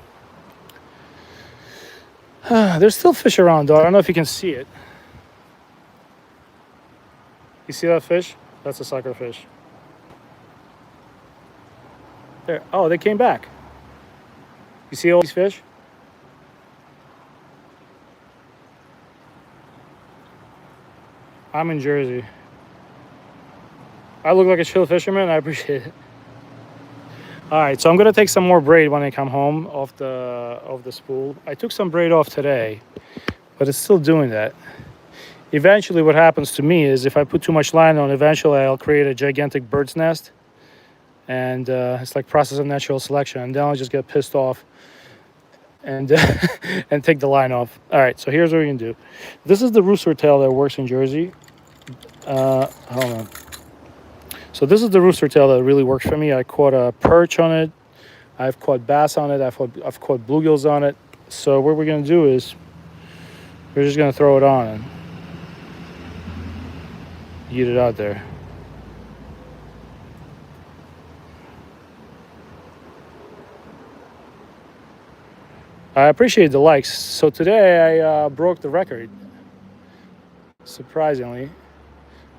[SPEAKER 1] There's still fish around, though. I don't know if you can see it. You see that fish? That's a suckerfish. There. Oh, they came back. You see all these fish? I'm in Jersey. I look like a chill fisherman. I appreciate it. All right, so I'm gonna take some more braid when I come home off the spool. I took some braid off today, but it's still doing that. Eventually, what happens to me is if I put too much line on, eventually I'll create a gigantic bird's nest, and it's like process of natural selection. And then I'll just get pissed off and and take the line off. All right, so here's what we can do. This is the rooster tail that works in Jersey. Hold on. So this is the rooster tail that really works for me. I caught a perch on it. I've caught bass on it. I've caught bluegills on it. So what we're going to do is we're just going to throw it on and eat it out there. I appreciate the likes. So today I broke the record. Surprisingly,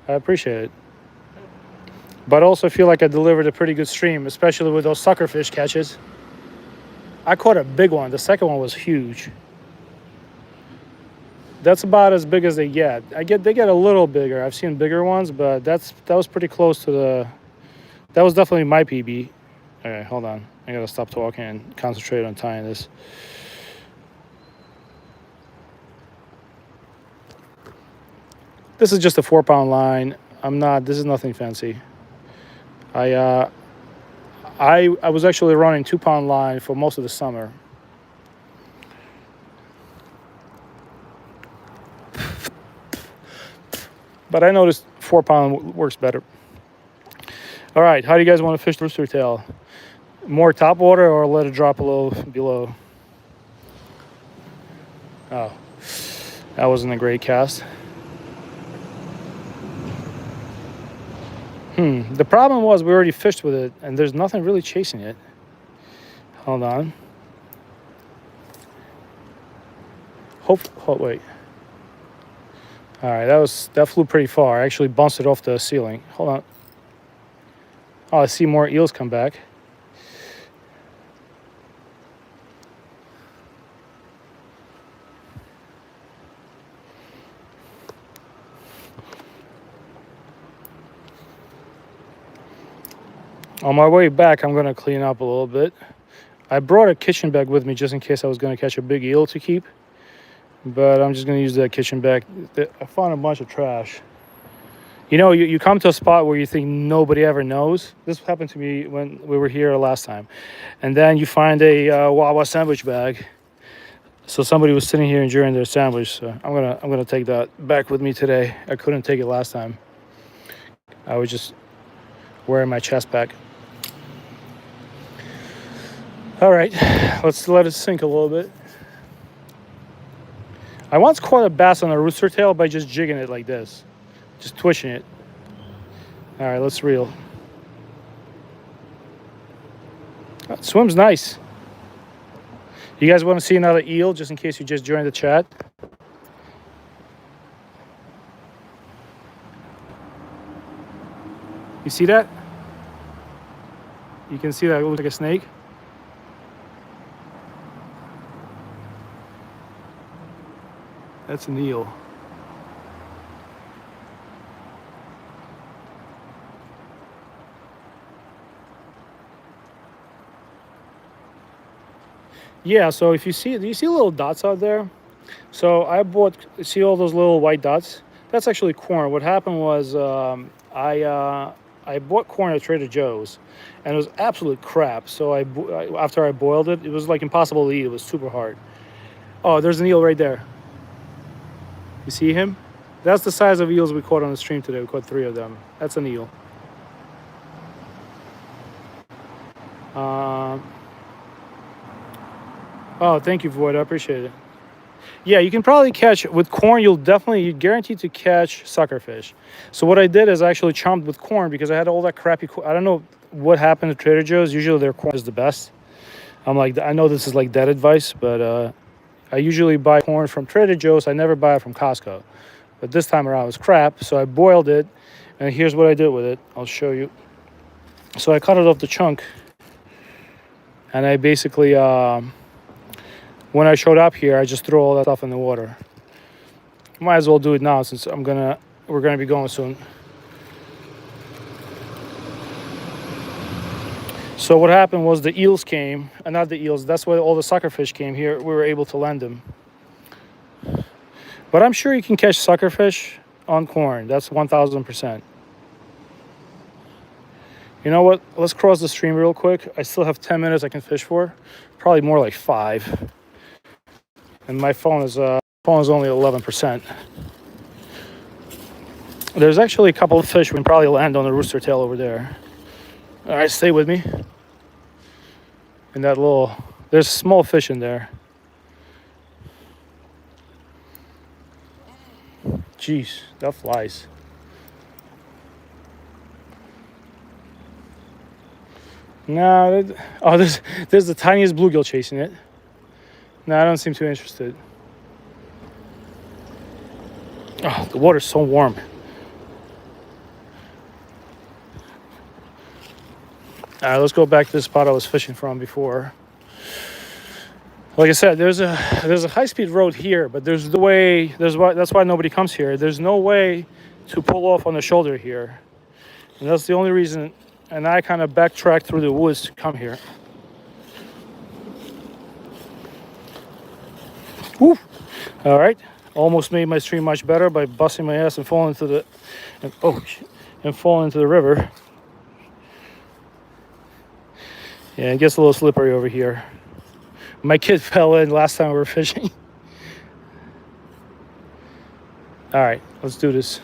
[SPEAKER 1] I appreciate it. But I also feel like I delivered a pretty good stream, especially with those suckerfish catches. I caught a big one. The second one was huge. That's about as big as they get. They get a little bigger. I've seen bigger ones, but that was pretty close to the. That was definitely my PB. All right, hold on. I gotta stop talking and concentrate on tying this. This is just a 4-pound line. This is nothing fancy. I was actually running 2-pound line for most of the summer. But I noticed 4-pound works better. All right, how do you guys want to fish rooster tail? More top water or let it drop a little below? Oh, that wasn't a great cast. The problem was we already fished with it and there's nothing really chasing it. Hold on. Wait. All right, that flew pretty far. I actually bounced it off the ceiling. Hold on. Oh, I see more eels come back. On my way back, I'm gonna clean up a little bit. I brought a kitchen bag with me just in case I was gonna catch a big eel to keep. But I'm just gonna use that kitchen bag. I found a bunch of trash. You know, you come to a spot where you think nobody ever knows. This happened to me when we were here last time. And then you find a Wawa sandwich bag. So somebody was sitting here enjoying their sandwich. So I'm gonna take that back with me today. I couldn't take it last time. I was just wearing my chest bag. All right, let's let it sink a little bit. I once caught a bass on a rooster tail by just jigging it like this. Just twitching it. All right, let's reel. Oh, it swims nice. You guys want to see another eel just in case you just joined the chat? You see that? You can see that it looks like a snake. That's an eel. Yeah, so if you see, do you see little dots out there? So I bought, see all those little white dots? That's actually corn. What happened was I bought corn at Trader Joe's, and it was absolute crap. So after I boiled it, it was like impossible to eat. It was super hard. Oh, there's an eel right there. You see him? That's the size of eels we caught on the stream today. We caught 3 of them. That's an eel. Oh, thank you, Void. I appreciate it. Yeah, you can probably catch, with corn, you're guaranteed to catch suckerfish. So what I did is I actually chomped with corn because I had all that crappy corn. I don't know what happened to Trader Joe's. Usually their corn is the best. I know this is like dead advice, but I usually buy corn from Trader Joe's. I never buy it from Costco. But this time around it was crap, so I boiled it. And here's what I did with it. I'll show you. So I cut it off the chunk. And I basically, when I showed up here, I just threw all that stuff in the water. Might as well do it now since we're gonna be going soon. So what happened was the eels came, and not the eels, that's why all the suckerfish came here. We were able to land them. But I'm sure you can catch suckerfish on corn. That's 1000%. You know what? Let's cross the stream real quick. I still have 10 minutes I can fish for. Probably more like 5. And my phone is only 11%. There's actually a couple of fish we can probably land on the rooster tail over there. All right, stay with me. And that little, there's small fish in there. Jeez, that flies. No, oh, there's the tiniest bluegill chasing it. No, I don't seem too interested. Oh, the water's so warm. All right, let's go back to the spot I was fishing from before. Like I said, there's a high-speed road here, but that's why nobody comes here. There's no way to pull off on the shoulder here, and that's the only reason. And I kind of backtracked through the woods to come here. Woo! All right, almost made my stream much better by busting my ass and falling into the river. Yeah, it gets a little slippery over here. My kid fell in last time we were fishing. All right, let's do this.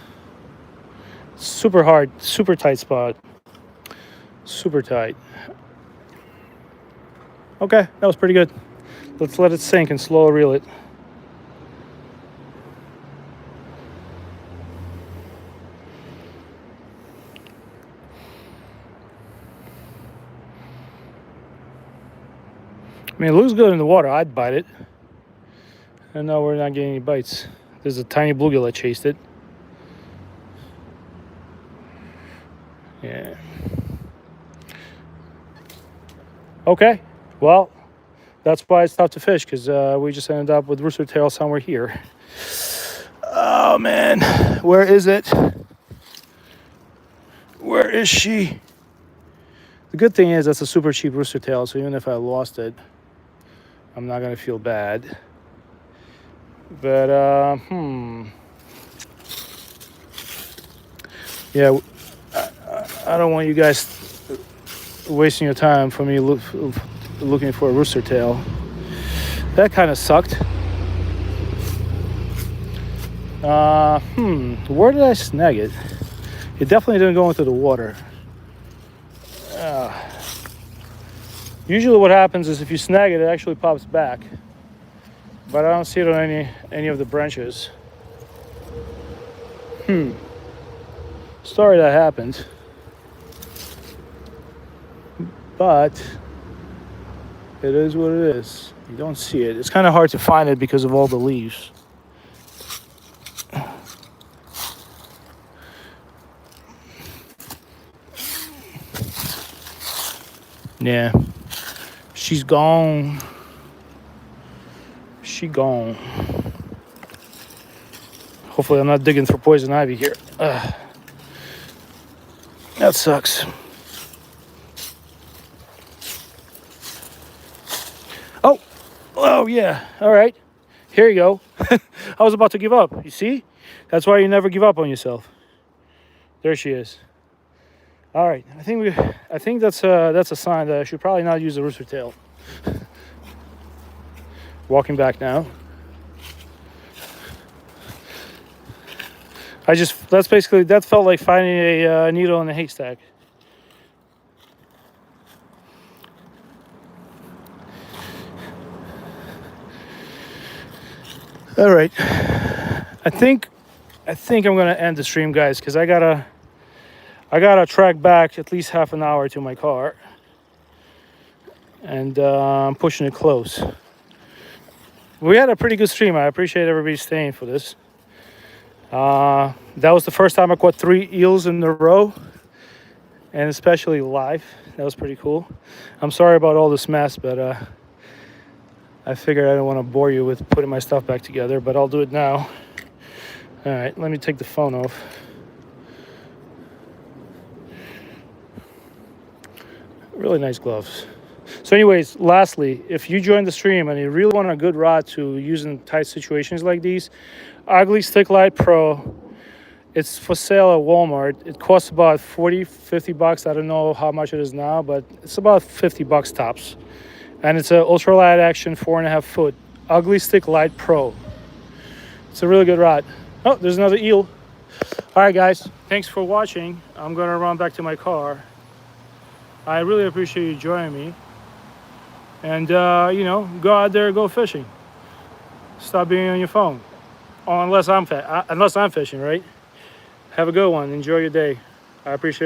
[SPEAKER 1] Super hard, super tight spot. Super tight. Okay, that was pretty good. Let's let it sink and slow reel it. I mean, it looks good in the water. I'd bite it. And no, we're not getting any bites. There's a tiny bluegill that chased it. Yeah. Okay, well, that's why it's tough to fish, because we just ended up with rooster tail somewhere here. Oh man, where is it? Where is she? The good thing is that's a super cheap rooster tail, so even if I lost it, I'm not gonna feel bad. But yeah, I don't want you guys wasting your time for me looking for a rooster tail. That kind of sucked. Where did I snag it? It definitely didn't go into the water. Usually what happens is if you snag it, it actually pops back. But I don't see it on any of the branches. Sorry that happened. But it is what it is. You don't see it. It's kind of hard to find it because of all the leaves. Yeah. She's gone. She gone. Hopefully I'm not digging through poison ivy here. That sucks. Oh yeah, all right. Here you go. I was about to give up. You see? That's why you never give up on yourself. There she is. All right. I think that's a sign that I should probably not use the rooster tail. Walking back now. That felt like finding a needle in a haystack. All right, I think I'm gonna end the stream, guys, because I gotta track back at least half an hour to my car, and I'm pushing it close. We had a pretty good stream. I appreciate everybody staying for this. That was the first time I caught 3 eels in a row, and especially live. That was pretty cool. I'm sorry about all this mess, but I figured I don't want to bore you with putting my stuff back together, but I'll do it now. All right, let me take the phone off. Really nice gloves. So anyways, lastly, if you join the stream and you really want a good rod to use in tight situations like these, Ugly Stick Light Pro, it's for sale at Walmart. It costs about 40, 50 bucks. I don't know how much it is now, but it's about 50 bucks tops. And it's an ultralight action 4.5 foot Ugly Stick Light Pro. It's a really good rod. Oh, there's another eel. All right, guys, thanks for watching. I'm gonna run back to my car. I really appreciate you joining me. And you know, go out there, go fishing. Stop being on your phone. Oh, unless I'm fishing, right? Have a good one. Enjoy your day. I appreciate it.